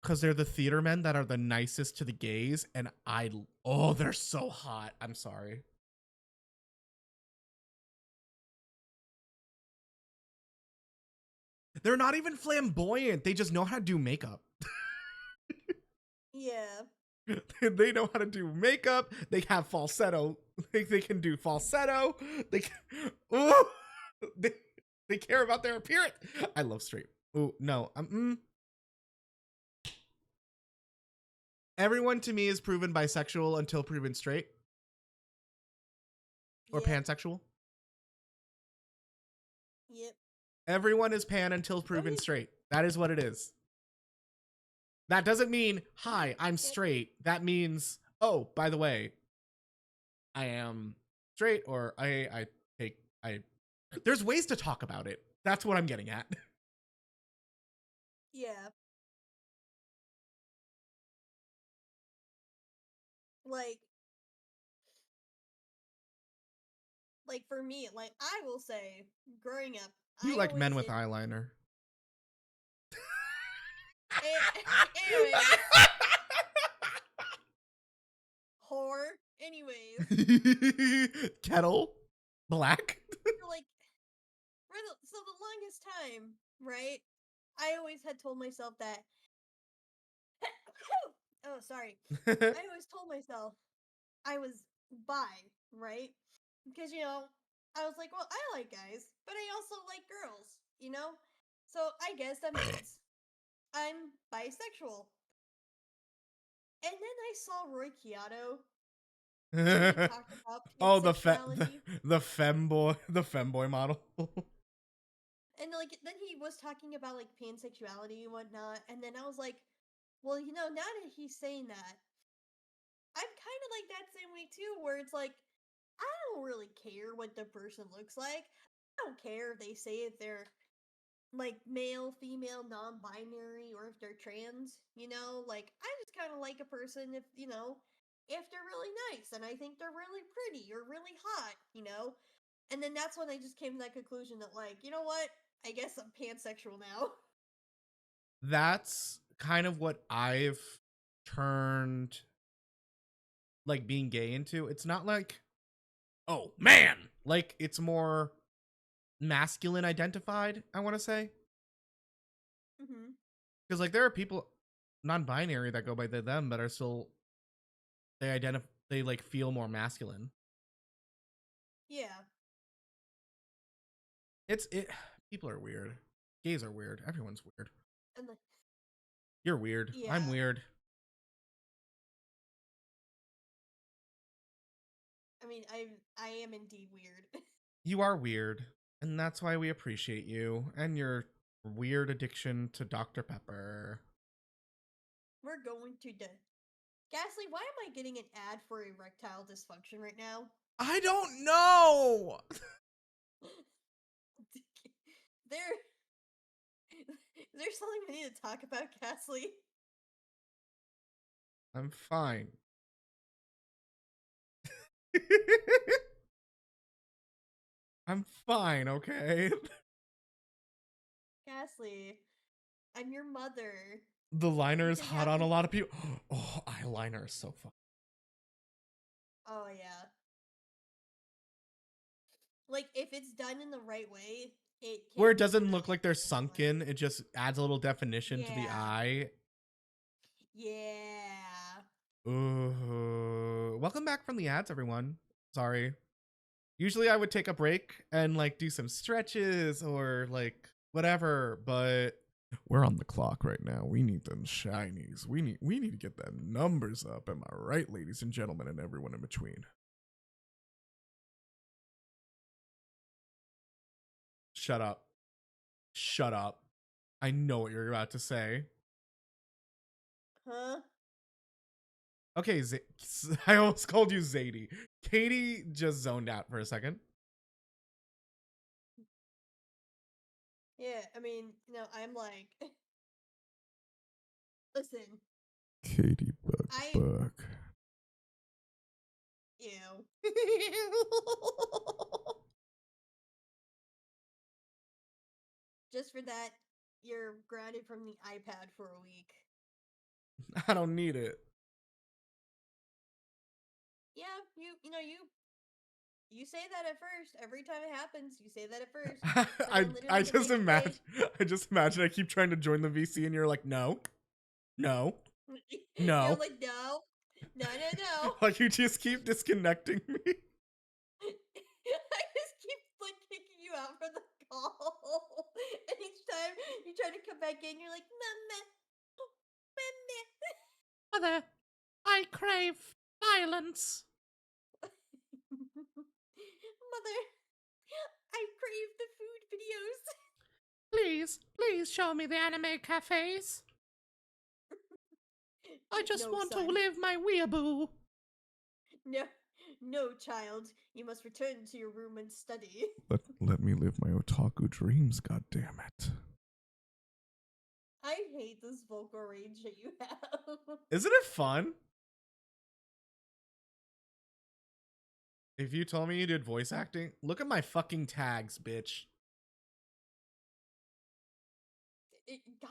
because they're the theater men that are the nicest to the gays, and they're so hot. I'm sorry. They're not even flamboyant. They just know how to do makeup. Yeah. They know how to do makeup. They have falsetto. They can do falsetto. They can, ooh, they care about their appearance. I love straight. Oh no. Everyone to me is proven bisexual until proven straight or Yep. pansexual. Yep. Everyone is pan until proven straight. That is what it is. That doesn't mean, hi, I'm straight. That means, oh, by the way, I am straight, or I there's ways to talk about it. That's what I'm getting at. Yeah. Like for me, like I will say, growing up, You I like always men with did. eyeliner. Anyways, whore. Anyways, Kettle black. so, like so the longest time, right? I always had told myself that. Oh, sorry. I always told myself I was bi, right? Because I was like, well, I like guys, but I also like girls, So I guess that means I'm bisexual. And then I saw Roy Keato. And he talked about Oh, pansexuality. the femboy model. And like then he was talking about like pansexuality and whatnot. And then I was like, well, now that he's saying that, I'm kind of like that same way too, where it's like, I don't really care what the person looks like. I don't care if they say if they're like male, female, non-binary, or if they're trans, like I just kind of like a person if they're really nice and I think they're really pretty or really hot. And then that's when I just came to that conclusion that like, you know what? I guess I'm pansexual now. That's kind of what I've turned like being gay into. It's not like, oh man, like it's more masculine identified, I want to say. Mm-hmm. Because like there are people non-binary that go by they them but are still they like feel more masculine. Yeah. It people are weird. Gays are weird. Everyone's weird. And like, You're weird. yeah. I'm weird. I mean, I am indeed weird. You are weird. And that's why we appreciate you and your weird addiction to Dr. Pepper. We're going to Ghastly, why am I getting an ad for erectile dysfunction right now? I don't know. Is there something we need to talk about, Ghastly? I'm fine. I'm fine, okay? Ghastly, I'm your mother. The liner is can hot have on a me- lot of people. Oh, eyeliner is so fun. Oh yeah. Like if it's done in the right way, it Where can it be doesn't really look like they're good, sunk like- in, it just adds a little definition to the Yeah. eye. Yeah. Ooh. Welcome back from the ads, everyone. Sorry. Usually I would take a break and like do some stretches or like whatever, but we're on the clock right now. We need them shinies. We need to get them numbers up. Am I right, ladies and gentlemen, and everyone in between? Shut up. Shut up. I know what you're about to say. Huh? Okay, I almost called you Zadie. Katie just zoned out for a second. Yeah, I mean, I'm like listen, Katie Buck. ew. Just for that, you're grounded from the iPad for a week. I don't need it. Yeah, you say that at first. Every time it happens, you say that at first. I then literally I the just next imagine day- I just imagine I keep trying to join the VC and you're like, no. No. No. You're like, no. No. Like you just keep disconnecting me. I just keep like kicking you out from the call. And each time you try to come back in, you're like, Mama. Mother, I crave violence. Mother, I crave the food videos. Please show me the anime cafes. I just No, want son. to live my weeaboo. No, child. You must return to your room and study. Let me live my otaku dreams, goddammit. I hate this vocal range that you have. Isn't it fun? If you told me you did voice acting, look at my fucking tags, bitch. God,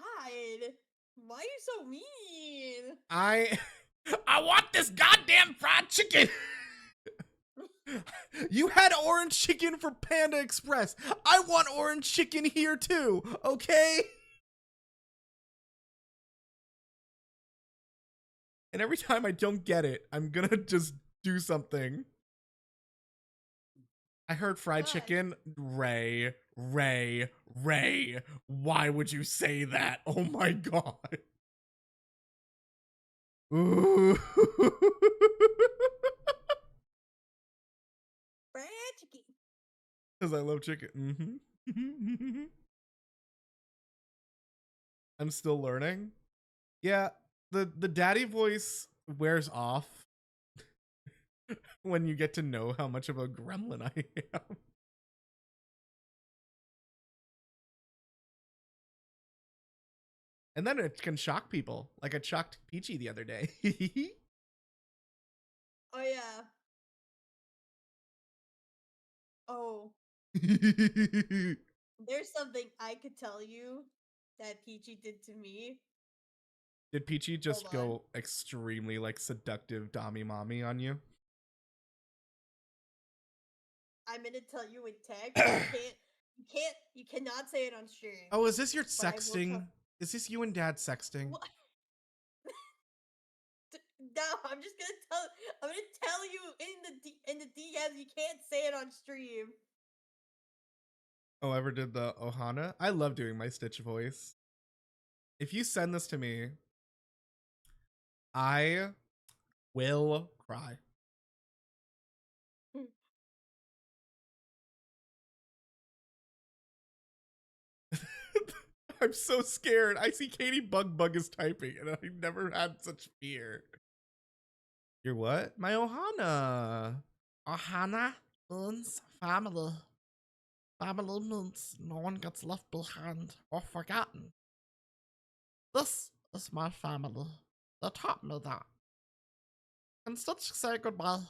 why are you so mean? I want this goddamn fried chicken. You had orange chicken for Panda Express. I want orange chicken here too, okay? And every time I don't get it, I'm gonna just do something. I heard fried God. chicken. Ray. Why would you say that? Oh my god. Ooh. Fried chicken. Because I love chicken. Mm-hmm. I'm still learning. Yeah, the daddy voice wears off when you get to know how much of a gremlin I am. And then it can shock people. Like it shocked Peachy the other day. Oh yeah. Oh, there's something I could tell you that Peachy did to me. Did Peachy just Hold on. go extremely like seductive dommy mommy on you? I'm gonna tell you in text. You cannot say it on stream. Oh, is this your But I will sexting? Is this you and Dad sexting? What? No, I'm gonna tell you in the DMs. You can't say it on stream. Oh, ever did the Ohana? I love doing my Stitch voice. If you send this to me, I will cry. I'm so scared. I see Katie Bug is typing, and I've never had such fear. Your what? My Ohana. Ohana means family. Family means no one gets left behind or forgotten. This is my family. They taught me that. And Stitch, say goodbye.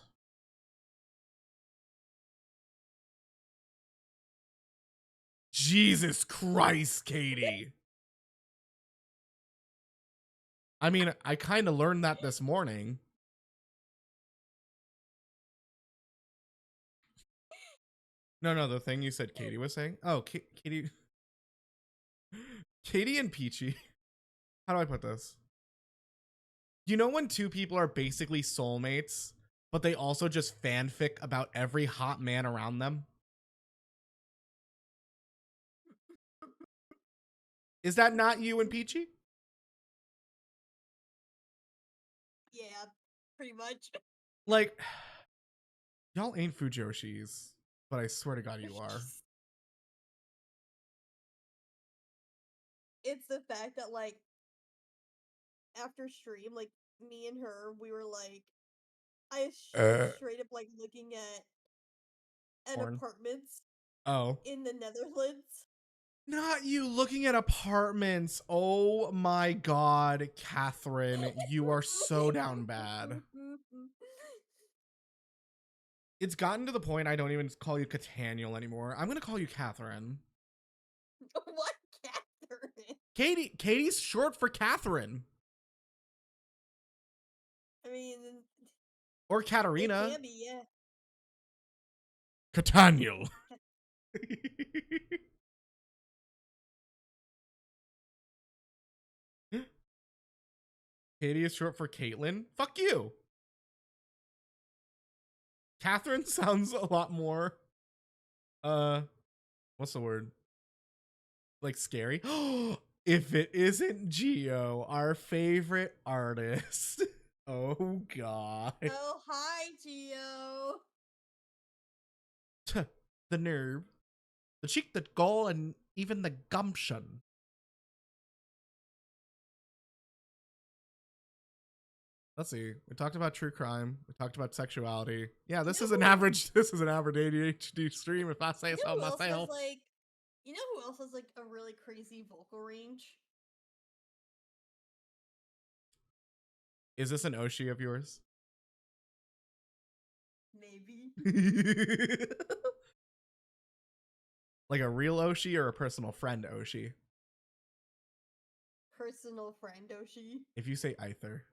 Jesus Christ, Katie. I mean, I kind of learned that this morning. No, the thing you said Katie was saying. Oh, Katie. Katie and Peachy. How do I put this? You know when two people are basically soulmates, but they also just fanfic about every hot man around them? Is that not you and Peachy? Yeah, pretty much. Like, y'all ain't Fujoshis, but I swear to God you are. It's the fact that, like, after stream, like, me and her, we were like, I was straight up, like, looking at Porn. apartments Oh. in the Netherlands. Not you looking at apartments. Oh my God, Catherine, you are so down bad. It's gotten to the point I don't even call you Cataniel anymore. I'm gonna call you Catherine. What, Catherine? Katie's short for Catherine. I mean, Or Katarina. it can be, yeah. Cataniel. Katie is short for Caitlin. Fuck you. Catherine sounds a lot more, what's the word? Like scary. If it isn't Geo, our favorite artist. Oh God. Oh, hi, Gio. The nerve, the cheek, the gall, and even the gumption. Let's see. We talked about true crime. We talked about sexuality. Yeah, this is an average. This is an average ADHD stream, if I say so myself. You know who else has like a really crazy vocal range? Is this an Oshi of yours? Maybe. Like a real Oshi or a personal friend Oshi? Personal friend Oshi. If you say Aether.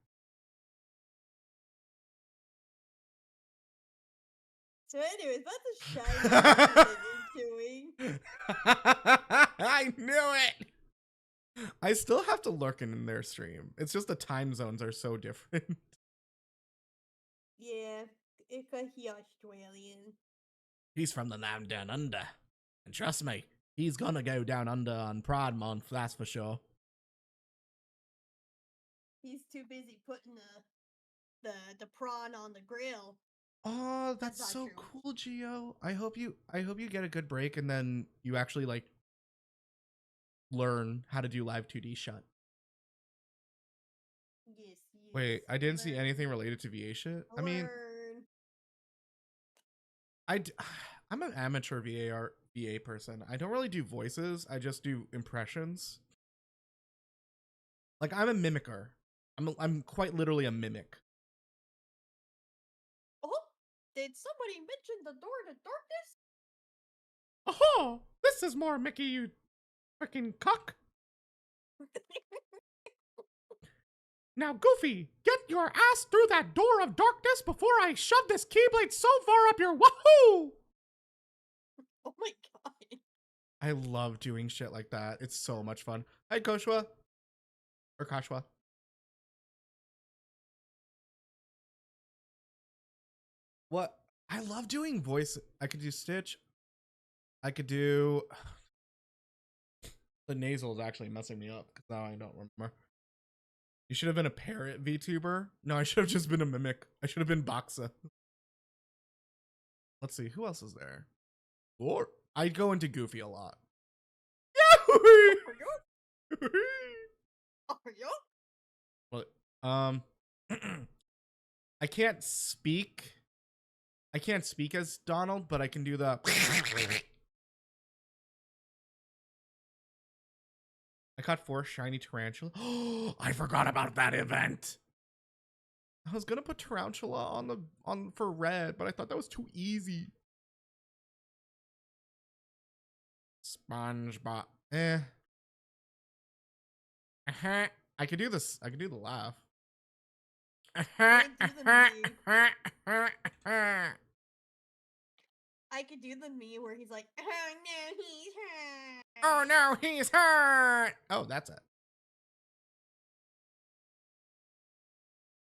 So anyways, that's a shiny you're doing. I knew it! I still have to lurk in their stream. It's just the time zones are so different. Yeah, it's a he Australian. He's from the land down under. And trust me, he's gonna go down under on Pride Month, that's for sure. He's too busy putting the prawn on the grill. Oh, that's so cool, Gio. I hope you get a good break and then you actually like learn how to do live 2D shut. Yes. Wait, I didn't see anything related to VA shit. I mean, I'm an amateur VA person. I don't really do voices. I just do impressions. Like I'm a mimicker. I'm quite literally a mimic. Oh, did somebody mention the door to darkness? Oh, this is more Mickey, you freaking cuck. Now, Goofy, get your ass through that door of darkness before I shove this keyblade so far up your wahoo! Oh my God. I love doing shit like that. It's so much fun. Hi, Koshwa. Or Kashwa. What? I love doing voice. I could do Stitch. I could do... The nasal is actually messing me up because now I don't remember. You should have been a parrot VTuber. No, I should have just been a mimic. I should have been Boxa. Let's see. Who else is there? Or I'd go into Goofy a lot. What? I can't speak. I can't speak as Donald, but I can do the... I caught 4 shiny tarantula. Oh, I forgot about that event. I was gonna put tarantula on for red, but I thought that was too easy. SpongeBob. I could do this. I could do the laugh. I could do the me where he's like, oh no, he's hurt. Oh no, he's hurt. Oh, that's it.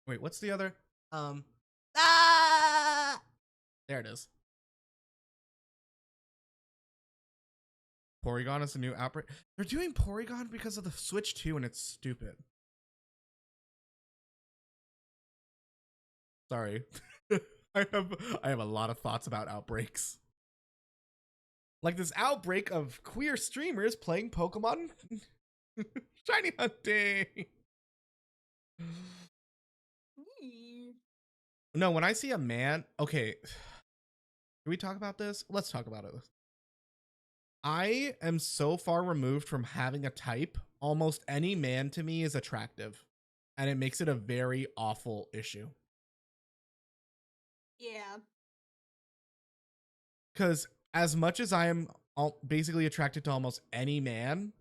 Wait, what's the other? There it is. Porygon is a new outbreak. They're doing Porygon because of the Switch 2 and it's stupid. Sorry. I have a lot of thoughts about outbreaks. Like this outbreak of queer streamers playing Pokemon shiny hunting. No, when I see a man, okay. Can we talk about this? Let's talk about it. I am so far removed from having a type. Almost any man to me is attractive. And it makes it a very awful issue. Yeah. Because as much as I am basically attracted to almost any man,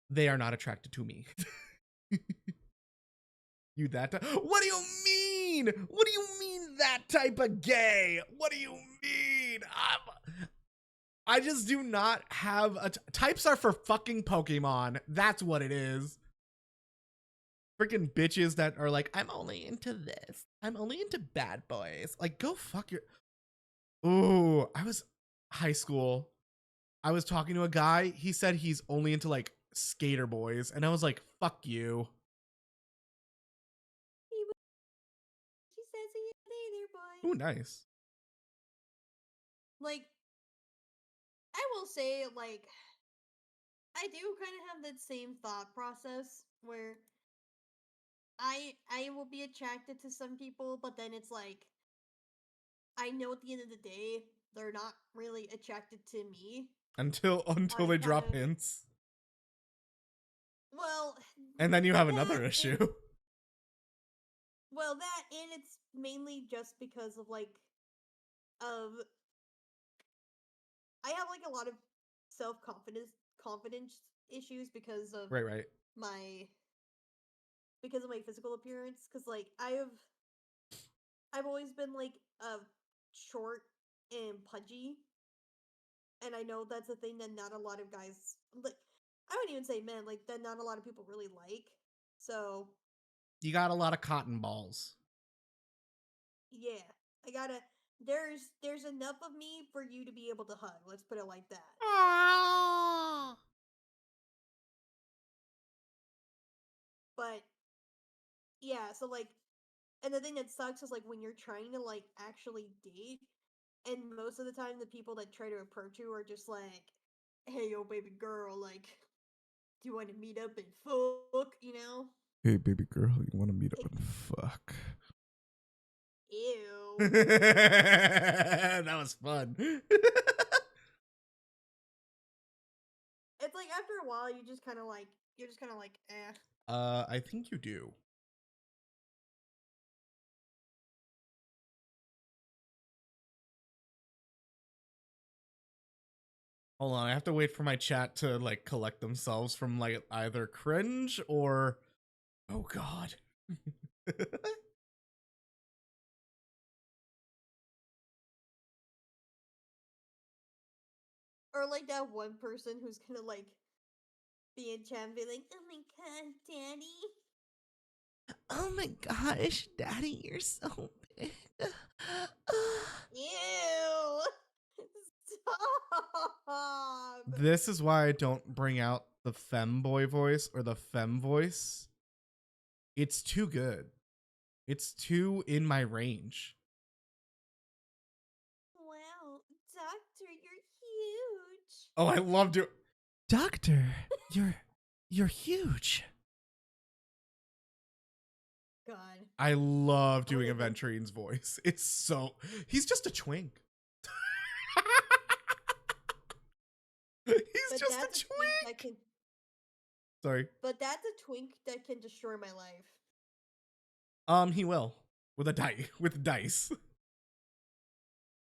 they are not attracted to me. You that type? What do you mean? What do you mean that type of gay? What do you mean? I just do not have a types are for fucking Pokemon. That's what it is. Freaking bitches that are like, I'm only into this. I'm only into bad boys. Like, go fuck your... Ooh, I was high school. I was talking to a guy. He said he's only into like skater boys. And I was like, fuck you. He says he's a skater boy. Ooh, nice. Like, I will say, like, I do kind of have that same thought process where I will be attracted to some people, but then it's like, I know at the end of the day, they're not really attracted to me. Until they drop hints. Well, and then you have another issue. Well, that and it's mainly just because of I have like a lot of confidence issues because of right. my physical appearance. Because like I've always been like short and pudgy, and I know that's a thing that not a lot of guys like. I wouldn't even say men, like that not a lot of people really like. So you got a lot of cotton balls. Yeah, I gotta. There's enough of me for you to be able to hug. Let's put it like that. Aww. But yeah, so like, and the thing that sucks is like when you're trying to like actually date, and most of the time the people that try to approach you are just like, "Hey, yo, baby girl, like, do you want to meet up and fuck?" You know? Hey, baby girl, you want to meet up and fuck? Ew. That was fun. It's like after a while, you're just kind of like, eh. I think you do. Hold on, I have to wait for my chat to like collect themselves from like either cringe or oh god. Or like that one person who's gonna like be in chat and be like, "Oh my god, daddy." Oh my gosh, Daddy, you're so big. Ew! Stop! This is why I don't bring out the femboy voice or the fem voice. It's too good. It's too in my range. Wow, Doctor, you're huge. Oh, I love doing. Doctor, you're huge. God. I love doing Oh, that's- Aventurine's voice. It's so he's just a twink. He's But just a that's a twink that twink. can. Sorry. But that's a twink that can destroy my life. He will with a dice.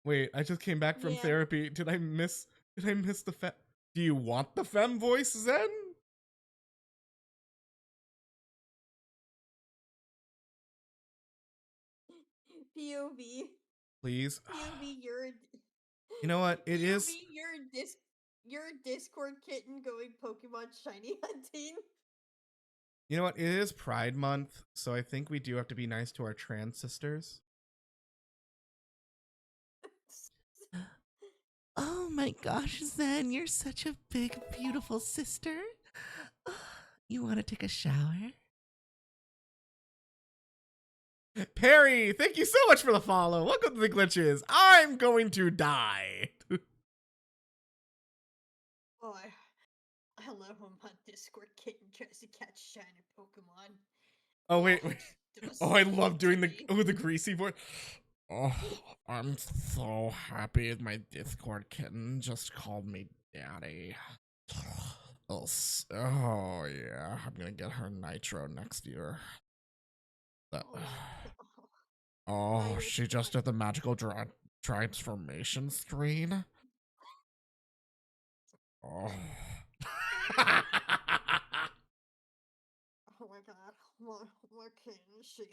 Wait, I just came back from Yeah. therapy. Did I miss the fem? Do you want the fem voice, Zen? POV. Please. POV, you're. You know what? It POV, is. You're a Discord kitten going Pokemon shiny hunting. You know what? It is Pride Month, so I think we do have to be nice to our trans sisters. Oh my gosh, Zen, you're such a big, beautiful sister. You want to take a shower? Perry, thank you so much for the follow. Welcome to the glitches. I'm going to die. Oh, I love when my Discord kitten tries to catch shiny Pokemon. Oh wait. Those Oh, I love doing the me. the greasy voice. Oh, I'm so happy my Discord kitten just called me daddy. Oh, oh yeah, I'm gonna get her Nitro next year. Oh, she just did the magical transformation screen. Oh. Oh my god, my kitten, she.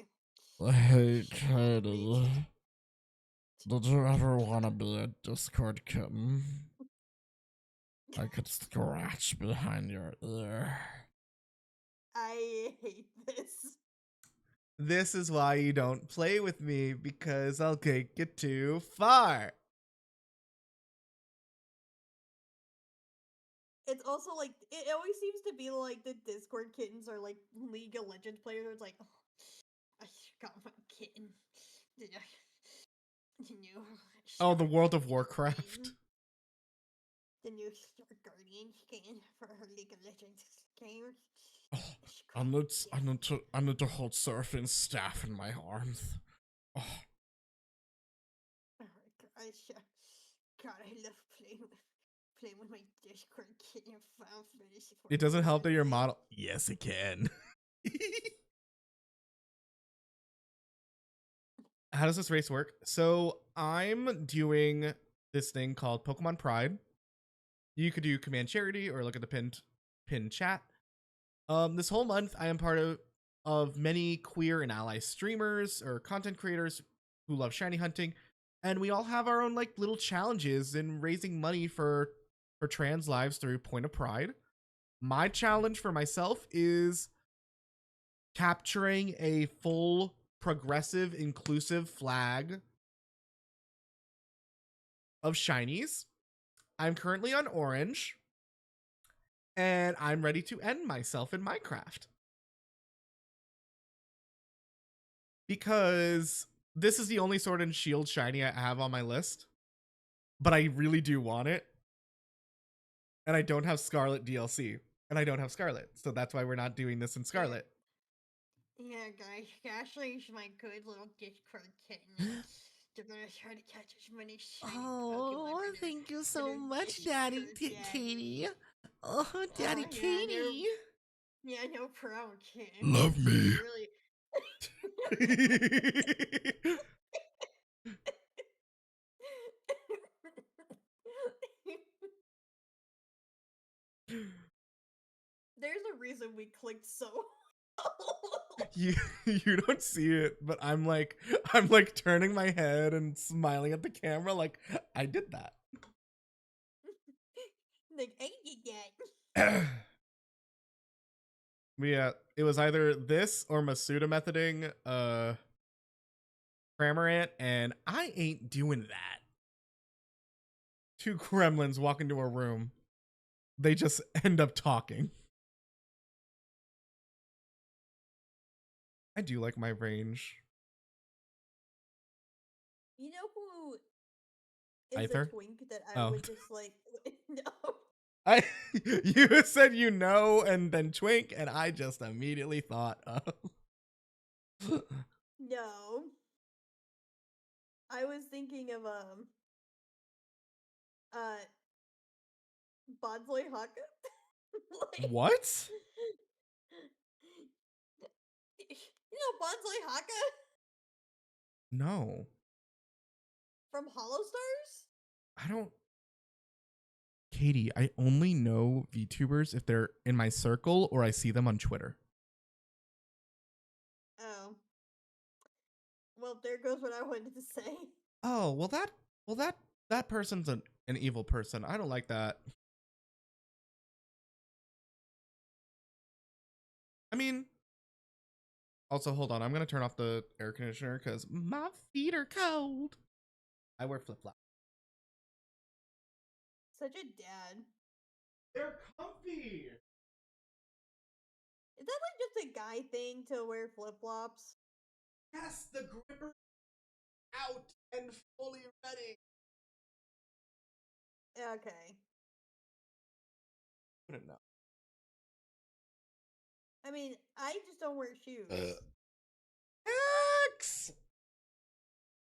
Hey, Katie. Did you ever want to be a Discord kitten? I could scratch behind your ear. I hate this. This is why you don't play with me, because I'll take it too far. It's also like it always seems to be like the Discord kittens are like League of Legends players. It's like, oh, I got my kitten. The new Oh, the Star World of Guardian Warcraft. skin. The new Star Guardian skin for her League of Legends game. Oh, I need to hold surfing staff in my arms. Oh. Oh my gosh. God, I love playing with my Discord kitten and Final Fantasy. It doesn't help that your model. Yes, it can. How does this race work? So I'm doing this thing called Pokemon Pride. You could do Command Charity or look at the pinned chat. This whole month I am part of many queer and ally streamers or content creators who love shiny hunting, and we all have our own like little challenges in raising money for trans lives through Point of Pride. My challenge for myself is capturing a full progressive inclusive flag of shinies. I'm currently on orange, and I'm ready to end myself in Minecraft. Because this is the only Sword and Shield shiny I have on my list, but I really do want it. And I don't have Scarlet DLC, and I don't have Scarlet, so that's why we're not doing this in Scarlet. Yeah, guys, Ashley's my good little Discord kitten. They're gonna try to catch as many shiny Pokemon. Thank you so their much, Daddy Discord Katie. Oh, Daddy yeah, Katie. Yeah, no problem, kitten. Love me. Really. There's a reason we clicked so. You don't see it, but I'm like turning my head and smiling at the camera like I did that. Like, I did that. Yeah, it was either this or Masuda methoding Cramorant, and I ain't doing that. Two gremlins walk into a room. They just end up talking. I do like my range. You know who is Either? a twink that I Oh. would just like? No. You said you know, and then twink, and I just immediately thought of. No. I was thinking of Bonzoy Haka. Like, What? you know Bonzoy Haka No, from Hollow Stars? I don't. Katie, I only know VTubers if they're in my circle or I see them on Twitter. Oh. Well, there goes what I wanted to say. Oh, that person's an evil person. I don't like that. I mean, also hold on, I'm gonna turn off the air conditioner because my feet are cold. I wear flip flops. Such a dad. They're comfy. Is that like just a guy thing to wear flip flops? Yes, the gripper out and fully ready. Okay. Wouldn't know. I mean, I just don't wear shoes. Hex!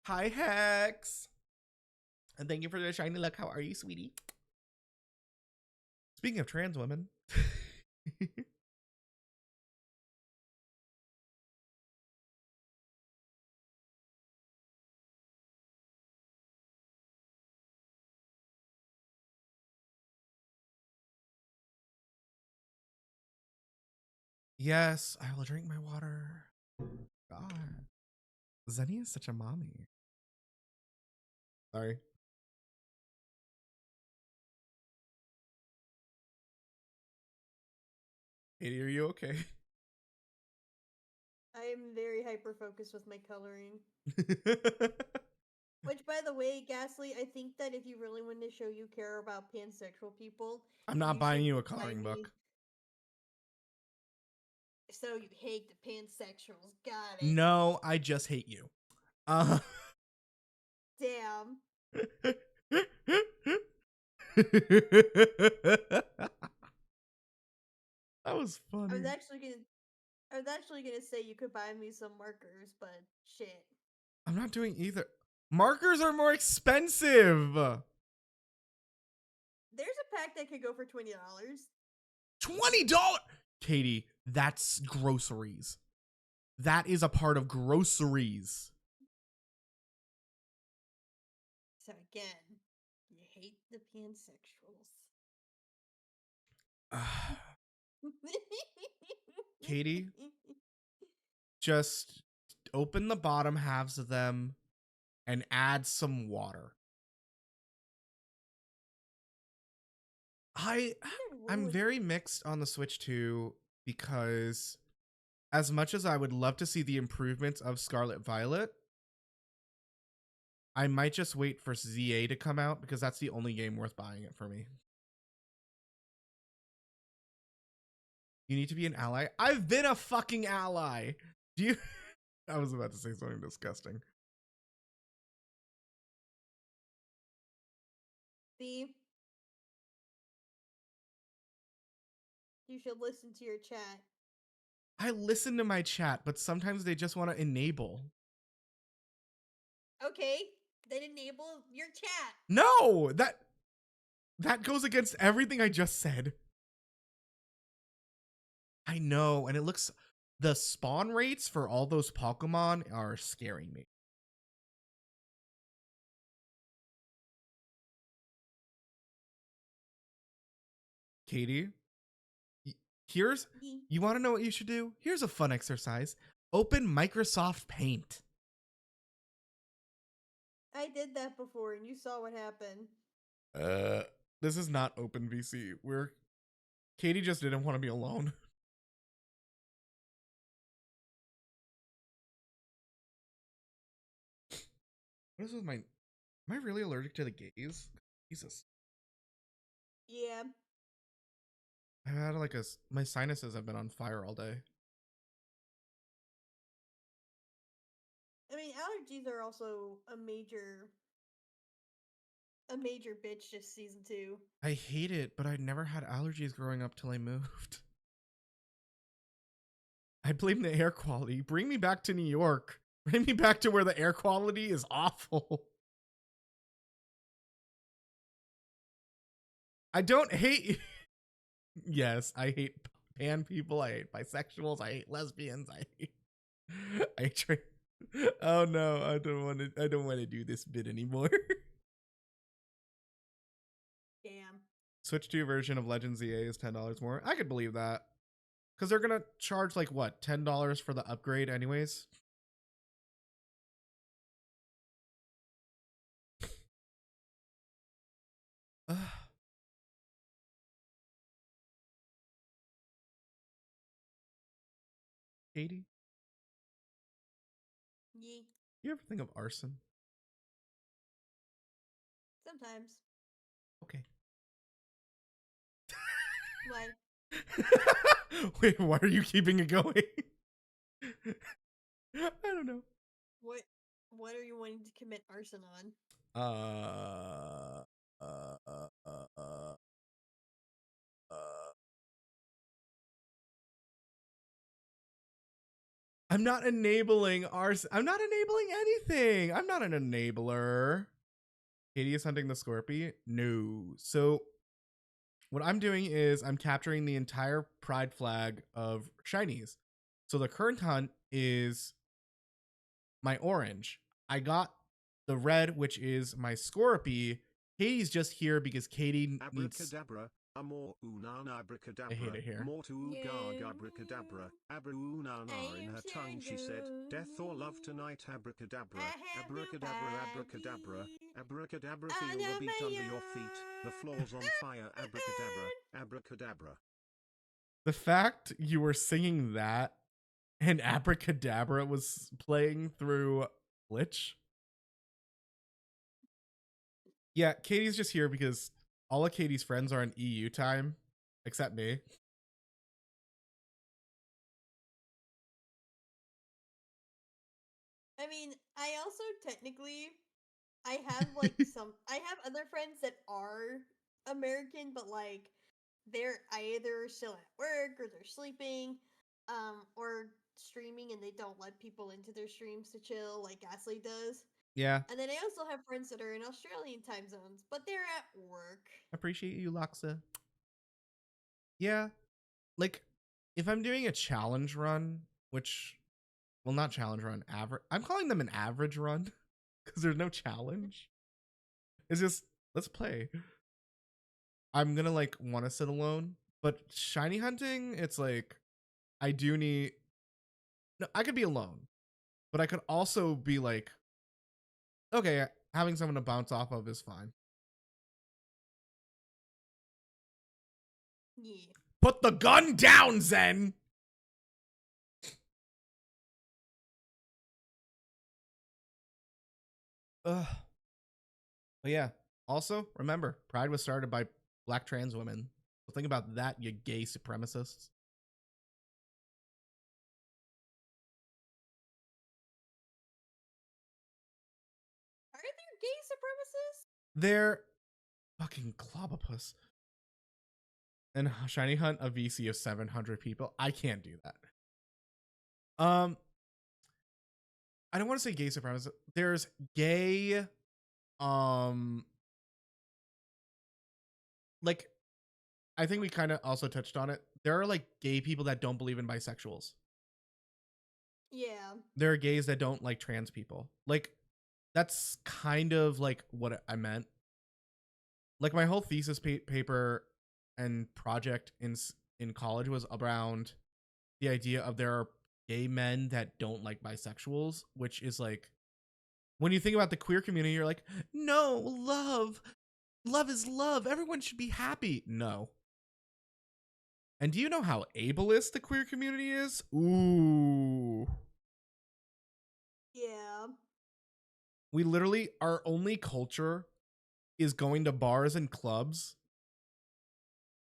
Hi, Hex. And thank you for the shiny look. How are you, sweetie? Speaking of trans women. Yes, I will drink my water. God. Zenny is such a mommy. Sorry. Katie, are you okay? I am very hyper focused with my coloring. Which, by the way, Ghastly, I think that if you really want to show you care about pansexual people, I'm not buying should you a buy coloring me- book. So you hate the pansexuals. Got it. No, I just hate you. Damn. That was funny. I was actually gonna say you could buy me some markers, but shit. I'm not doing either. Markers are more expensive. There's a pack that could go for $20. $20. Katie, that's groceries. That is a part of groceries. So again, you hate the pansexuals. Katie, just open the bottom halves of them and add some water. I'm very mixed on the Switch 2 because as much as I would love to see the improvements of Scarlet Violet, I might just wait for ZA to come out because that's the only game worth buying it for me. You need to be an ally. I've been a fucking ally. Do you? I was about to say something disgusting. Steve, you should listen to your chat. I listen to my chat, but sometimes they just want to enable. Okay, then enable your chat. No, that goes against everything I just said. I know, and it looks the spawn rates for all those Pokemon are scaring me. Katie, you want to know what you should do? Here's a fun exercise. Open Microsoft Paint. I did that before and you saw what happened. This is not open VC. Katie just didn't want to be alone. What is with my... Am I really allergic to the gaze? Jesus. Yeah. I've had like my sinuses have been on fire all day. I mean, allergies are also a major bitch this season too. I hate it, but I never had allergies growing up till I moved. I blame the air quality. Bring me back to New York. Bring me back to where the air quality is awful. I don't hate... Yes, I hate pan people. I hate bisexuals. I hate lesbians. Oh no, I don't want to do this bit anymore. Damn. Switch 2 version of Legends EA is $10 more. I could believe that. Because they're going to charge like what, $10 for the upgrade anyways? Katie, Yee. you ever think of arson? Sometimes. Okay. Why? Wait, why are you keeping it going? I don't know. What are you wanting to commit arson on? I'm not enabling arson. I'm not enabling anything. I'm not an enabler. Katie is hunting the Scorpy? No. So what I'm doing is I'm capturing the entire pride flag of shinies. So the current hunt is my orange. I got the red, which is my Scorpy. Katie's just here because Katie needs... Abracadabra, amor unana abracadabra. I hate it here. Mortu gag abracadabra. Abra unana in her tongue she said, death or love tonight abracadabra. Abracadabra abracadabra. Abracadabra feel the beat under your feet. The floor's on fire abracadabra. Abracadabra. The fact you were singing that and Abracadabra was playing through Glitch. Yeah, Katie's just here because all of Katie's friends are in EU time, except me. I mean, I also technically, I have like I have other friends that are American, but like they're either still at work or they're sleeping, or streaming, and they don't let people into their streams to chill like Gasly does. Yeah. And then I also have friends that are in Australian time zones, but they're at work. Appreciate you, Loxa. Yeah. Like, if I'm doing a challenge run, which, well, not challenge run, average. I'm calling them an average run because there's no challenge. It's just, let's play. I'm gonna like want to sit alone, but shiny hunting, it's like, I do need, no, I could be alone, but I could also be like, okay, having someone to bounce off of is fine. Yeah. Put the gun down, Zen! Ugh. But yeah, also, remember, Pride was started by black trans women. So think about that, you gay supremacists. Are there gay supremacists? They're fucking clobopus. And shiny hunt a VC of 700 people. I can't do that. I don't want to say gay supremacist. There's gay, like, I think we kind of also touched on it. There are like gay people that don't believe in bisexuals. Yeah. There are gays that don't like trans people. Like, that's kind of like what I meant. Like, my whole thesis paper and project in college was around the idea of there are gay men that don't like bisexuals, which is like, when you think about the queer community, you're like, no, love, love is love. Everyone should be happy. No. And do you know how ableist the queer community is? Ooh. Yeah. We literally, our only culture is going to bars and clubs.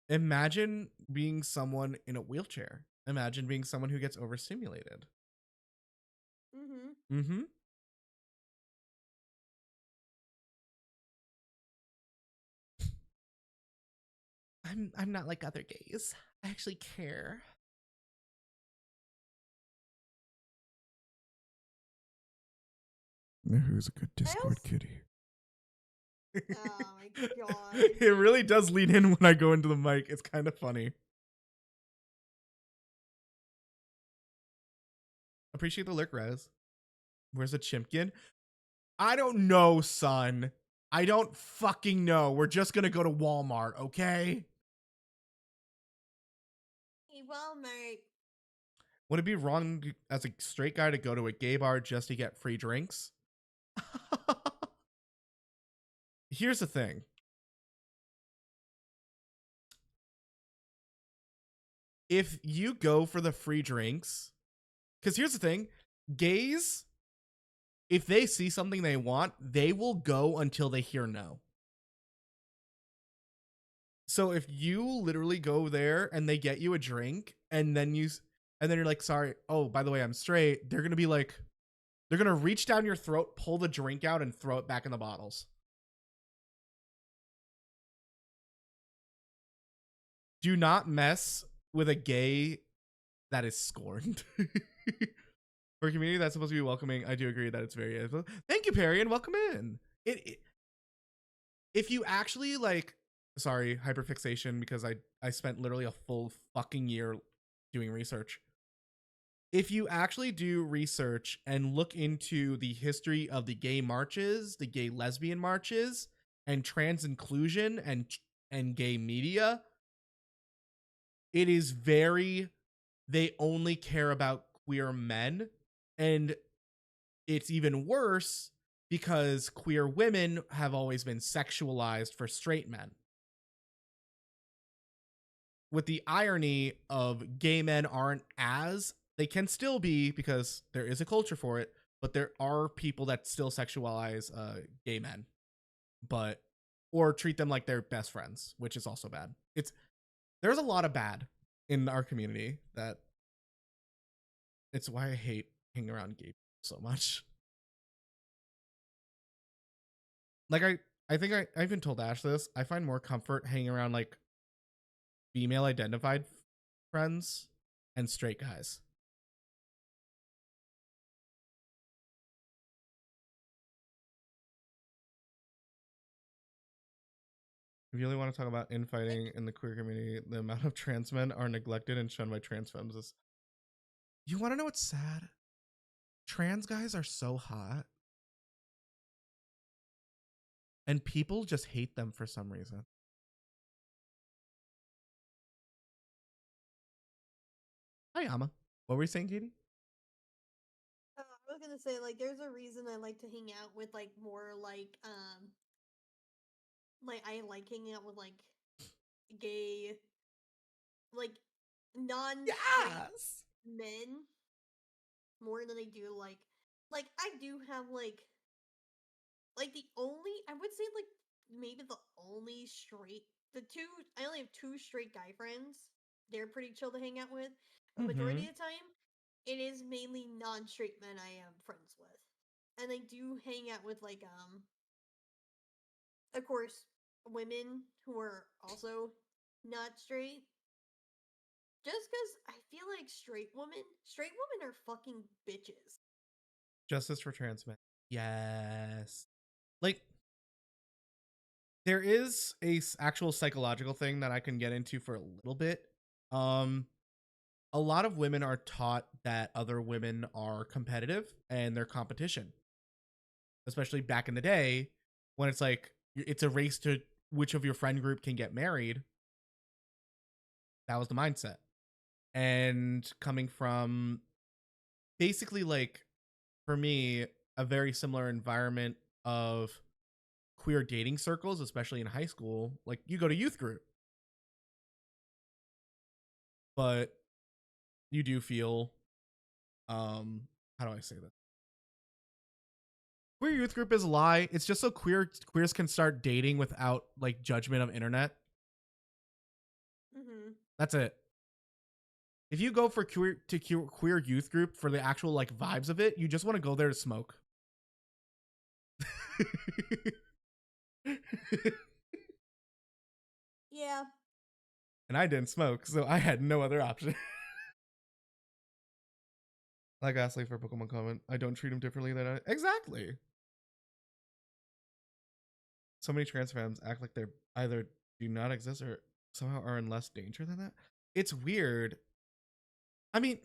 Imagine being someone in a wheelchair. Imagine being someone who gets overstimulated. Mm-hmm. Mm-hmm. I'm not like other gays. I actually care. Who's a good Discord kitty? Oh my god. It really does lean in when I go into the mic. It's kind of funny. Appreciate the lurk, Rez. Where's the Chimpkin? I don't know, son. I don't fucking know. We're just gonna go to Walmart, okay? Hey, Walmart. Would it be wrong as a straight guy to go to a gay bar just to get free drinks? Here's the thing. If you go for the free drinks, because here's the thing, gays, if they see something they want, they will go until they hear no. So if you literally go there and they get you a drink and then you're like, sorry, oh, by the way, I'm straight, they're going to be like, they're going to reach down your throat, pull the drink out and throw it back in the bottles. Do not mess with a gay that is scorned. For a community that's supposed to be welcoming, I do agree that it's very. Thank you, Perry, and welcome in. If you actually like, sorry, hyperfixation because I spent literally a full fucking year doing research. If you actually do research and look into the history of the gay marches, the gay lesbian marches, and trans inclusion and gay media, it is very, they only care about queer men. And it's even worse because queer women have always been sexualized for straight men. With the irony of gay men aren't as, they can still be because there is a culture for it, but there are people that still sexualize gay men, but or treat them like they're best friends, which is also bad. There's a lot of bad in our community that it's why I hate hanging around gay people so much. Like I think I even told Ash this. I find more comfort hanging around like female identified friends and straight guys. If you really want to talk about infighting in the queer community, the amount of trans men are neglected and shunned by trans femmes is. You want to know what's sad? Trans guys are so hot. And people just hate them for some reason. Hi, Amma. What were you saying, Katie? I was gonna say, like, there's a reason I like to hang out with, like, more, like, I like hanging out with, like, gay, like, non-straight men more than I do, like, I do have, like, the only, I would say, like, maybe the only straight, I only have 2 straight guy friends. They're pretty chill to hang out with. But majority of the time, it is mainly non-straight men I am friends with. And I do hang out with, like, of course, women who are also not straight. Just because I feel like straight women are fucking bitches. Justice for trans men. Yes. Like, there is a actual psychological thing that I can get into for a little bit. A lot of women are taught that other women are competitive and they're competition. Especially back in the day when it's like, it's a race to which of your friend group can get married. That was the mindset. And coming from basically, like, for me, a very similar environment of queer dating circles, especially in high school, like you go to youth group, but you do feel, how do I say that? Queer youth group is a lie. It's just so queers can start dating without like judgment of internet. Mm-hmm. That's it. If you go for queer youth group for the actual like vibes of it, you just want to go there to smoke. Yeah. And I didn't smoke, so I had no other option. Like Ashley for Pokemon comment, I don't treat him differently than exactly. So many trans fans act like they're either do not exist or somehow are in less danger than that. It's weird. I mean,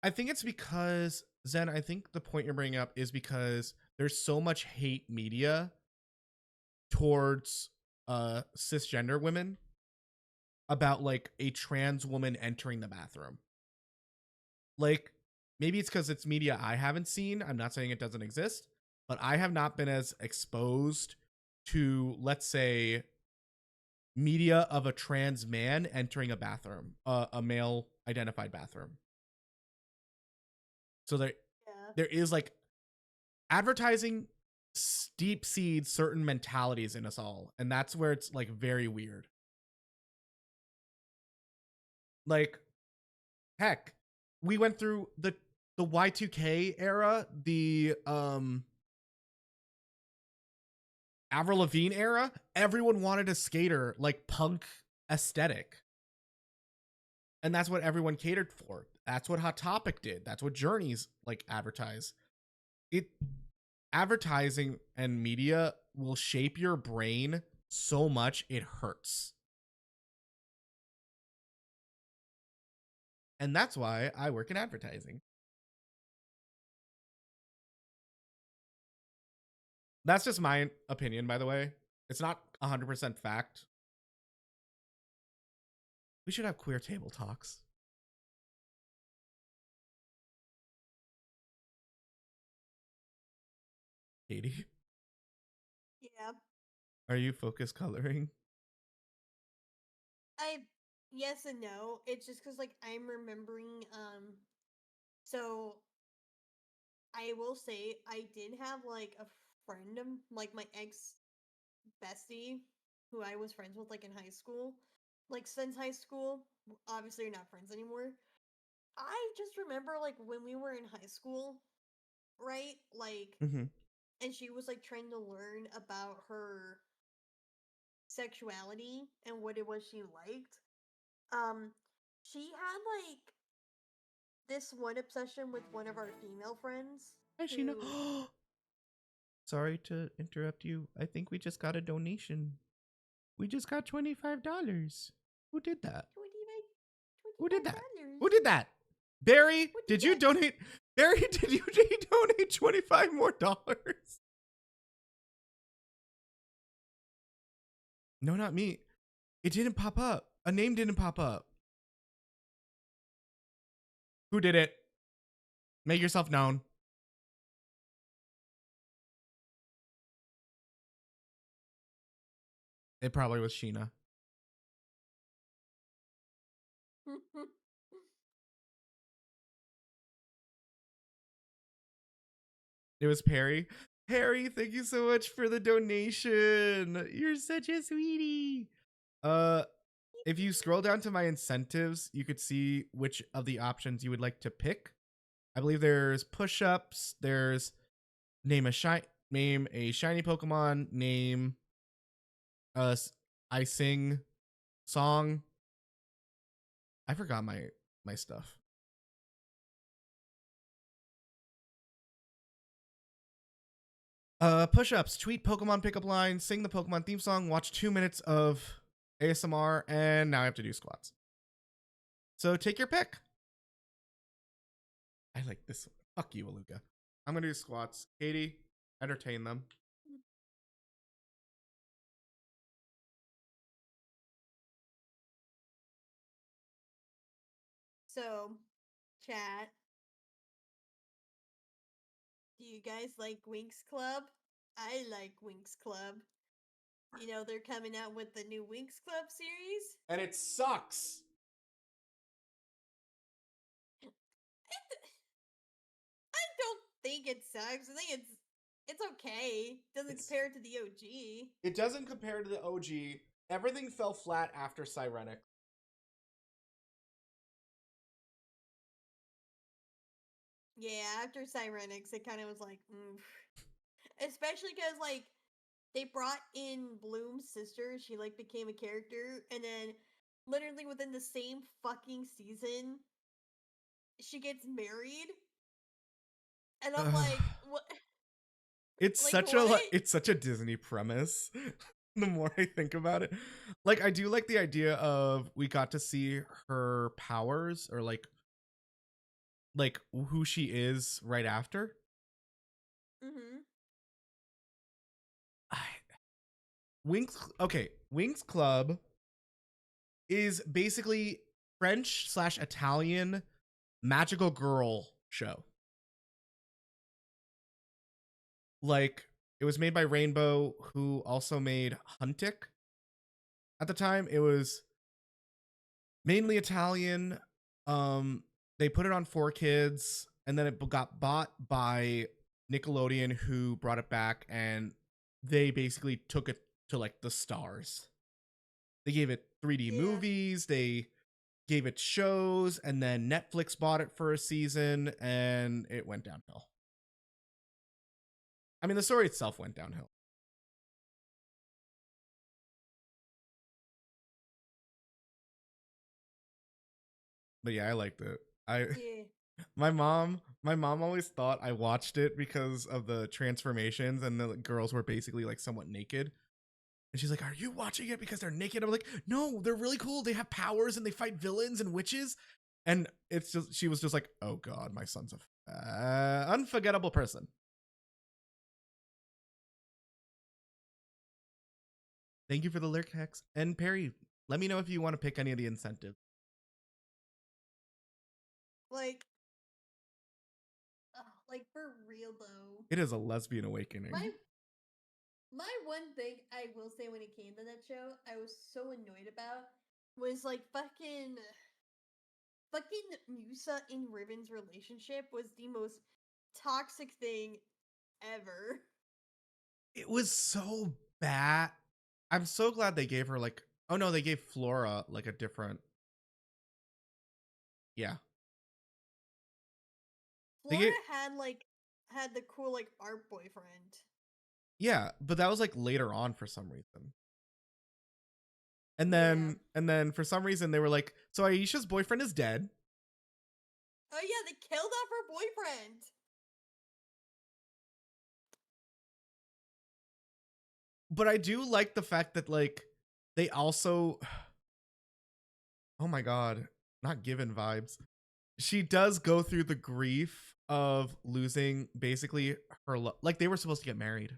I think it's because Zen, I think the point you're bringing up is because there's so much hate media towards cisgender women about like a trans woman entering the bathroom. Like maybe it's because it's media I haven't seen. I'm not saying it doesn't exist, but I have not been as exposed to, let's say, media of a trans man entering a bathroom, a male identified bathroom. So there is like advertising deep seeds certain mentalities in us all, and that's where it's like very weird. Like, heck, we went through the Y2K era, the Avril Lavigne era. Everyone wanted a skater like punk aesthetic, and that's what everyone catered for. That's what Hot Topic did. That's what Journeys like advertise. It advertising and media will shape your brain so much it hurts. And that's why I work in advertising. That's just my opinion, by the way. It's not 100% fact. We should have queer table talks. Katie, Yeah. are you focus coloring? Yes and no. It's just because like I'm remembering so I will say I did have like a friend of like my ex bestie who I was friends with like in high school. Like since high school. Obviously you're not friends anymore. I just remember like when we were in high school, right? Like Mm-hmm. and she was like trying to learn about her sexuality and what it was she liked. She had like this one obsession with one of our female friends. Hi, Sheena. Sorry to interrupt you. I think we just got a donation. We just got $25. Who did that? Who did that? Who did that? Barry, did you donate? Barry, did you donate 25 more dollars? No, not me. It didn't pop up. A name didn't pop up. Who did it? Make yourself known. It probably was Sheena. It was Perry. Perry, thank you so much for the donation. You're such a sweetie. If you scroll down to my incentives, you could see which of the options you would like to pick. I believe there's push-ups, there's name a shiny Pokemon, name I sing song. I forgot my stuff. Push-ups, tweet Pokemon pickup line, sing the Pokemon theme song, watch 2 minutes of ASMR, and now I have to do squats. So take your pick. I like this one. Fuck you, Aluka. I'm gonna do squats. Katie, entertain them. So, chat. Do you guys like Winx Club? I like Winx Club. You know, they're coming out with the new Winx Club series. And it sucks. I don't think it sucks. I think it's okay. Doesn't compare to the OG. It doesn't compare to the OG. Everything fell flat after Sirenic. Yeah, after Cyrenix, it kind of was like, especially because like they brought in Bloom's sister. She like became a character, and then literally within the same fucking season, she gets married, and I'm like, what? It's Like, such what? it's such a Disney premise. The more I think about it, like I do like the idea of we got to see her powers or like who she is right after. Mm-hmm. Winx Club is basically French/Italian magical girl show. Like it was made by Rainbow, who also made Huntic. At the time, it was mainly Italian. They put it on 4Kids, and then it got bought by Nickelodeon, who brought it back, and they basically took it to like the stars. They gave it 3D movies, they gave it shows, and then Netflix bought it for a season, and it went downhill. I mean, the story itself went downhill. But yeah, I liked it. My mom always thought I watched it because of the transformations and the girls were basically like somewhat naked. And she's like, "Are you watching it because they're naked?" I'm like, "No, they're really cool. They have powers and they fight villains and witches." And it's just she was just like, "Oh god, my son's a unforgettable person." Thank you for the lurk, Hex. And Perry, let me know if you want to pick any of the incentives. Like for real though. It is a lesbian awakening. My one thing I will say when it came to that show, I was so annoyed about was like fucking Musa and Riven's relationship was the most toxic thing ever. It was so bad. I'm so glad they gave her like, oh no, they gave Flora like a different. Yeah. Flora had the cool like art boyfriend. Yeah, but that was like later on for some reason. And then for some reason they were like, so Aisha's boyfriend is dead. Oh yeah, they killed off her boyfriend. But I do like the fact that like they also oh my god, not given vibes. She does go through the grief of losing basically her like they were supposed to get married.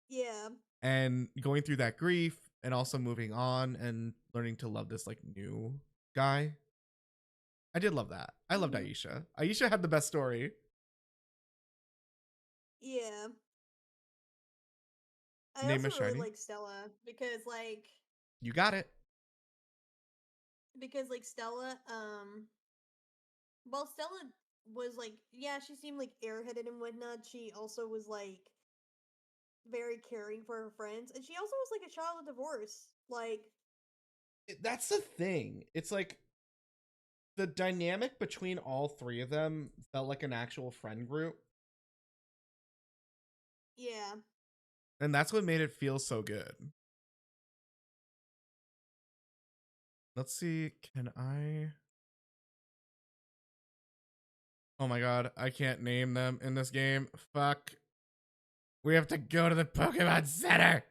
Yeah. And going through that grief and also moving on and learning to love this like new guy. I did love that. I loved Aisha. Aisha had the best story. Yeah. I Name also is really shiny. like Stella because like you got it. Because like Stella, well Stella was like, yeah, she seemed like airheaded and whatnot. She also was like very caring for her friends, and she also was like a child of divorce. Like That's the thing. It's like the dynamic between all three of them felt like an actual friend group. Yeah. And that's what made it feel so good. Let's see, can I... Oh my god, I can't name them in this game. Fuck. We have to go to the Pokemon Center!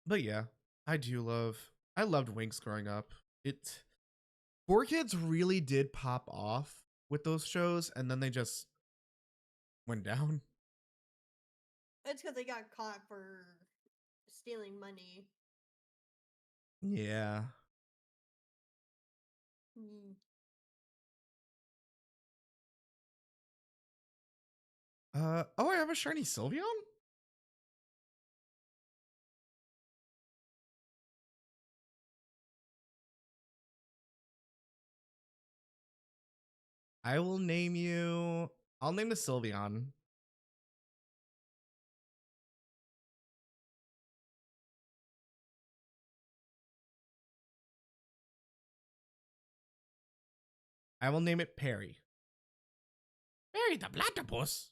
But yeah, I loved Winx growing up. 4Kids really did pop off with those shows, and then they just went down. It's because they got caught for stealing money. Yeah. Oh, I have a shiny Sylveon? I will name you. I'll name the Sylveon. I will name it Perry. Perry the platypus.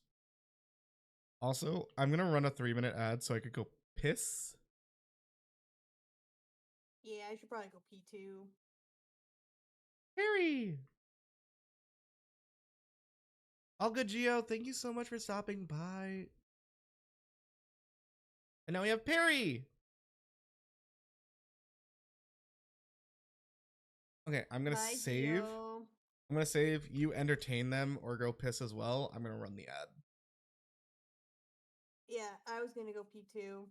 Also, I'm gonna run a 3-minute ad so I could go piss. Yeah, I should probably go P2. Perry. All good, Geo. Thank you so much for stopping by. And now we have Perry. Okay, I'm gonna Bye, save. Gio. I'm gonna save. You entertain them or go piss as well. I'm gonna run the ad. Yeah, I was gonna go P2.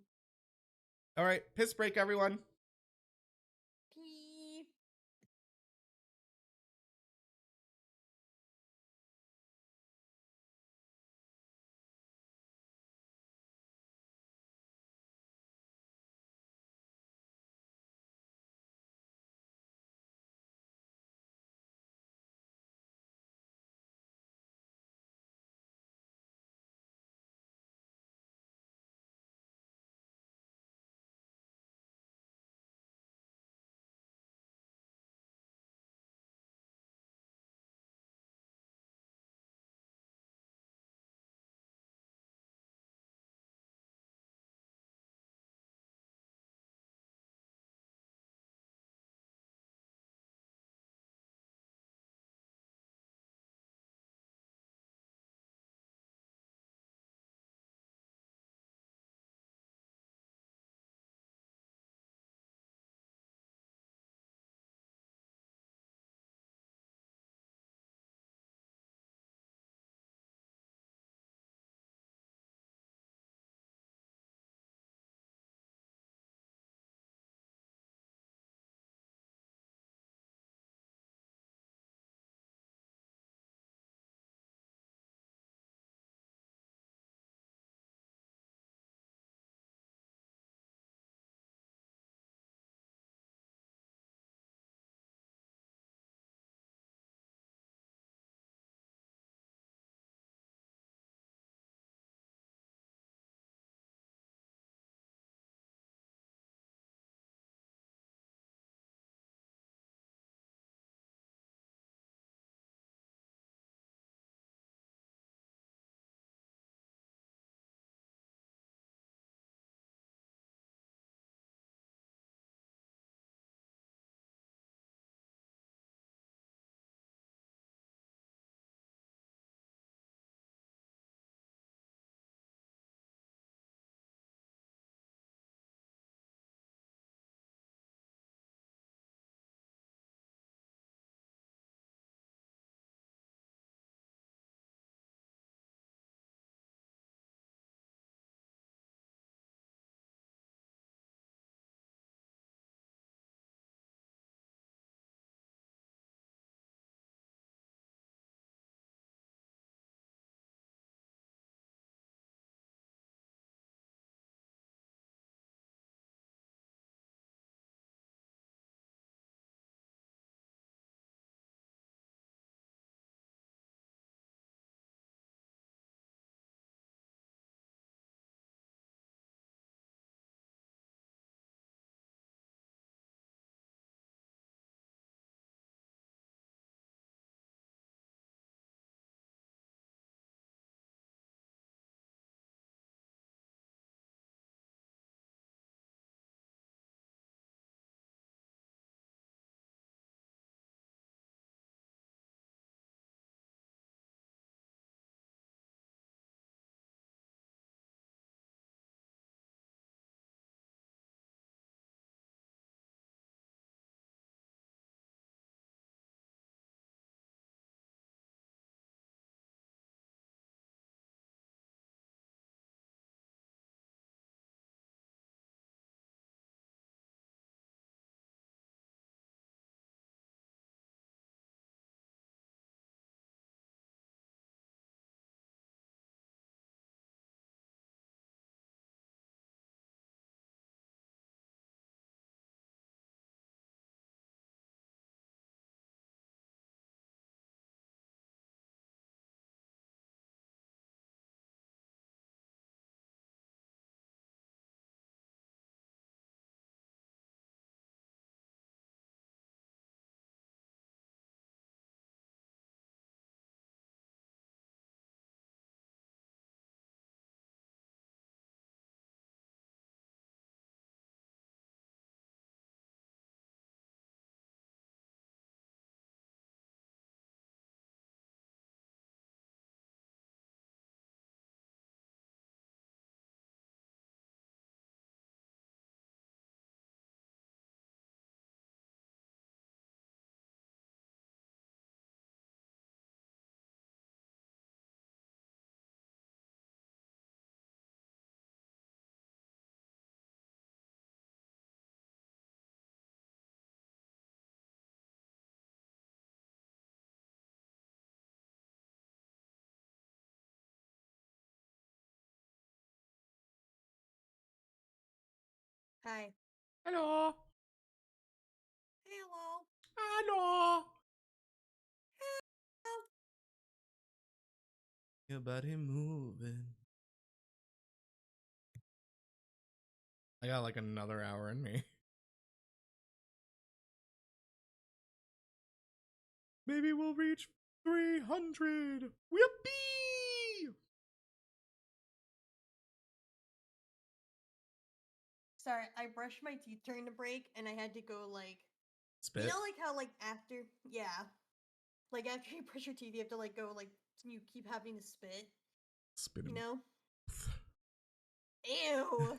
All right, piss break, everyone. P. Hi. Hello. Hello. Hello. Your body moving. I got like another hour in me. Maybe we'll reach 300. Whippy! Sorry, I brushed my teeth during the break and I had to go like Spit. you know like how like after like after you brush your teeth you have to like go like you keep having to spit. Spit You him. know? Ew.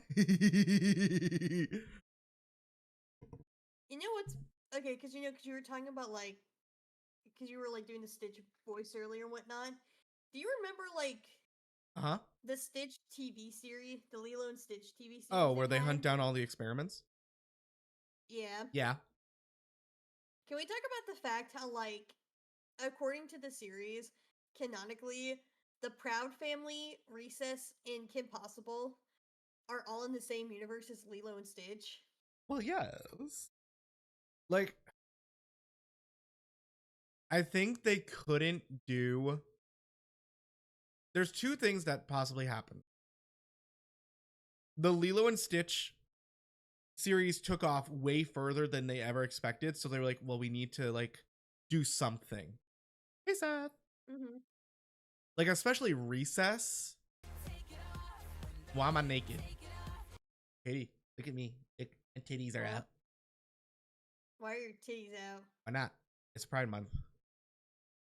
You know what's okay, because because you were talking about like because you were like doing the Stitch voice earlier and whatnot. Do you remember like Uh-huh. the Stitch TV series, the Lilo and Stitch TV series? Oh, where they hunt down all the experiments? Yeah. Yeah. Can we talk about the fact how, like, according to the series, canonically, the Proud Family, Recess, and Kim Possible are all in the same universe as Lilo and Stitch? Well, yes. Like, I think they couldn't do. There's two things that possibly happened. The Lilo and Stitch series took off way further than they ever expected, so they were like, well, we need to like do something. Hey, Seth. Mm-hmm. Like, especially Recess. Why am I naked? Katie, look at me. My titties are out. Why are your titties out? Why not? It's Pride Month.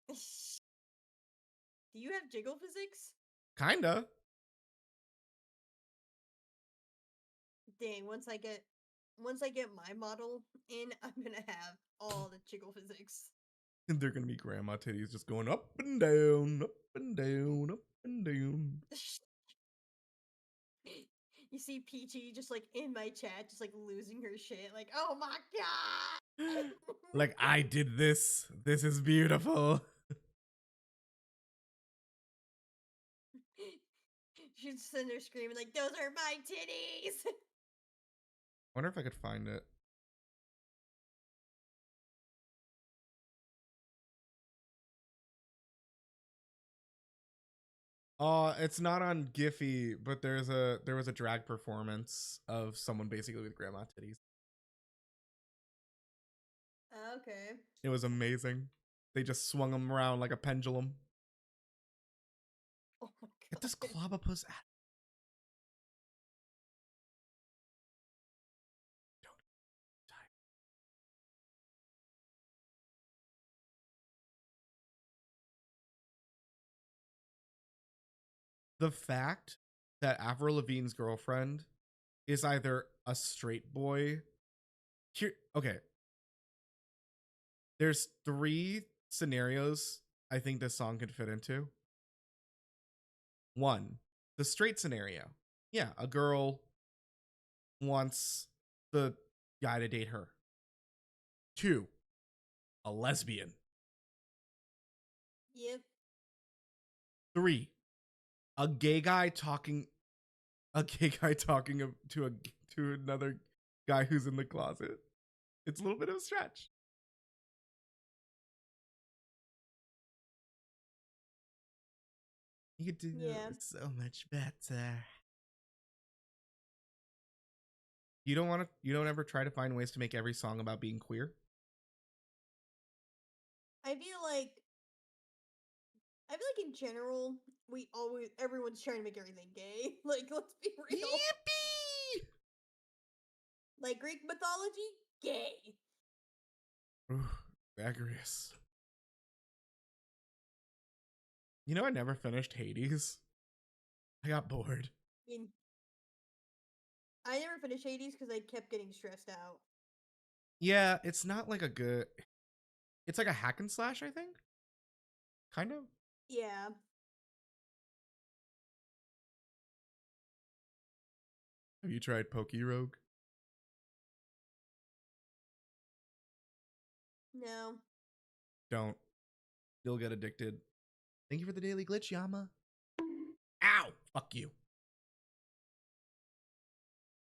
Do you have jiggle physics? Kinda. Dang, once I get my model in, I'm gonna have all the jiggle physics. And they're gonna be grandma titties just going up and down, up and down, up and down. You see Peachy just like in my chat, just like losing her shit, like, oh my god! Like, I did this. This is beautiful. She's sitting there screaming, like, those are my titties! Wonder if I could find it. It's not on Giphy, but there was a drag performance of someone basically with grandma titties. Okay. It was amazing. They just swung them around like a pendulum. Oh my god. Get this clobopus out. Don't die. The fact that Avril Lavigne's girlfriend is either a straight boy. Here, okay. There's 3 scenarios I think this song could fit into. 1, the straight scenario. Yeah, a girl wants the guy to date her. 2, a lesbian. Yep. 3, a gay guy talking to another guy who's in the closet. It's a little bit of a stretch. You could do so much better. You don't ever try to find ways to make every song about being queer? I feel like in general, everyone's trying to make everything gay. Like, let's be real. Yippee! Like Greek mythology, gay. Bagrius. You know, I never finished Hades. I got bored. I never finished Hades because I kept getting stressed out. Yeah, it's not like a good. It's like a hack and slash, I think. Kind of. Yeah. Have you tried Pokerogue? No. Don't. You'll get addicted. Thank you for the daily glitch, Yama. Ow! Fuck you.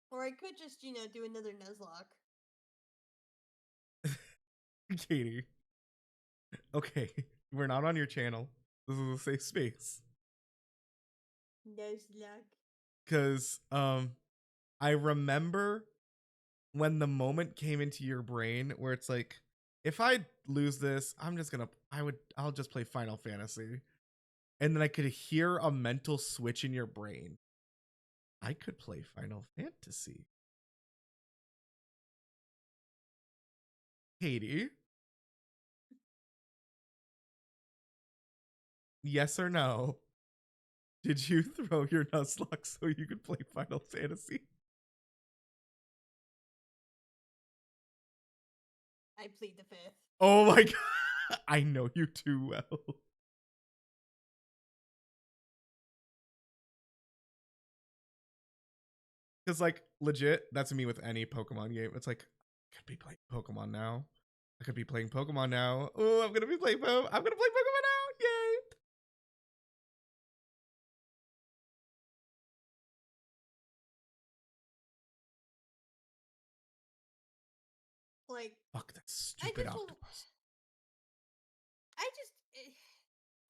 Or I could just, do another Nuzlocke. Katie. Okay, we're not on your channel. This is a safe space. Nuzlocke. Because I remember when the moment came into your brain where it's like, if I lose this, I'll just play Final Fantasy. And then I could hear a mental switch in your brain. I could play Final Fantasy. Katie? Yes or no? Did you throw your Nuzlocke so you could play Final Fantasy? I plead the fifth. Oh my god. I know you too well. Because, like, legit, that's me with any Pokemon game. It's like, I could be playing Pokemon now. I could be playing Pokemon now. Oh, I'm gonna play Pokemon now. Yay! Like, Fuck that stupid just octopus.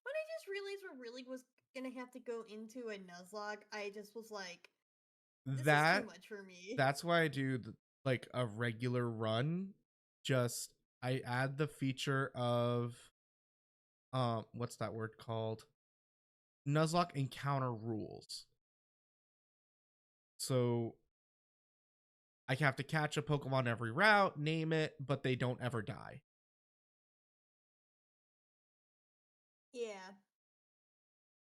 when I just realized we really was gonna have to go into a Nuzlocke, I just was like, this is too much for me. That's why I do like a regular run. Just I add the feature of what's that word called? Nuzlocke encounter rules. So I have to catch a Pokemon every route, name it, but they don't ever die. Yeah.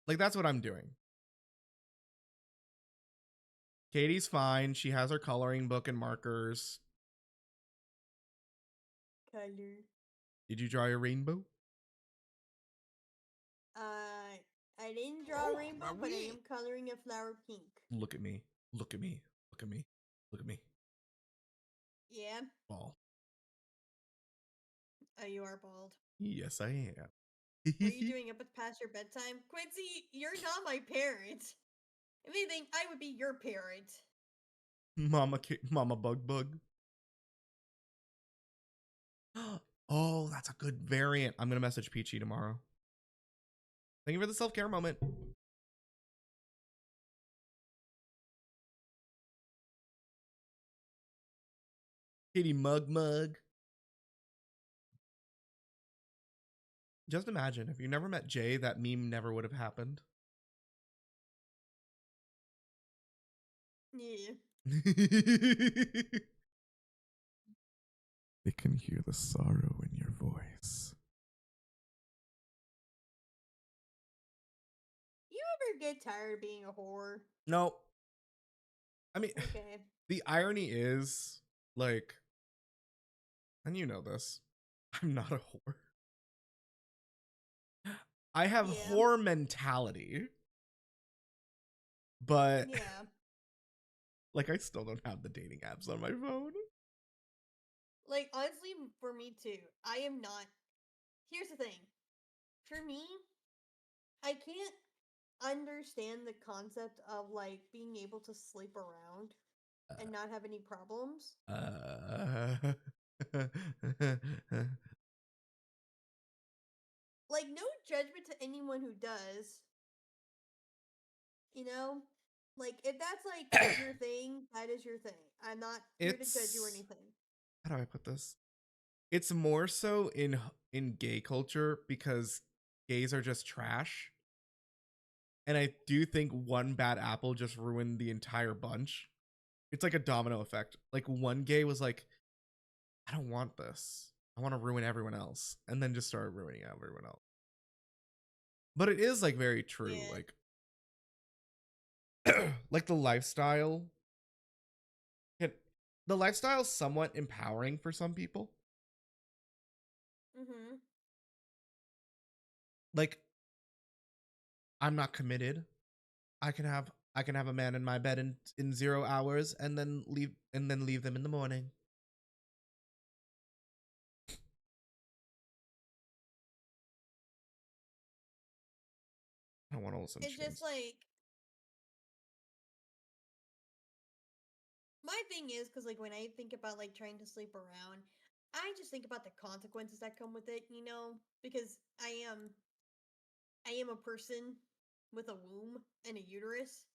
Like, that's what I'm doing. Katie's fine. She has her coloring book and markers. Color. Did you draw your rainbow? I didn't draw a rainbow, but I am coloring a flower pink. Look at me. Look at me. Look at me. Look at me. Yeah. Ball. Oh, you are bald. Yes, I am. What are you doing up past your bedtime? Quincy, you're not my parent. If anything, I would be your parent. Mama bug. Oh, that's a good variant. I'm gonna message Peachy tomorrow. Thank you for the self-care moment. Katie mug. Just imagine if you never met Jay, that meme never would have happened. Yeah. They can hear the sorrow in your voice. You ever get tired of being a whore? No. I mean, okay. The irony is, like, and you know this, I'm not a whore. I have whore mentality, but like, I still don't have the dating apps on my phone. Like, honestly, for me too. I am not. Here's the thing. For me, I can't understand the concept of, like, being able to sleep around and not have any problems. Like, no judgment to anyone who does. You know? Like, if that's, like, your thing, that is your thing. I'm not here to judge you or anything. How do I put this? It's more so in gay culture because gays are just trash. And I do think one bad apple just ruined the entire bunch. It's like a domino effect. Like, one gay was like, I don't want this. I want to ruin everyone else. And then just started ruining everyone else. But it is, like, very true. Yeah. Like, like the lifestyle. The lifestyle is somewhat empowering for some people. Mm-hmm. Like, I'm not committed. I can have a man in my bed in 0 hours and then leave them in the morning. I don't want to listen. It's just like, my thing is because like when I think about like trying to sleep around, I just think about the consequences that come with it, you know, because I am a person with a womb and a uterus.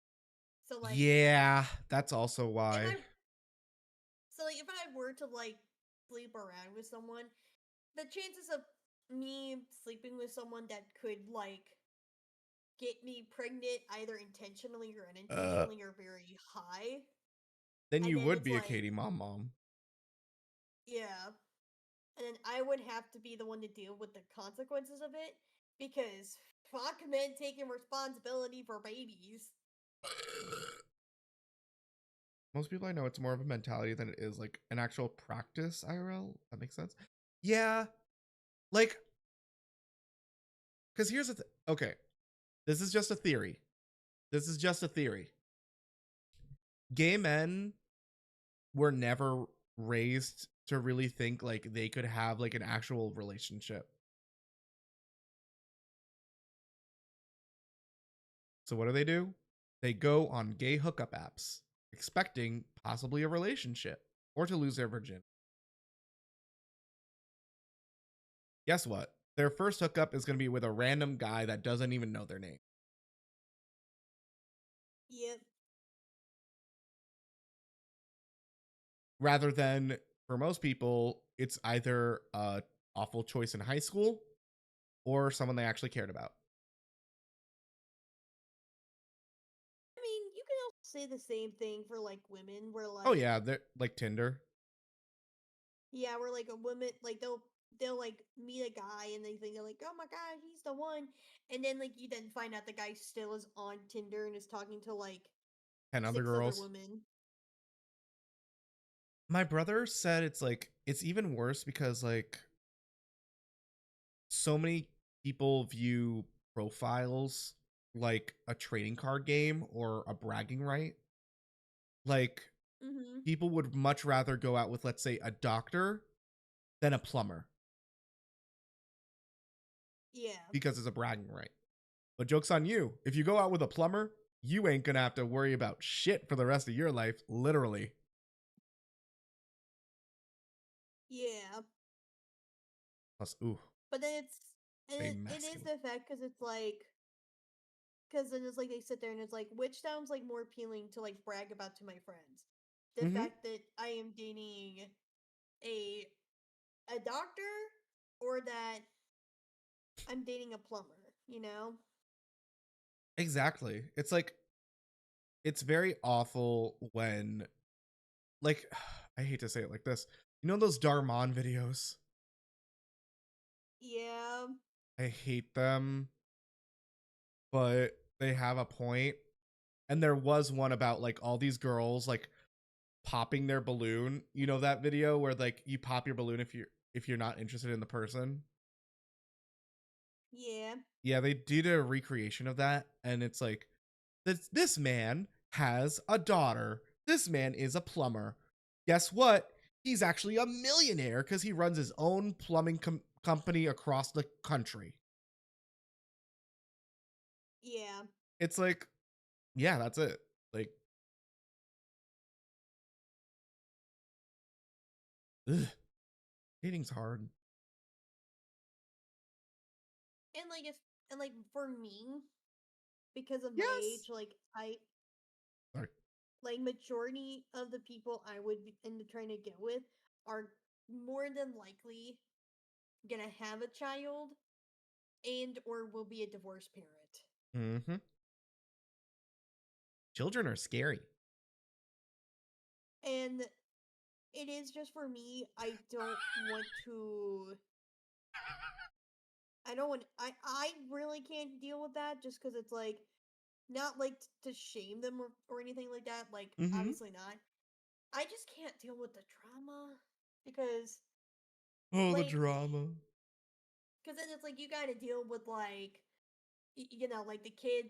So like Yeah, that's also if why. if I were to like sleep around with someone, the chances of me sleeping with someone that could like get me pregnant either intentionally or Uh, unintentionally are very high. then And you then would it's be a like, Katie mom. yeah. And then I would have to be the one to deal with the consequences of it because fuck men taking responsibility for babies. Most people I know, it's more of a mentality than it is like an actual practice IRL. That makes sense. Yeah, like, because here's the okay, this is just a theory. This is just a theory. Gay men were never raised to really think like they could have like an actual relationship. So what do? They go on gay hookup apps, expecting possibly a relationship or to lose their virginity. Guess what? Their first hookup is going to be with a random guy that doesn't even know their name. Yep. Rather than for most people, it's either a awful choice in high school or someone they actually cared about. I mean, you can also say the same thing for like women where Oh like yeah, they're like Tinder. yeah, where like a woman like they'll like meet a guy and they think they're like, oh my god, he's the one, and then like you then find out the guy still is on Tinder and is talking to like 10 other 6 other girls. women. My brother said it's like it's even worse because like so many people view profiles like a trading card game or a bragging right. Like Mm-hmm. people would much rather go out with, let's say, a doctor than a plumber Yeah. because it's a bragging right. But joke's on you. If you go out with a plumber, you ain't gonna have to worry about shit for the rest of your life, literally. Yeah. Plus, ooh, But then it's they it is masculine. the fact because then it's like they sit there and it's like which sounds like more appealing to like brag about to my friends, the Mm-hmm. fact that I am dating a a doctor or that I'm dating a plumber, you know? Exactly. It's like it's very awful when like I hate to say it like this. You know those Darmon videos? Yeah. I hate them, but they have a point. And there was one about like all these girls like popping their balloon. You know that video where like you pop your balloon if you're not interested in the person? Yeah. Yeah, they did a recreation of that and it's like this man has a daughter. This man is a plumber. Guess what? He's actually a millionaire cuz he runs his own plumbing company across the country. Yeah. It's like yeah, that's it. Like ugh, dating's hard. And like if and like for me, because of my Yes. age, like I Sorry. like majority of the people I would end up trying to get with are more than likely gonna have a child and or will be a divorced parent. Mhm. Children are scary. And it is just for me, I don't want I really can't deal with that just cuz it's like not like to shame them or anything like that, like Mhm. obviously not. I just can't deal with the trauma because Oh, the like drama. cuz then it's like you got to deal with like you know, like the kid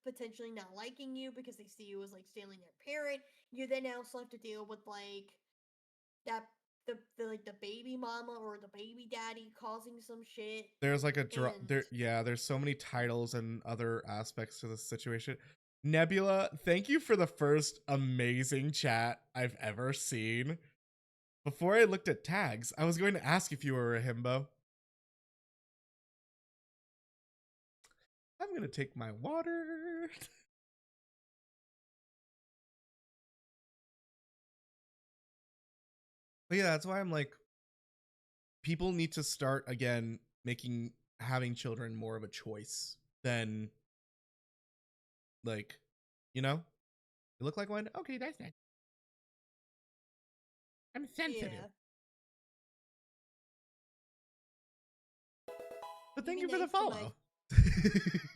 potentially not liking you because they see you as like stealing their parent. You then also have to deal with like that the like the baby mama or the baby daddy causing some shit. There's like a And there yeah, there's so many titles and other aspects to this situation. Nebula, thank you for the first amazing chat I've ever seen. Before I looked at tags, I was going to ask if you were a himbo. I'm going to take my water. But yeah, that's why I'm like, people need to start again having children more of a choice than, like, you know, you look like one. Okay, that's nice. I'm sensitive. Yeah. But thank You you be for the nice to my- follow.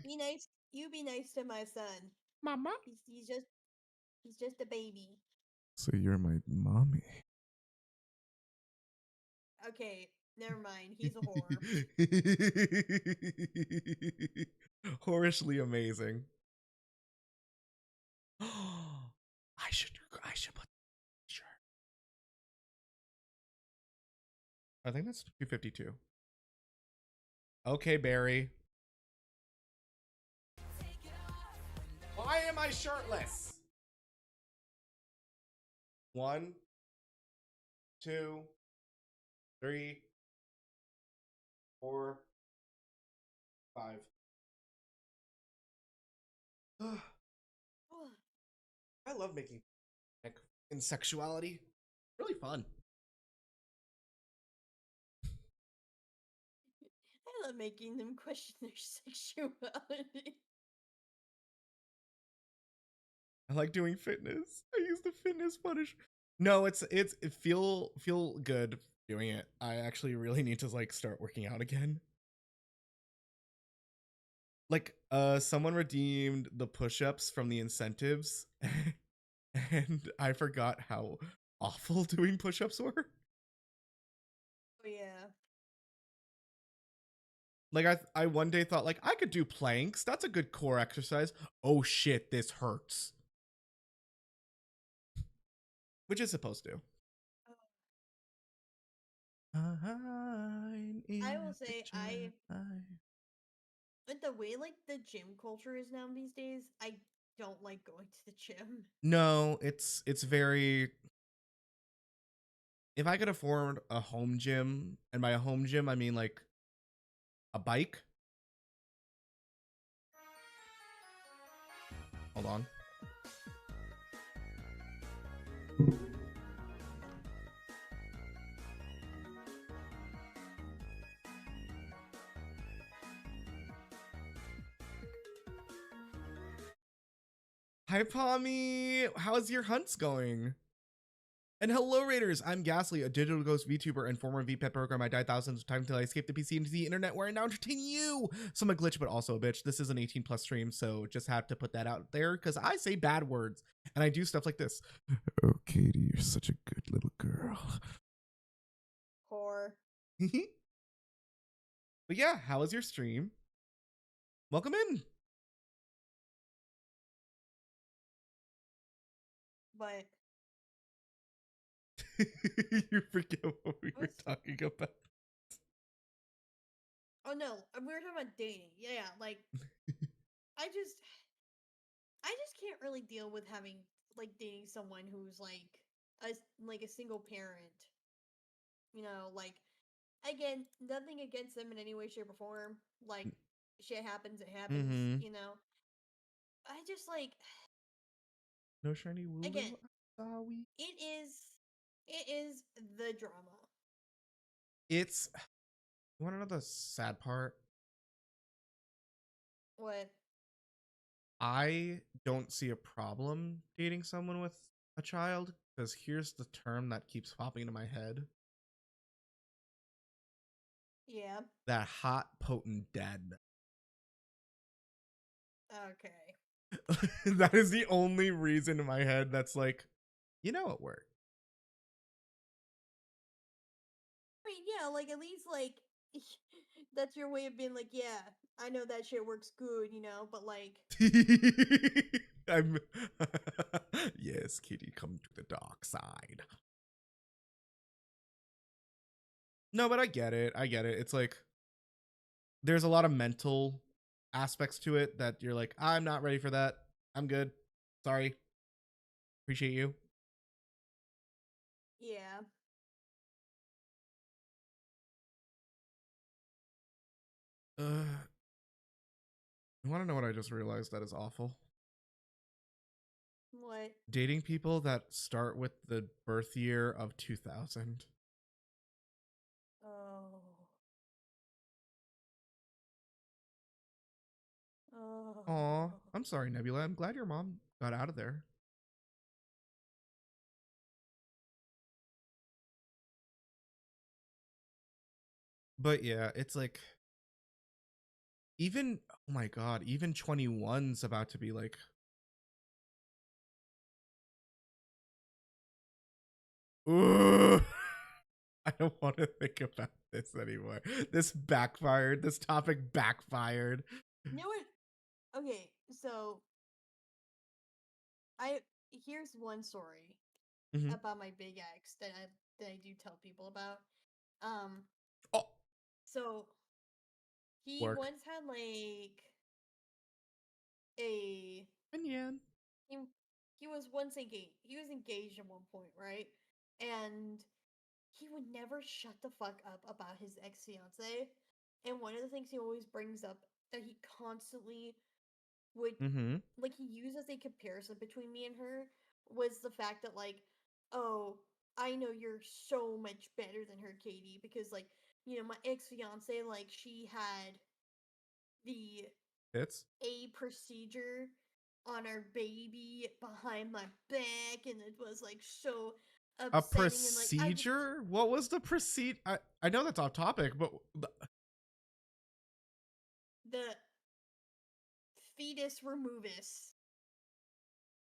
Be nice. You be nice to my son. Mama. He's just a baby. So you're my mommy. Okay, never mind. He's a whore. Whorishly amazing. I should put sure. I think that's 252. Okay, Barry. Why am I shirtless? 1, 2, 3, 4, 5. I love making in sexuality. Really fun. I love making them question their sexuality. I like doing fitness. I use the fitness punish. No, it feel good doing it. I actually really need to like start working out again. Like someone redeemed the push-ups from the incentives and I forgot how awful doing push-ups were. Oh yeah. Like I one day thought like I could do planks. That's a good core exercise. Oh shit, this hurts. Which is supposed to. I will say but the way like the gym culture is now these days, I don't like going to the gym. No, it's very. If I could afford a home gym, and by a home gym I mean like a bike. Hold on. Hi, Pommy. How's your hunts going? And hello, Raiders. I'm Ghastly, a digital ghost VTuber and former VPET program. I died thousands of times until I escaped the PC into the internet where I now entertain you. So I'm a glitch, but also a bitch. This is an 18 plus stream, so just had to put that out there because I say bad words and I do stuff like this. Oh, Katie, you're such a good little girl. Whore. But yeah, how was your stream? Welcome in. But You forget what we were talking about. oh no, we were talking about dating. Yeah, like I just can't really deal with having like dating someone who's like a single parent. You know, like again, nothing against them in any way, shape, or form. Like shit happens, it happens. Mhm. You know, I just like No shiny woo. again. It is the drama. It's. You want to know the sad part? What? I don't see a problem dating someone with a child because here's the term that keeps popping into my head. Yeah. That hot, potent dead. Okay. That is the only reason in my head that's like, you know, it worked. I mean, yeah, like at least like that's your way of being like, yeah, I know that shit works good, you know, but like I'm yes, Kitty, come to the dark side. No, but I get it. It's like there's a lot of mental aspects to it that you're like, I'm not ready for that. I'm good. Sorry. Appreciate you. Yeah. You want to know what I just realized that is awful? What? Dating people that start with the birth year of 2000. Oh. Oh. Aw, I'm sorry, Nebula. I'm glad your mom got out of there. But yeah, it's like even oh my god, even 21's about to be like Ugh. I don't want to think about this anymore. This backfired. This topic backfired. You know what? Okay, so here's one story Mhm. about my big ex that I do tell people about. Um, Oh, so he work. once had like a And yeah. he, he was once engaged. He was engaged at one point, right? And he would never shut the fuck up about his ex fiance. And one of the things he always brings up that he constantly would Mm-hmm. like he used as a comparison between me and her was the fact that like, oh, I know you're so much better than her, Katie, because like, my ex fiance, like she had the It's a procedure on our baby behind my back, and it was like so a upsetting, and like I would procedure? What was the procedure? I know that's off topic, but the fetus removis.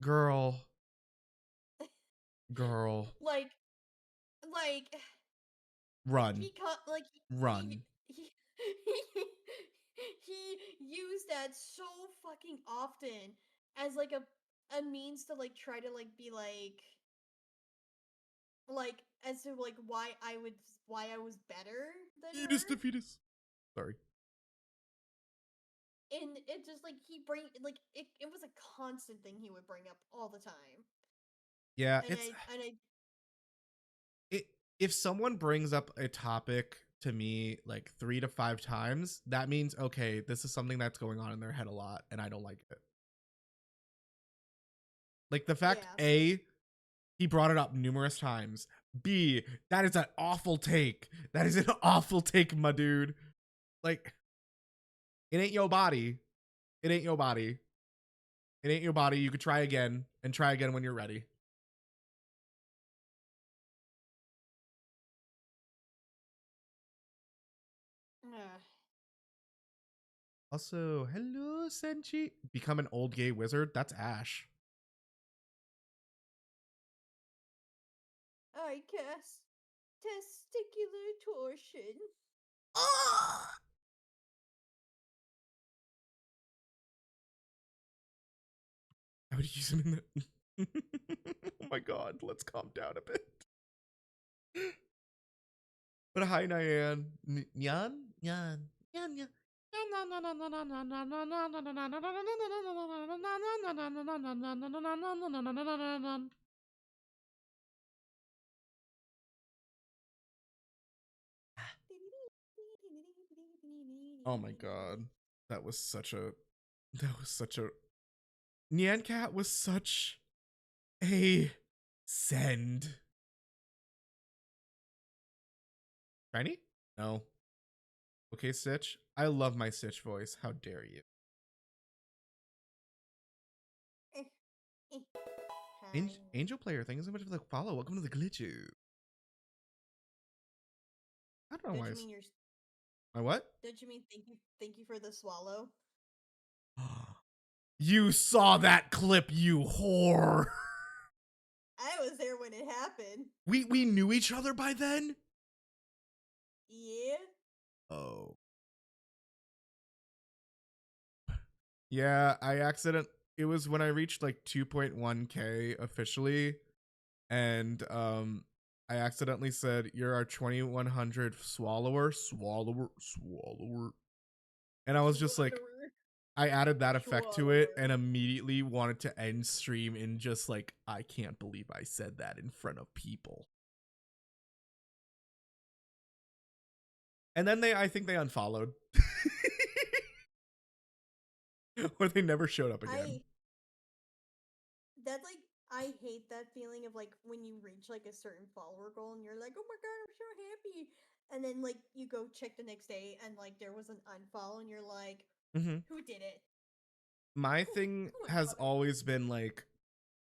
girl, girl, like like run, like run. he he used that so fucking often as like a means to like try to like be like as to like why I was better than Fetus to her. fetus. Sorry. And it just like he bring like it was a constant thing he would bring up all the time. Yeah, And it's I it. If someone brings up a topic to me like 3 to 5 times, that means okay, this is something that's going on in their head a lot, and I don't like it. Like the fact yeah. A, he brought it up numerous times. B, that is an awful take. That is an awful take, my dude. Like, it ain't your body. It ain't your body. It ain't your body. You could try again and try again when you're ready. Ugh. Also, hello, Senchi. Become an old gay wizard? That's Ash. I cast testicular torsion. Ah! I would use him in the. Oh my god, let's calm down a bit. But hi, Nyan. Nyan? Nyan. Nyan, Nyan. Oh my god. That was such a. That was such a. Nyan Cat was such a send. Shiny? No. Okay, Stitch. I love my Stitch voice. How dare you? Hi. Angel Player, thank you so much for the follow. Welcome to the glitches. I don't know Don't why you it's. mean you're? My what? Don't you mean thank you for the swallow? You saw that clip, you whore. I was there when it happened. We knew each other by then? Yeah. Oh. Yeah, it was when I reached like 2.1k officially, and I accidentally said you're our 2100 swallower. And I was just like, Swallower. I added that effect to it Sure. and immediately wanted to end stream in just like, I can't believe I said that in front of people. And then I think they unfollowed. Or they never showed up again. That's like, I hate that feeling of like when you reach like a certain follower goal and you're like, oh my god, I'm so happy. And then like you go check the next day and like there was an unfollow and you're like, who did it? My thing who has unfollowed? always been like,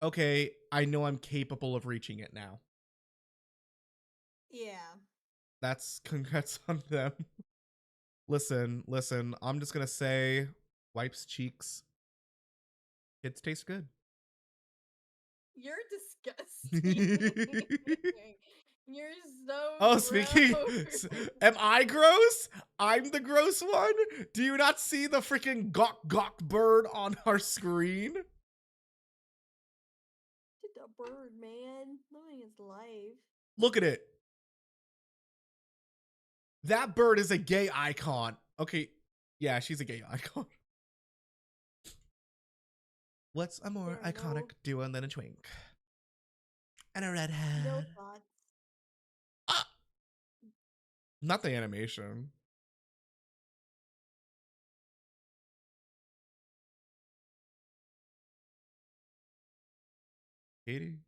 okay, I know I'm capable of reaching it now. Yeah. That's congrats on them. Listen, I'm just gonna say, wipes cheeks. Kids taste good. You're disgusting. You're so Oh, gross. speaking, am I gross? I'm the gross one? Do you not see the freaking gawk gawk bird on our screen? Just a bird, man. Living his life. Look at it. That bird is a gay icon. Okay, yeah, she's a gay icon. What's a more There, iconic no, duo than a twink? And a no redhead. thoughts. Ah! Not the animation. Katie,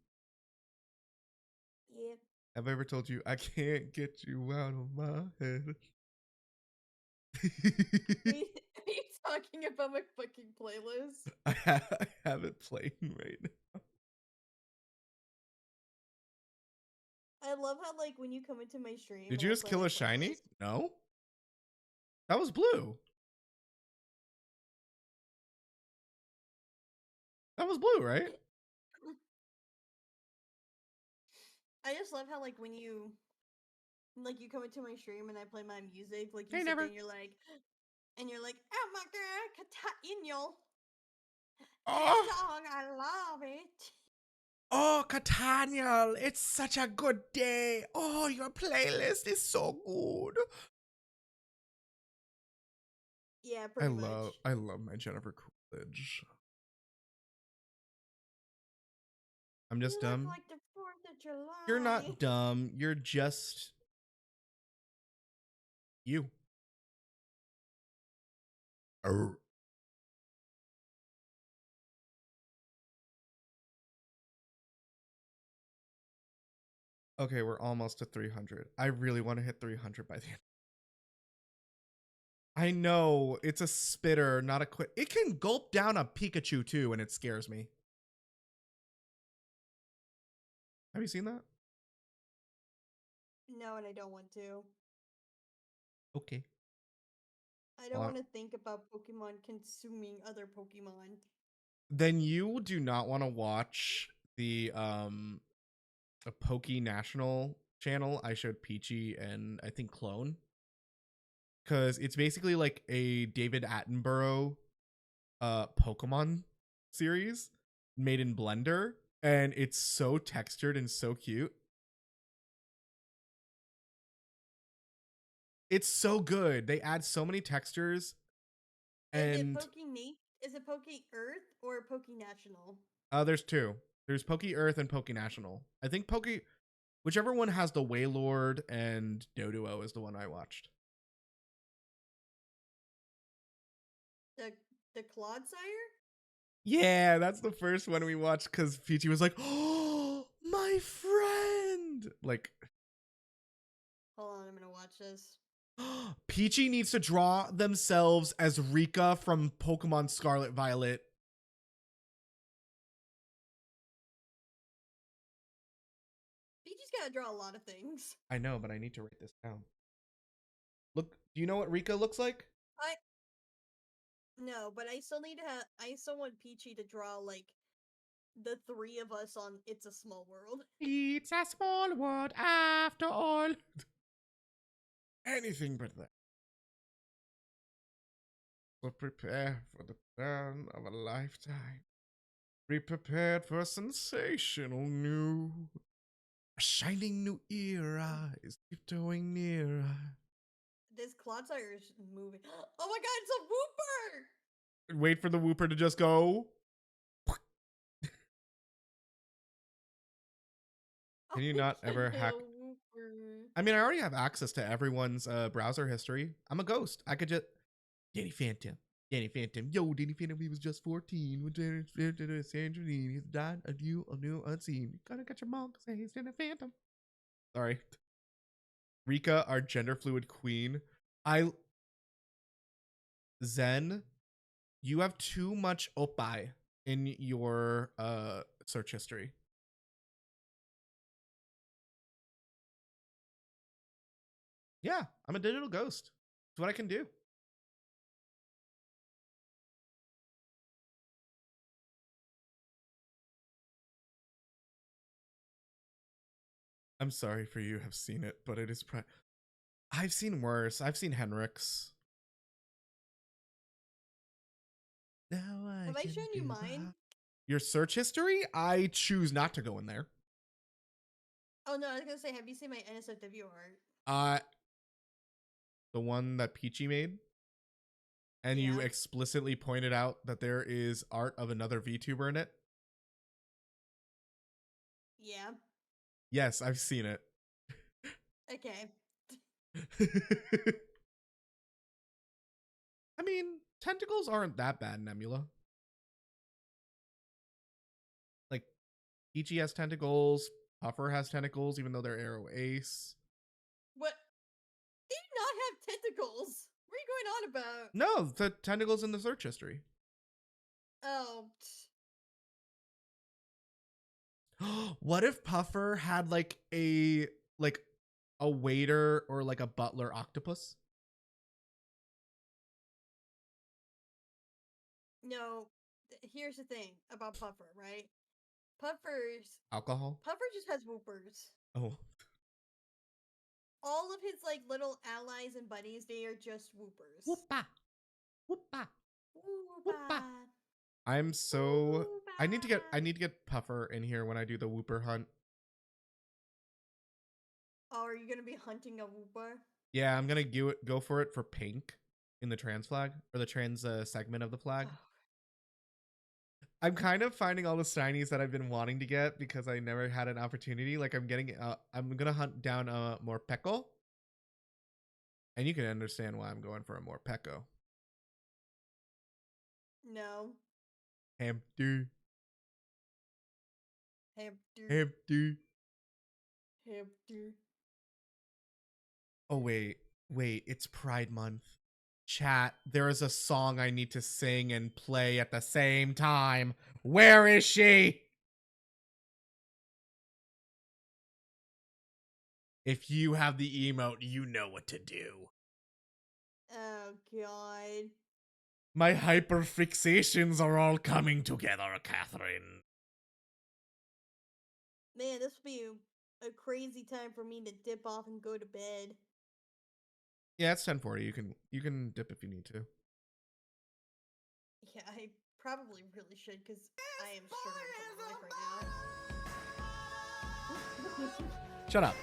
Yeah. have I ever told you I can't get you out of my head? Are you talking about my fucking playlist? I have it playing right now. I love how like when you come into my stream. Did and you I just play kill my a shiny? playlist- No. That was blue. That was blue, right? I just love how like when you come into my stream and I play my music, like you Hey, sit there never. and you're like, oh my god, Cataniel. This Oh, song, I love it. oh, Catania, it's such a good day. Oh, your playlist is so good. Yeah, pretty much. I love my Jennifer Coolidge. I'm You just look dumb. like the 4th of July. You're not dumb. You're just you. Arr. Okay, we're almost to 300. I really want to hit 300 by the end. I know it's a spitter, not a quick. It can gulp down a Pikachu too, and it scares me. Have you seen that? No, and I don't want to. Okay. I don't want to think about Pokemon consuming other Pokemon. Then you do not want to watch the a Poke National channel I showed Peachy and I think Clone. Cause it's basically like a David Attenborough Pokemon series made in Blender. And it's so textured and so cute. It's so good. They add so many textures. And Is it Poke Earth or Poke National? There's two. There's Poke Earth and Poke National. I think whichever one has the Wailord and Doduo is the one I watched. The Clodsire? Yeah, that's the first one we watched because Peachy was like, "Oh, my friend!" Like, hold on, I'm gonna watch this. Peachy needs to draw themselves as Rika from Pokemon Scarlet Violet. Peachy's gotta draw a lot of things. I know, but I need to write this down. Look, do you know what Rika looks like? No, but I still want Peachy to draw like the three of us on It's a Small World. It's a small world after all. Anything but that. So prepare for the plan of a lifetime. Be prepared for a sensational new. A shining new era is tiptoeing nearer. This Clodsire is moving. Oh my god, it's a Wooper! Wait for the whooper to just go. Can you not ever hack? I mean, I already have access to everyone's browser history. I'm a ghost. I could just Danny Phantom. Danny Phantom. Yo, Danny Phantom, he was just 14. When Sandrine, he's died a new, unseen. You gotta get your mom to say he's Danny Phantom. Sorry. Rika, our gender fluid queen. Zen, you have too much oppai in your search history. Yeah, I'm a digital ghost. It's what I can do. I'm sorry for you have seen it, but it is I've seen worse. I've seen Henrik's. Now Have I shown you mine? Your search history? I choose not to go in there. Oh no, I was gonna say, have you seen my NSFW art? The one that Peachy made? And Yeah. you explicitly pointed out that there is art of another VTuber in it? Yeah. Yes, I've seen it. Okay. I mean, tentacles aren't that bad, Nebula. Like, Peachy has tentacles, Puffer has tentacles, even though they're Arrow Ace. What? They do not have tentacles. What are you going on about? No, the tentacles in the search history. Oh. What if Puffer had like a waiter or like a butler octopus? No. Here's the thing about Puffer, right? Alcohol? Puffer just has whoopers. Oh. All of his like little allies and buddies, they are just whoopers. Whoopa. Whoopa. Whoopa. I'm so I need to Whoopa. get Puffer in here when I do the whooper hunt. Oh, are you gonna be hunting a whooper? Yeah, I'm gonna go for it for pink in the trans flag or the trans segment of the flag. Oh. I'm kind of finding all the shinies that I've been wanting to get because I never had an opportunity. Like I'm gonna hunt down a Morpeko. And you can understand why I'm going for a Morpeko. No. Hamster. Hamster. Hamster. Hamster. Oh wait, it's Pride Month. Chat, there is a song I need to sing and play at the same time. Where is she? If you have the emote, you know what to do. Oh god. My hyperfixations are all coming together, Catherine. Man, this will be a crazy time for me to dip off and go to bed. Yeah, it's 10:40. You can dip if you need to. Yeah, I probably really should because I am struggling for my life right now. Shut up.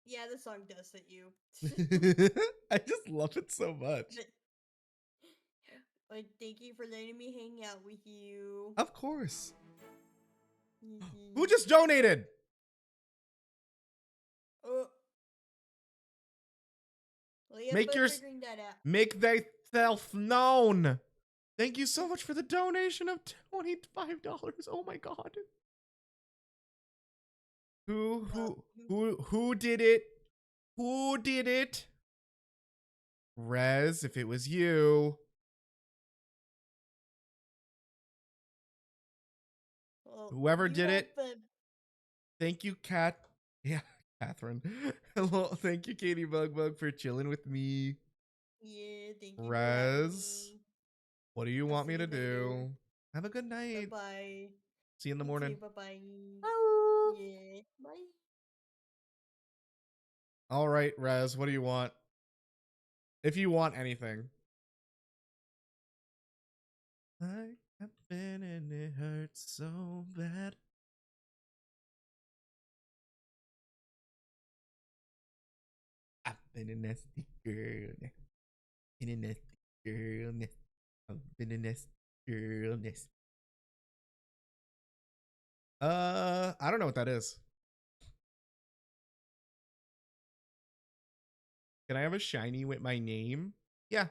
Yeah, this song does fit you. I just love it so much. Like, thank you for letting me hang out with you. Of course. Who just donated? Well, yeah, Make thyself known. Thank you so much for the donation of $25. Oh my god. Who did it? Who did it? Rez, if it was you. Well, Whoever did it. The... Thank you, Cat. Yeah, Catherine. Hello, thank you, Katie Bugbug, for chilling with me. Yeah, thank you. Rez, what do you want me to later. do? Have a good night. Bye. See you in the morning. Bye bye. Yeah. Bye. All right, Rez, what do you want? If you want anything. I have been and it hurts so bad. been a nasty girl. Been a nasty girl. I've been a nasty girl. I don't know what that is. Can I have a shiny with my name? Yeah.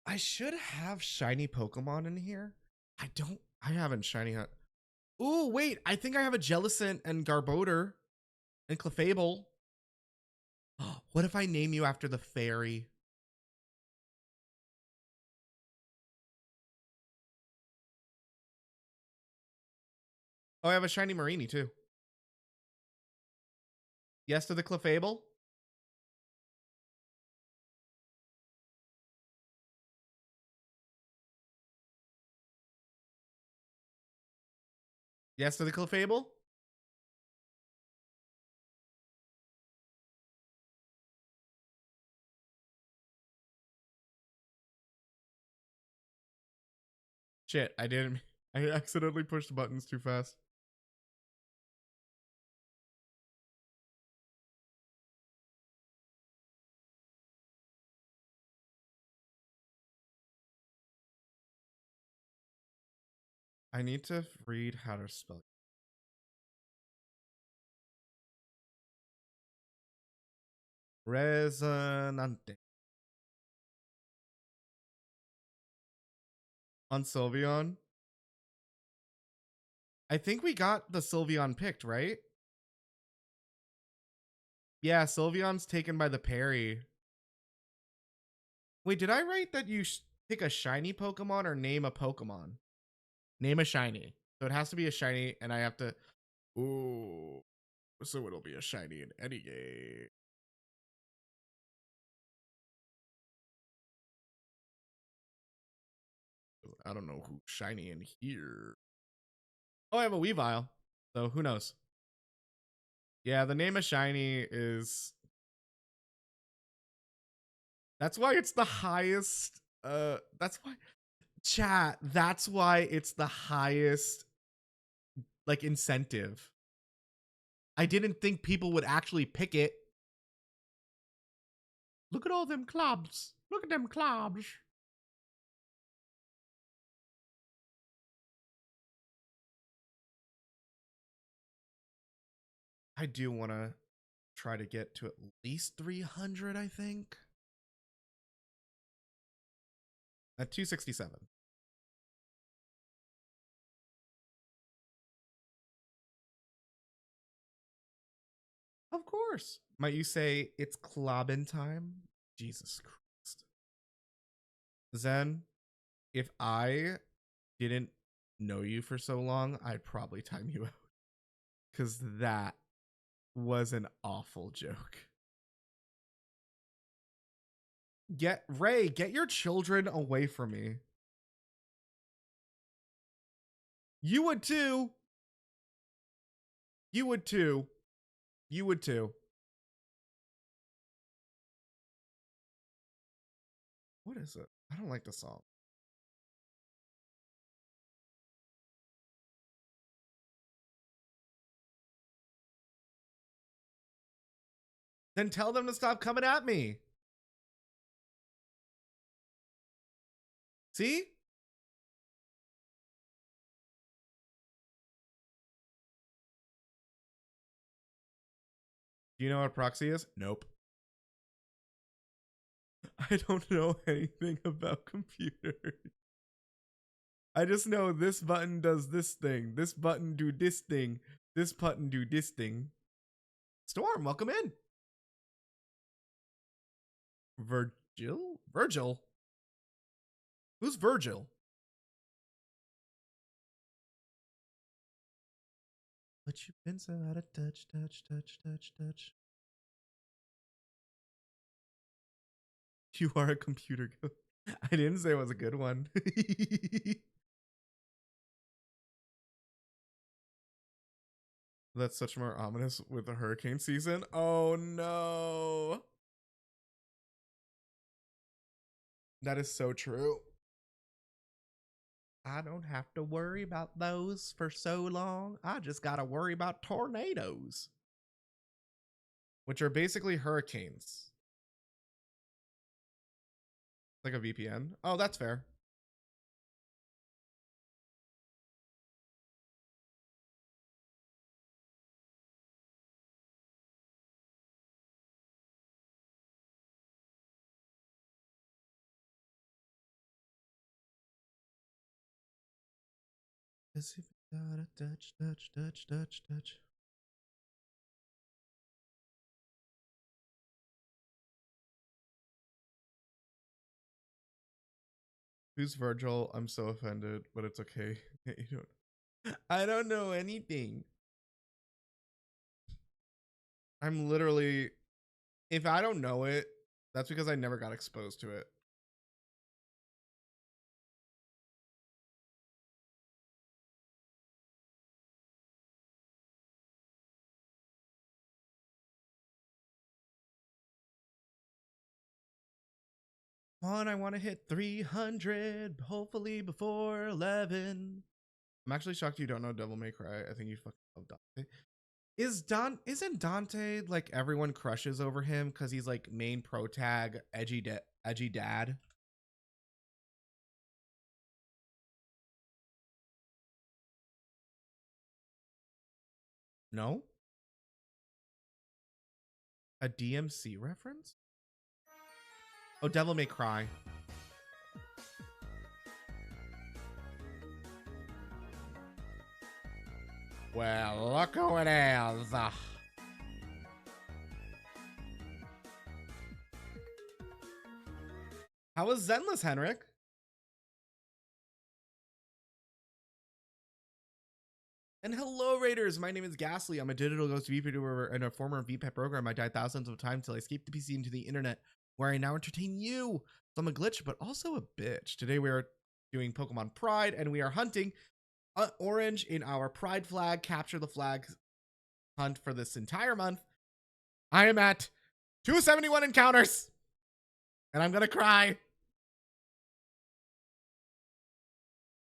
I should have shiny Pokemon in here. I haven't shiny hunt. Ooh, wait. I think I have a Jellicent and Garbodor and Clefable. What if I name you after the fairy? Oh, I have a shiny Marini too. Yes to the Clefable? Yes to the Clefable? Shit, I didn't. I accidentally pushed the buttons too fast. I need to read how to spell. Resonante. On Sylveon. I think we got the Sylveon picked, right? Yeah, Sylveon's taken by the parry. Wait, did I write that you pick a shiny Pokemon or name a Pokemon? Name a shiny. So it has to be a shiny, and I have to. Ooh. So it'll be a shiny in any game. I don't know who's shiny in here. Oh, I have a Weavile. So who knows? Yeah, the name of shiny is. That's why it's the highest. That's why. Chat. That's why it's the highest, like, incentive. I didn't think people would actually pick it. Look at all them clubs. Look at them clubs. I do want to try to get to at least 300, I think. At 267. Of course. Might you say it's clobbin' time? Jesus Christ. Zen, if I didn't know you for so long, I'd probably time you out. Because that was an awful joke. Ray, get your children away from me. You would too. You would too. You would too. What is it? I don't like the song. Then tell them to stop coming at me. See? Do you know what proxy is? Nope. I don't know anything about computers. I just know this button does this thing. This button do this thing. This button do this thing. Storm, welcome in. Virgil? Virgil? Who's Virgil? But you've been so out of touch. You are a computer ghost. I didn't say it was a good one. That's such more ominous with the hurricane season. Oh no. That is so true. I don't have to worry about those for so long. I just gotta worry about tornadoes, which are basically hurricanes. Like a VPN. Oh, that's fair. As if you gotta touch. Who's Virgil? I'm so offended, but it's okay. I don't know anything. I'm literally, if I don't know it, that's because I never got exposed to it. I want to hit 300, hopefully before 11. I'm actually shocked you don't know Devil May Cry. I think you fucking love Dante. Isn't Dante like everyone crushes over him because he's like main pro tag, edgy dad? No? A DMC reference? Oh, Devil May Cry. Well, look who it is. How was Zenless, Henrik? And hello, Raiders. My name is Ghastly. I'm a digital ghost VTuber and a former VPET program. I died thousands of times till I escaped the PC into the internet, where I now entertain you. So I'm a glitch, but also a bitch. Today we are doing Pokemon Pride, and we are hunting orange in our Pride flag. Capture the flag hunt for this entire month. I am at 271 encounters, and I'm gonna cry.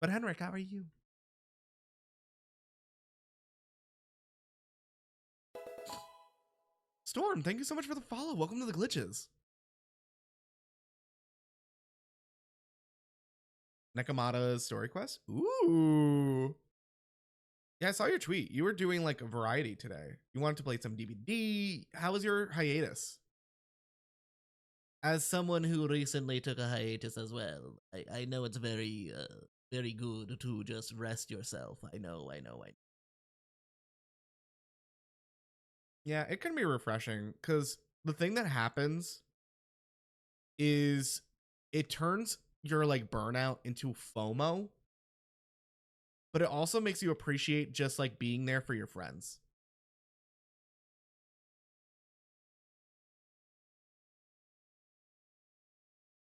But Henrik, how are you? Storm, thank you so much for the follow. Welcome to the glitches. Nekomata's story quest. Ooh. Yeah, I saw your tweet. You were doing like a variety today. You wanted to play some DBD. How was your hiatus? As someone who recently took a hiatus as well, I know it's very good to just rest yourself. I know. Yeah, it can be refreshing because the thing that happens is it turns your like burnout into FOMO, but it also makes you appreciate just like being there for your friends.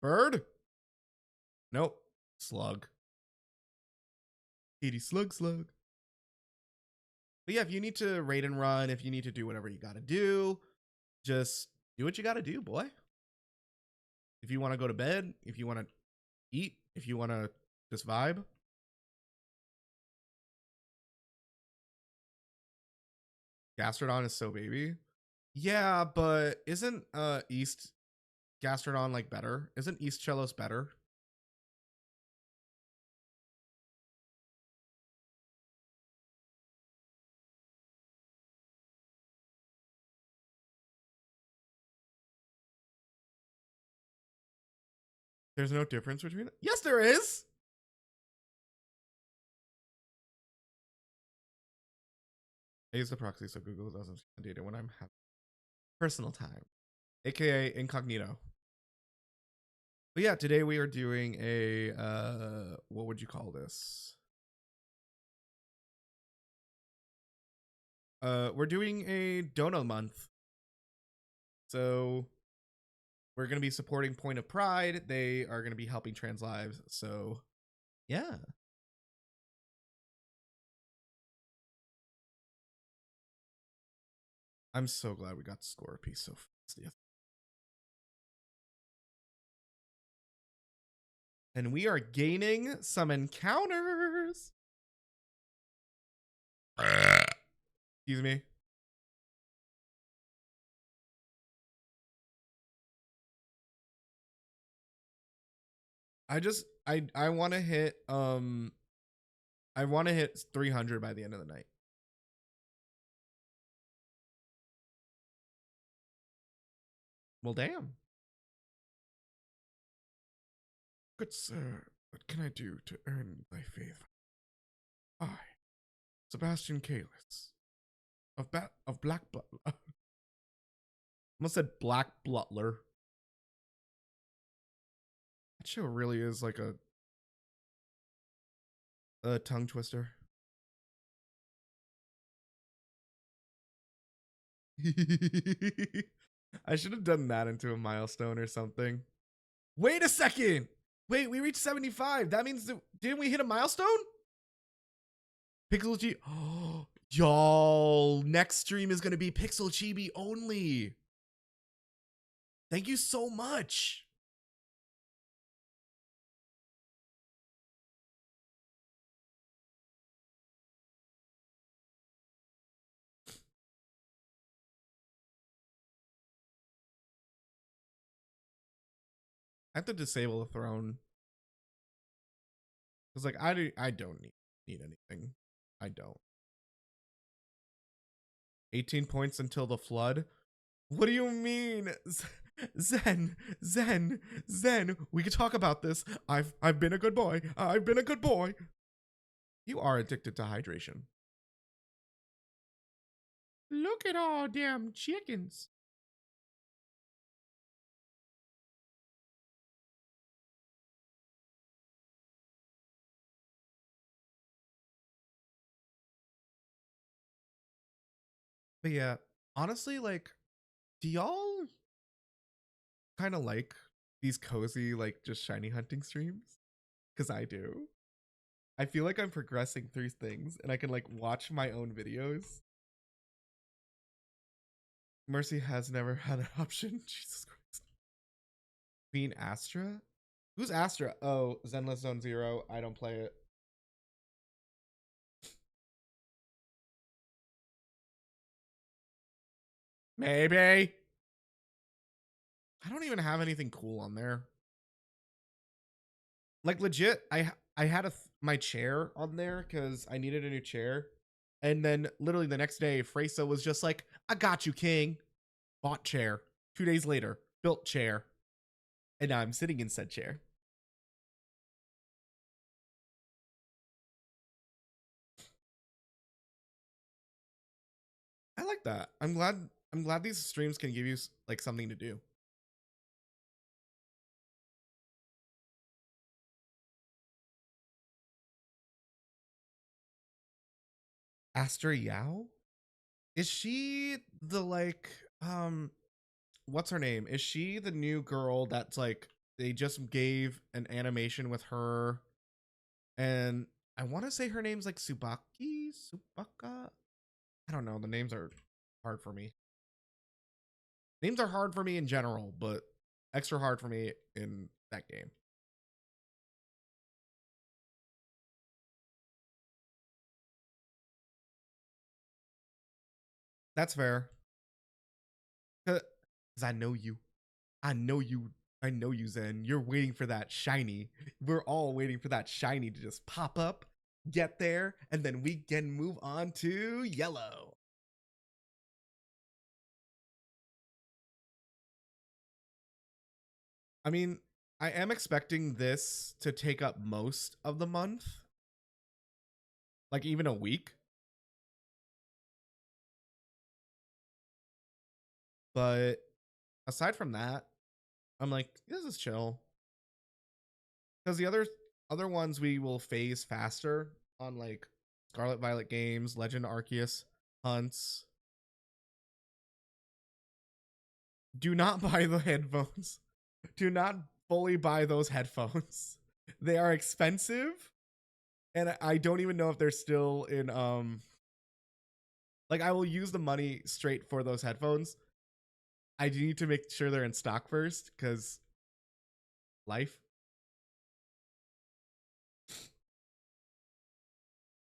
Bird? Nope. Slug. Katie slug. But yeah, if you need to raid and run, if you need to do whatever you gotta do, just do what you gotta do, boy. If you want to go to bed, if you want to eat, if you want to just vibe. Gastrodon is so baby. Yeah, but isn't East Gastrodon like better? Isn't East Chelos better? There's no difference between it? Yes, there is. I use the proxy so Google doesn't scan data when I'm having personal time, aka incognito. But yeah, today we are doing a what would you call this? We're doing a donut month. So we're going to be supporting Point of Pride. They are going to be helping trans lives. So yeah. I'm so glad we got Scorpy so fast. And we are gaining some encounters. Excuse me. I want to hit 300 by the end of the night. Well, damn. Good sir, what can I do to earn thy favor? I, Sebastian Kalis, of Black Butler. I almost said Black Butler. That show really is like a tongue twister. I should have done that into a milestone or something. Wait a second. Wait, we reached 75. That means didn't we hit a milestone? Pixel Chibi. Oh, y'all. Next stream is going to be Pixel Chibi only. Thank you so much. I have to disable the throne. It's like I don't need anything. I don't. 18 points until the flood. What do you mean? Zen. We can talk about this. I've been a good boy. I've been a good boy. You are addicted to hydration. Look at all damn chickens. But yeah, honestly, like, do y'all kind of like these cozy, like, just shiny hunting streams? Because I do. I feel like I'm progressing through things and I can, like, watch my own videos. Mercy has never had an option. Jesus Christ. Queen Astra? Who's Astra? Oh, Zenless Zone Zero. I don't play it. Maybe. I don't even have anything cool on there. Like legit, I had my chair on there because I needed a new chair. And then literally the next day, Freysa was just like, I got you, king. Bought chair. 2 days later, built chair. And now I'm sitting in said chair. I like that. I'm glad these streams can give you like something to do. Astra Yao? Is she the like what's her name? Is she the new girl that's like they just gave an animation with her and I want to say her name's like Subaka? I don't know. The names are hard for me. Names are hard for me in general, but extra hard for me in that game. That's fair. Cause I know you. I know you, Zen. You're waiting for that shiny. We're all waiting for that shiny to just pop up, get there, and then we can move on to yellow. I mean, I am expecting this to take up most of the month. Like even a week. But aside from that, I'm like, this is chill. Because the other ones we will phase faster on like Scarlet Violet games, Legend Arceus, hunts. Do not buy the headphones. Do not fully buy those headphones. They are expensive. And I don't even know if they're still in like I will use the money straight for those headphones. I do need to make sure they're in stock first because life.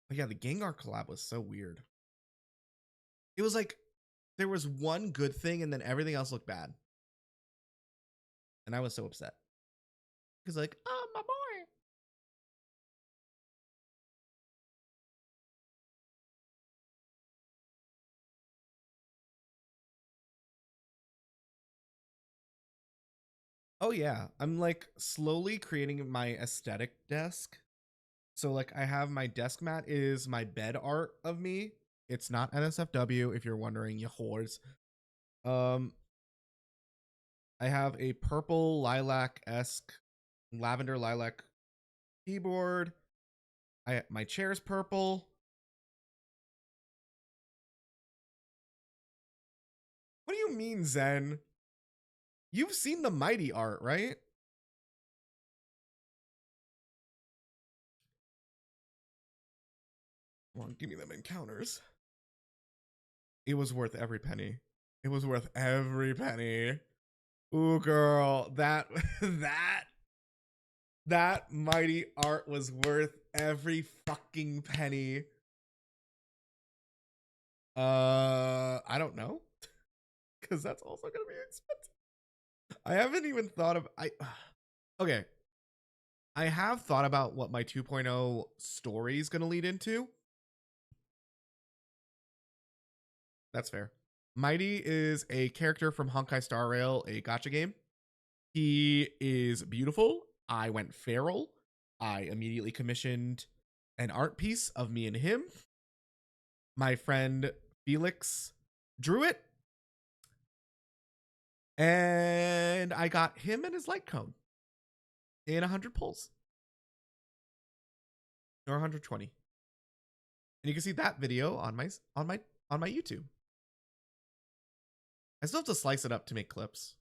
But yeah, the Gengar collab was so weird. It was like there was one good thing and then everything else looked bad. And I was so upset. Because like, oh my boy. Oh yeah, I'm like slowly creating my aesthetic desk. So like I have my desk mat is my bed art of me. It's not NSFW if you're wondering, you whores. I have a purple lilac-esque lavender lilac keyboard. My chair's purple. What do you mean, Zen? You've seen the Mighty art, right? Come on, give me them encounters. It was worth every penny. It was worth every penny. Ooh, girl, that that Mighty art was worth every fucking penny. I don't know, because that's also gonna be expensive. I haven't even thought of okay. I have thought about what my 2.0 story is gonna lead into. That's fair. Mighty is a character from Honkai Star Rail, a gacha game. He is beautiful. I went feral. I immediately commissioned an art piece of me and him. My friend Felix drew it. And I got him and his light cone in 100 pulls. Or 120. And you can see that video on my YouTube. I still have to slice it up to make clips.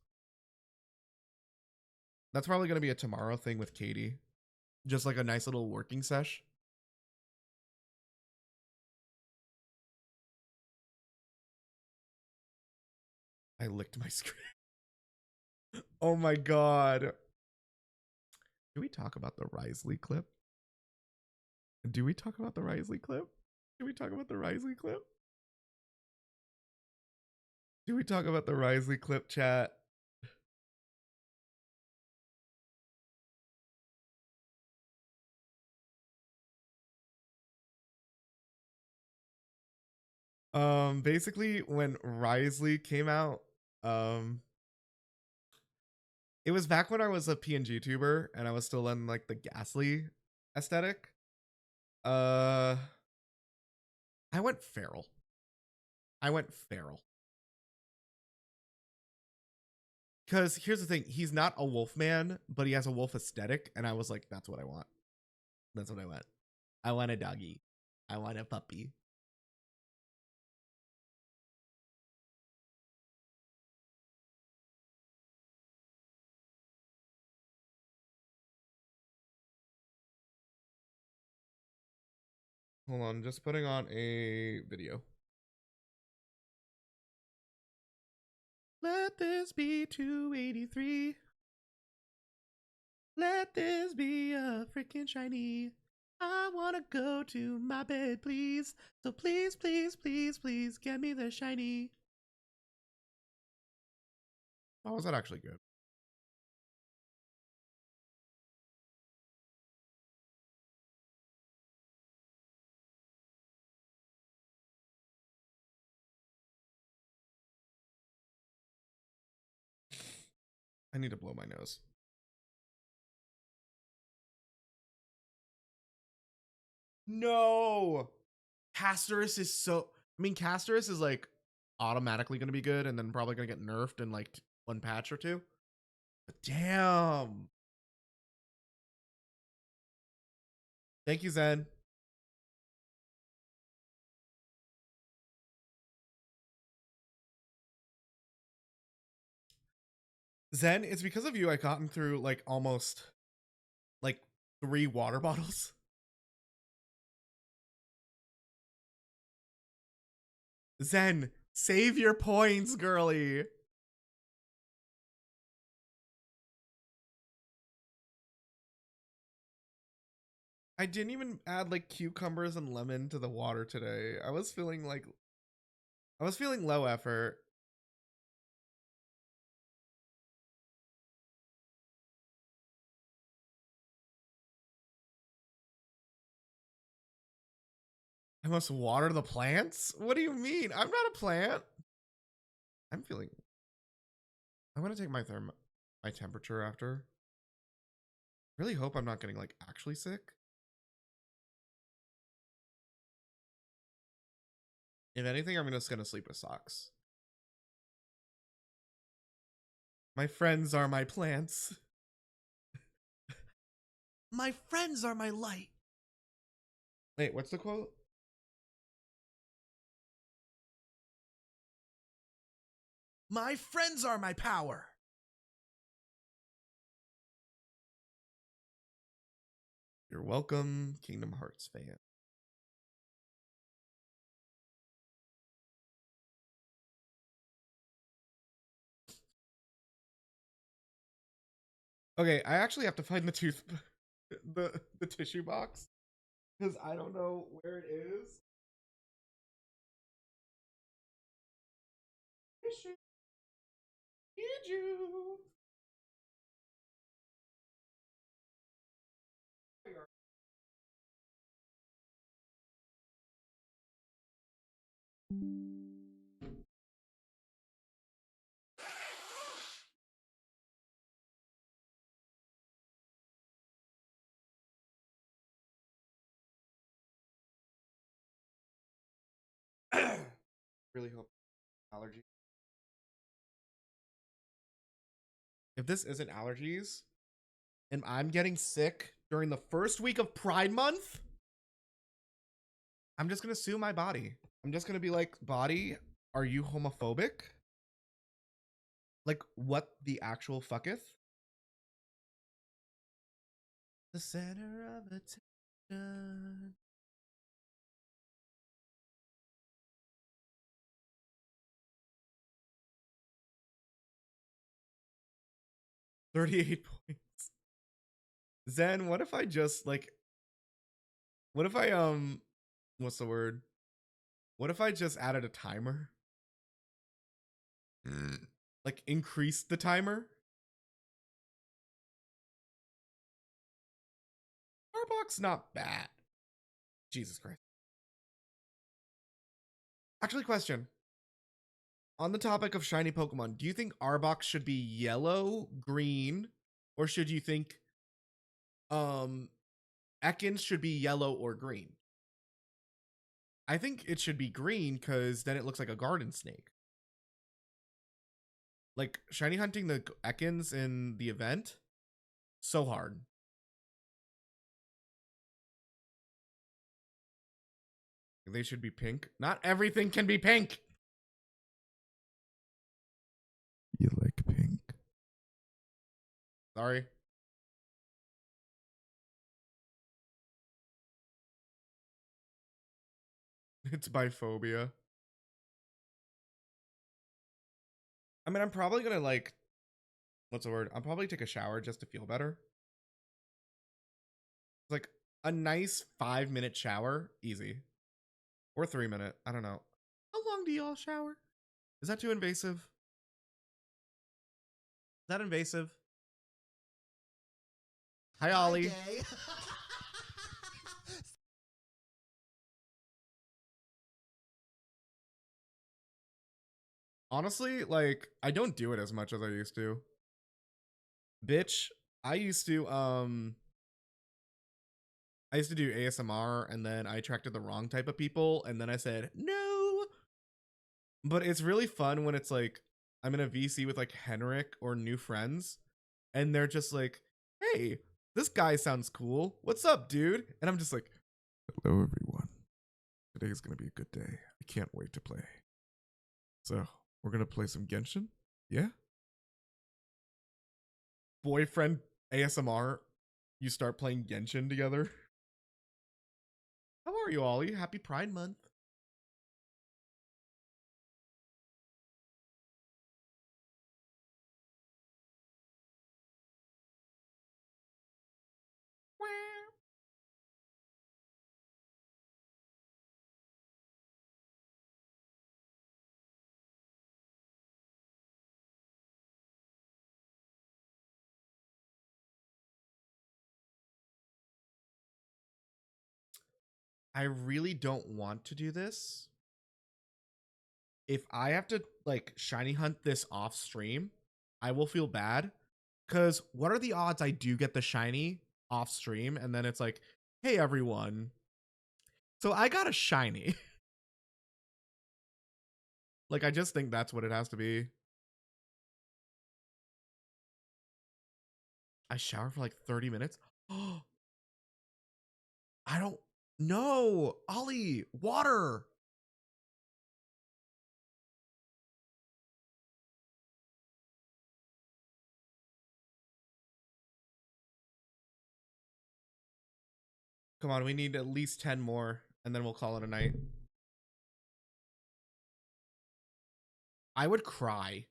That's probably going to be a tomorrow thing with Katie. Just like a nice little working sesh. I licked my screen. Oh my god. Do we talk about the Risley clip? Do we talk about the Risley clip? Do we talk about the Risley clip? Do we talk about the Risley clip, chat? Basically when Risley came out, it was back when I was a PNG tuber and I was still in like the Ghastly aesthetic. I went feral. Because here's the thing, he's not a wolf man, but he has a wolf aesthetic, and I was like, that's what I want. That's what I want. I want a doggy. I want a puppy. Hold on, just putting on a video. Let this be 283. Let this be a freaking shiny. I wanna go to my bed, please. So please, please, please, please get me the shiny. Oh, was that actually good? I need to blow my nose. No! Casterus is so... I mean, Casterus is like automatically going to be good and then probably going to get nerfed in like one patch or two. But damn. Thank you, Zen. Zen, it's because of you I gotten through like almost like 3 water bottles. Zen, save your points, girly. I didn't even add like cucumbers and lemon to the water today. I was feeling low effort. I must water the plants? What do you mean? I'm not a plant. I'm gonna take my temperature after. Really hope I'm not getting like actually sick. If anything, I'm just gonna sleep with socks. My friends are my plants. My friends are my light. Wait, what's the quote? My friends are my power. You're welcome, Kingdom Hearts fan. Okay, I actually have to find the tissue box because I don't know where it is. Tissue. Need you. Really hope allergy. If this isn't allergies and I'm getting sick during the first week of Pride Month, I'm just gonna sue my body. I'm just gonna be like, body, are you homophobic? Like, what the actual fucketh? The center of attention. $38 points. Zen, what if I just like, what if I, what's the word? What if I just added a timer? Like, increase the timer? Arbok's not bad. Jesus Christ. Actually, question. On the topic of shiny Pokemon, do you think Arbok should be yellow, green, or should you think Ekans should be yellow or green? I think it should be green because then it looks like a garden snake. Like shiny hunting the Ekans in the event, so hard. They should be pink. Not everything can be pink. You like pink? Sorry. It's biphobia. I mean, I'm probably gonna like, what's the word? I'll probably take a shower just to feel better. Like a nice 5-minute shower, easy. Or 3-minute. I don't know. How long do y'all shower? Is that too invasive? Is that invasive? Hi, Ollie. Hi, gay. Honestly, like, I don't do it as much as I used to. Bitch, I used to do ASMR and then I attracted the wrong type of people and then I said, no. But it's really fun when it's like, I'm in a VC with like Henrik or new friends and they're just like, hey, this guy sounds cool. What's up, dude? And I'm just like, hello, everyone. Today's going to be a good day. I can't wait to play. So, we're going to play some Genshin? Yeah? Boyfriend ASMR, you start playing Genshin together. How are you, Ollie? Happy Pride Month. I really don't want to do this. If I have to like shiny hunt this off stream, I will feel bad. Because what are the odds I do get the shiny off stream and then it's like, hey everyone, so I got a shiny. Like, I just think that's what it has to be. I shower for like 30 minutes. Oh, I don't know. Ollie, water. Come on, we need at least 10 more and then we'll call it a night. I would cry.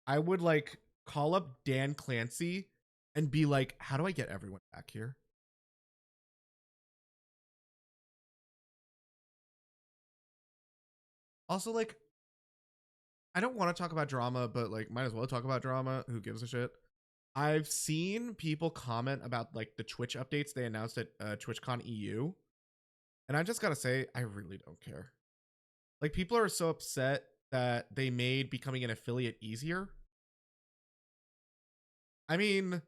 I would like call up Dan Clancy and be like, how do I get everyone back here? Also, like, I don't want to talk about drama, but like, might as well talk about drama. Who gives a shit? I've seen people comment about like the Twitch updates they announced at TwitchCon EU. And I just gotta say, I really don't care. Like, people are so upset that they made becoming an affiliate easier. I mean,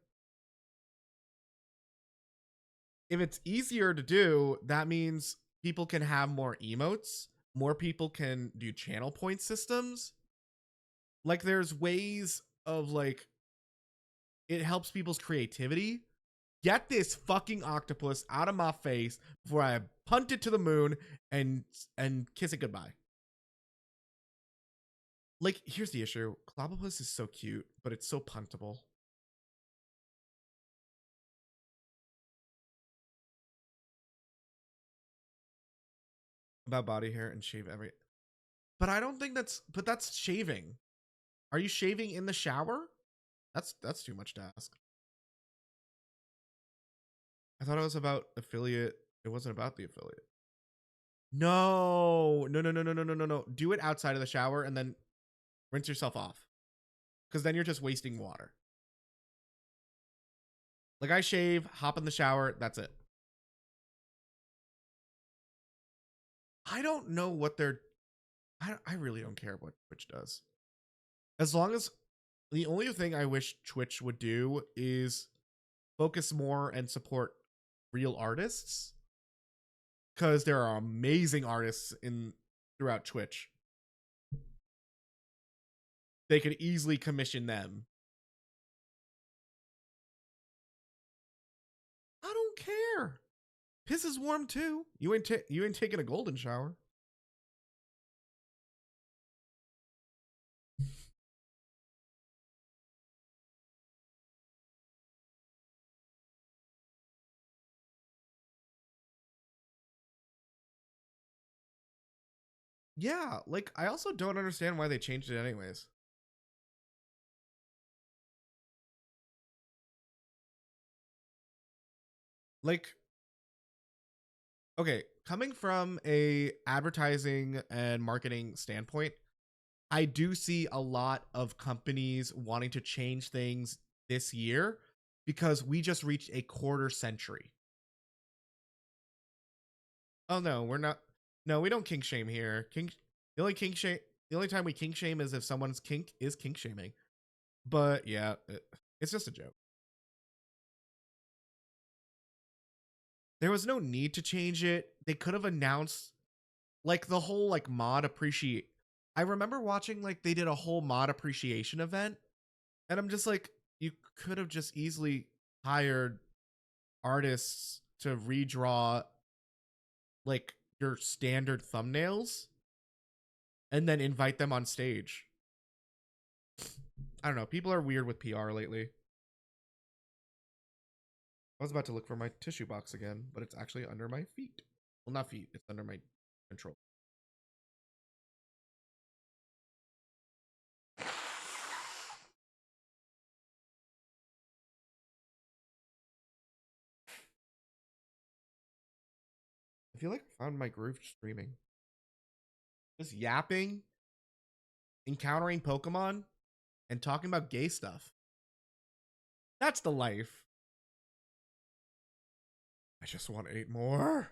if it's easier to do, that means people can have more emotes. More people can do channel point systems. Like, there's ways of like, it helps people's creativity. Get this fucking octopus out of my face before I punt it to the moon and kiss it goodbye. Like, here's the issue. Clobopus is so cute, but it's so puntable. About body hair and shave every... But I don't think that's shaving. Are you shaving in the shower? That's too much to ask. I thought it was about affiliate. It wasn't about the affiliate. No. Do it outside of the shower and then rinse yourself off. Because then you're just wasting water. Like, I shave, hop in the shower, that's it. I don't know what they're... I really don't care what Twitch does. As long as... The only thing I wish Twitch would do is focus more and support real artists. Because there are amazing artists throughout Twitch. They could easily commission them. I don't care. Piss is warm too. You ain't taking a golden shower. Yeah, like, I also don't understand why they changed it anyways. Like, okay, coming from a advertising and marketing standpoint, I do see a lot of companies wanting to change things this year because we just reached a quarter century. Oh no, we're not. No, we don't kink shame here. The only time we kink shame is if someone's kink is kink shaming. But yeah, it's just a joke. There was no need to change it. They could have announced like the whole like mod appreciate. I remember watching like they did a whole mod appreciation event, and I'm just like, you could have just easily hired artists to redraw like your standard thumbnails and then invite them on stage. I don't know. People are weird with PR lately. I was about to look for my tissue box again, but it's actually under my feet. Well, not feet. It's under my control. I feel like I found my groove streaming. Just yapping, encountering Pokemon, and talking about gay stuff. That's the life. I just want 8 more.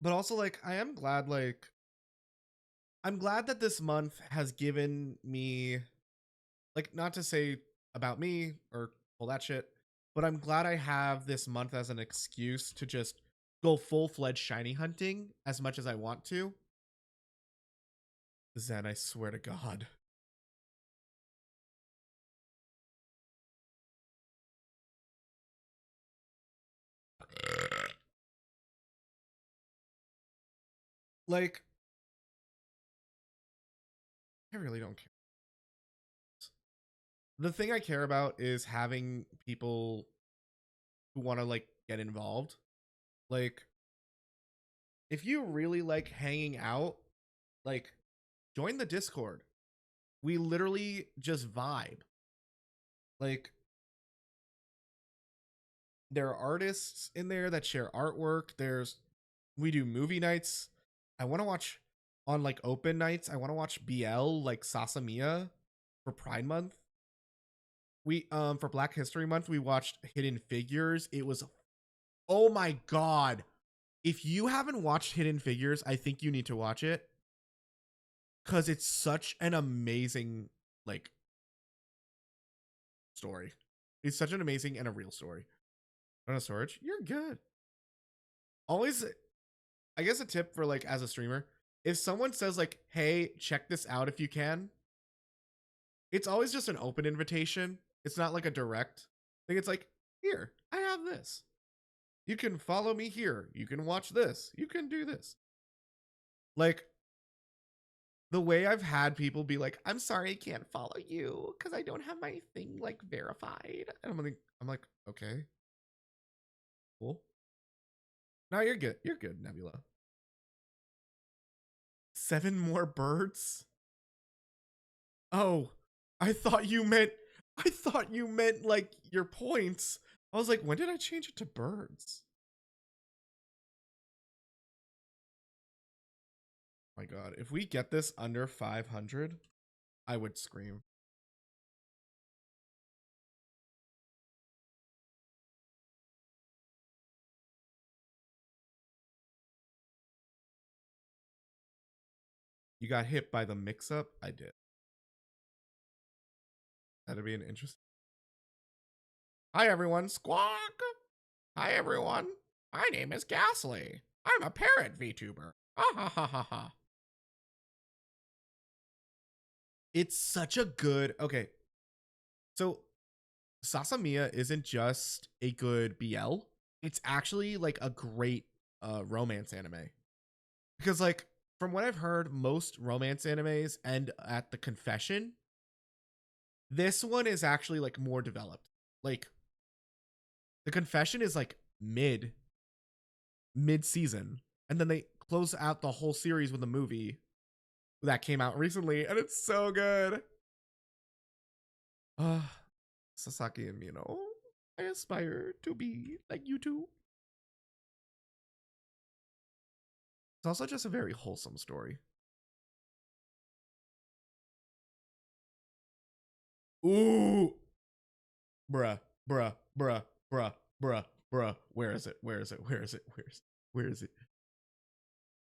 But also, like, I am glad, like, I'm glad that this month has given me, like, not to say about me or all that shit, but I'm glad I have this month as an excuse to just go full-fledged shiny hunting as much as I want to. Zen, I swear to God. Like, I really don't care. The thing I care about is having people who want to, like, get involved. Like, if you really like hanging out, like, join the Discord. We literally just vibe. Like, there are artists in there that share artwork. We do movie nights. I want to watch on, like, open nights. I want to watch BL, like Sasamiya for Pride Month. We for Black History Month, we watched Hidden Figures. It was, oh my God. If you haven't watched Hidden Figures, I think you need to watch it. Cause it's such an amazing, like, story. It's such an amazing and a real story. On a storage, you're good. Always, I guess a tip for, like, as a streamer, if someone says, like, hey, check this out if you can, it's always just an open invitation. It's not like a direct thing. It's like, here, I have this. You can follow me here. You can watch this. You can do this. Like, the way I've had people be like, I'm sorry I can't follow you because I don't have my thing, like, verified. And I'm like, okay. Cool. No, you're good. You're good, Nebula. 7 more birds? Oh, I thought you meant like your points. I was like, when did I change it to birds? My God, if we get this under 500, I would scream. You got hit by the mix-up? I did. That'd be an interesting. Hi, everyone. Squawk. Hi, everyone. My name is Ghastly. I'm a parrot VTuber. Ha ha ha ha ha. It's such a good. Okay. So, Sasamiya isn't just a good BL. It's actually, like, a great romance anime. Because, like, from what I've heard, most romance animes end at the confession. This one is actually, like, more developed. Like, the confession is, like, mid-season, and then they close out the whole series with a movie that came out recently, and it's so good. Sasaki and Mino, I aspire to be like you two. It's also just a very wholesome story. Ooh. Bruh. Where is it? Where is it?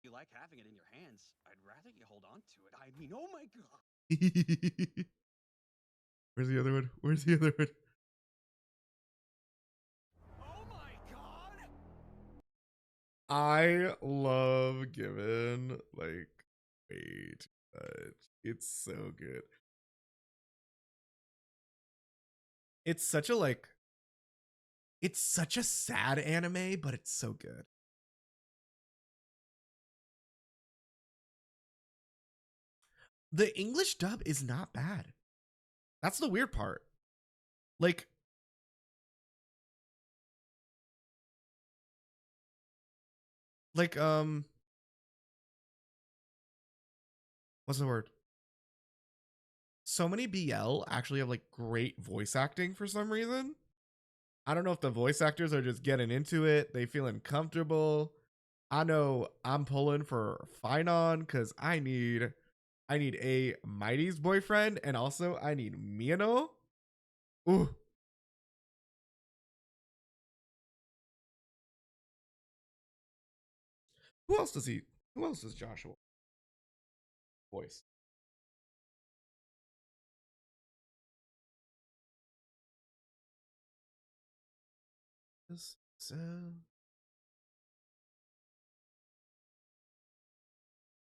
You like having it in your hands. I'd rather you hold on to it. I mean, oh my God. Where's the other one? Oh my God. I love Given, like, way too much. It's so good. It's such a, like, it's such a sad anime, but it's so good. The English dub is not bad. That's the weird part. Like, what's the word? So many BL actually have, like, great voice acting for some reason. I don't know if the voice actors are just getting into it. They feeling comfortable. I know I'm pulling for Finon because I need a Mighty's boyfriend, and also I need Miyano Ooh. Who else does he? Who else does Joshua voice? So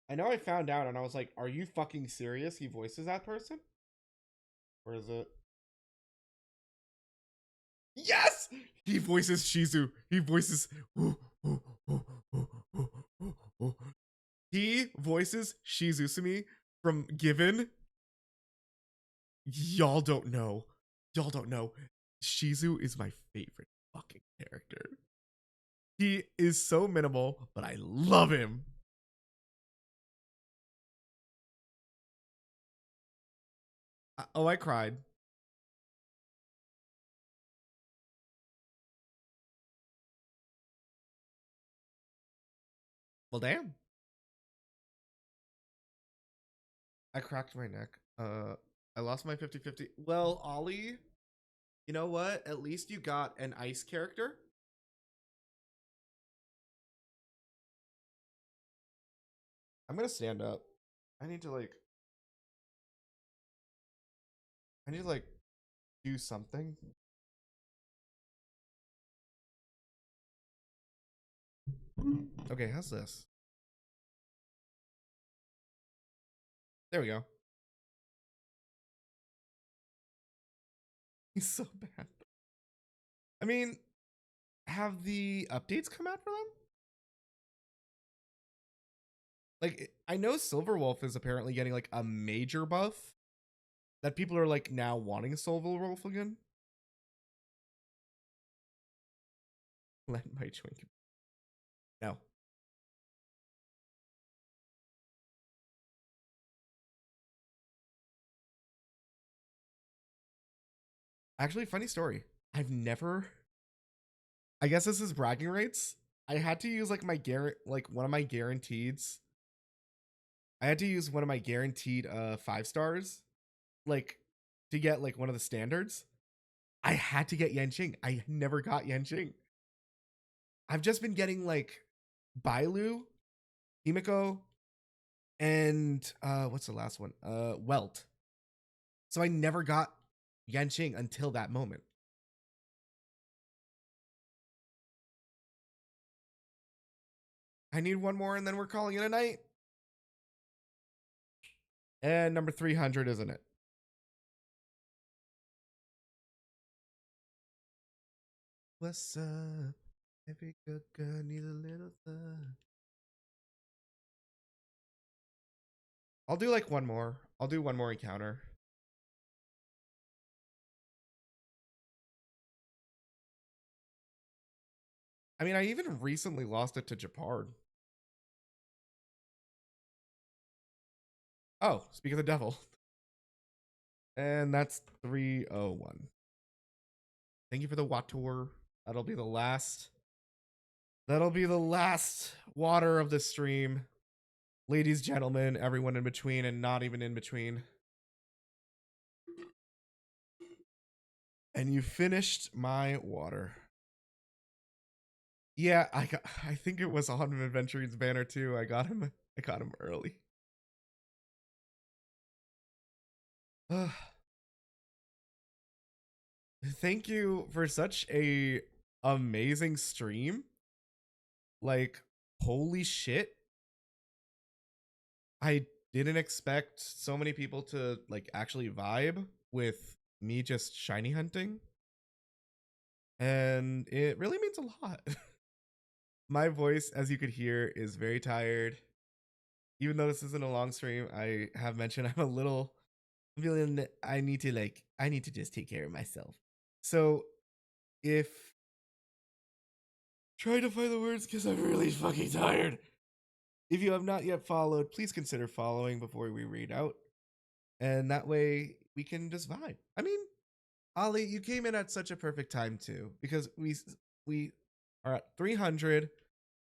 I know I found out and I was like, are you fucking serious? He voices that person? Or is it? Yes! He voices Shizu. He voices. He voices Shizusumi from Given. Y'all don't know. Y'all don't know. Shizu is my favorite fucking character. He is so minimal, but I love him. Oh, I cried. Well, damn. I cracked my neck. I lost my 50-50. Well, Ollie, you know what? At least you got an ice character. I'm gonna stand up. I need to like do something. Okay, how's this? There we go. He's so bad. I mean, have the updates come out for them? Like, I know Silverwolf is apparently getting like a major buff that people are like now wanting Silverwolf again. Let my twink. No. Actually, funny story. I guess this is bragging rights. I had to use like one of my guaranteeds. I had to use one of my guaranteed 5-stars, like to get like one of the standards. I had to get Yanqing. I never got Yanqing. I've just been getting like Bailu, Himiko, and what's the last one? Welt. So I never got Yanqing until that moment. I need one more and then we're calling it a night. And number 300, isn't it? What's up? Every good girl needs a little fun. I'll do like one more. I'll do one more encounter. I mean, I even recently lost it to Japard. Oh, speak of the devil. And that's 301. Thank you for the Wtuber. That'll be the last. That'll be the last water of the stream. Ladies, gentlemen, everyone in between and not even in between. And you finished my water. Yeah, I think it was on Adventurine's banner too. I got him early. Thank you for such a amazing stream. Like, holy shit. I didn't expect so many people to like actually vibe with me just shiny hunting. And it really means a lot. My voice, as you could hear, is very tired. Even though this isn't a long stream, I have mentioned I'm feeling that I need to just take care of myself. So if try to find the words because I'm really fucking tired. If you have not yet followed, please consider following before we read out. And that way we can just vibe. I mean, Ollie, you came in at such a perfect time too, because we are at 300.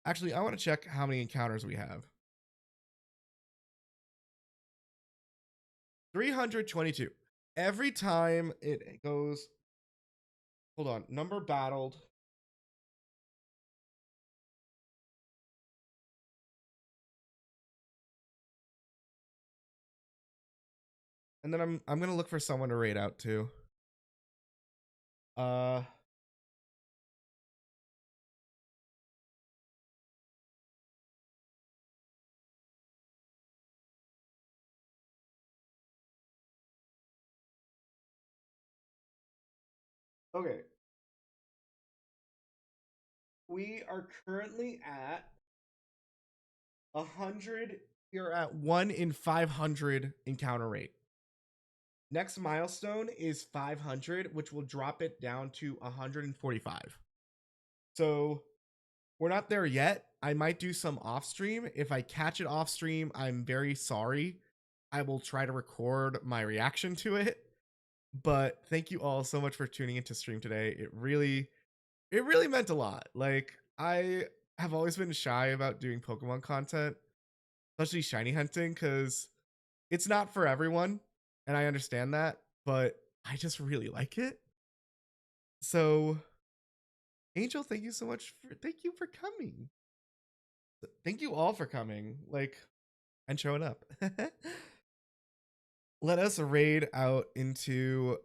Actually, I want to check how many encounters we have. 322. Every time it goes Hold on. Number battled. And then I'm gonna look for someone to raid out to. Okay. We are currently at 100. You're at 1 in 500 encounter rate. Next milestone is 500, which will drop it down to 145. So we're not there yet. I might do some off stream. If I catch it off stream, I'm very sorry. I will try to record my reaction to it. But thank you all so much for tuning into stream today. It really meant a lot. Like, I have always been shy about doing Pokemon content, especially shiny hunting, because it's not for everyone, and I understand that, but I just really like it. So, Angel, thank you so much thank you for coming. Thank you all for coming, like, and showing up. Let us raid out into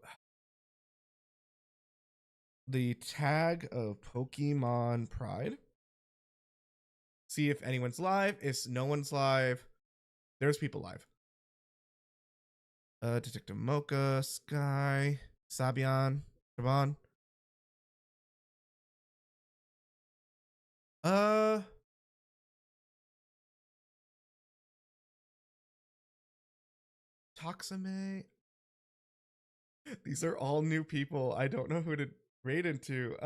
the tag of Pokemon Pride. See if anyone's live. If no one's live, there's people live. Detective Mocha, Sky, Sabian, Siobhan. Toxame. These are all new people. I don't know who to raid into.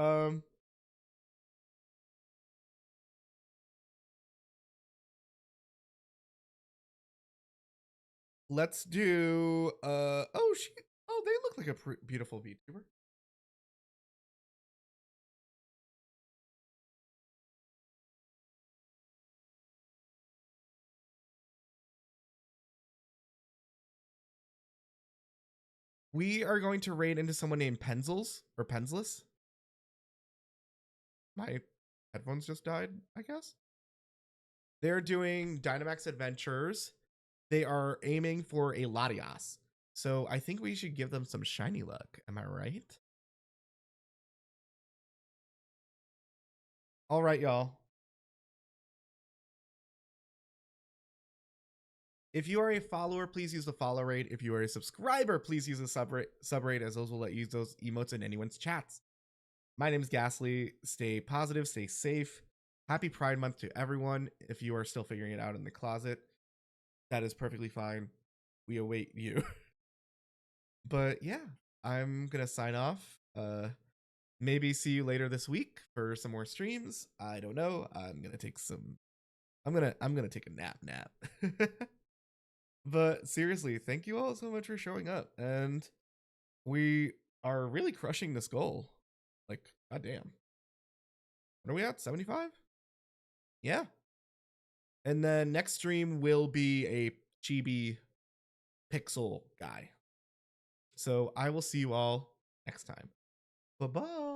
Let's do oh, they look like a beautiful VTuber. We are going to raid into someone named Penzels or Pensless. My headphones just died, I guess. They're doing Dynamax Adventures. They are aiming for a Latias. So I think we should give them some shiny luck. Am I right? All right, y'all. If you are a follower, please use the follow rate. If you are a subscriber, please use the sub rate, as those will let you use those emotes in anyone's chats. My name is Ghastly. Stay positive, stay safe. Happy Pride Month to everyone. If you are still figuring it out in the closet, that is perfectly fine. We await you. But yeah, I'm gonna sign off. Maybe see you later this week for some more streams. I don't know. I'm gonna take a nap. But seriously, thank you all so much for showing up, and we are really crushing this goal. Like, goddamn. What are we at? 75? Yeah. And then next stream will be a chibi pixel guy. So I will see you all next time. Bye-bye.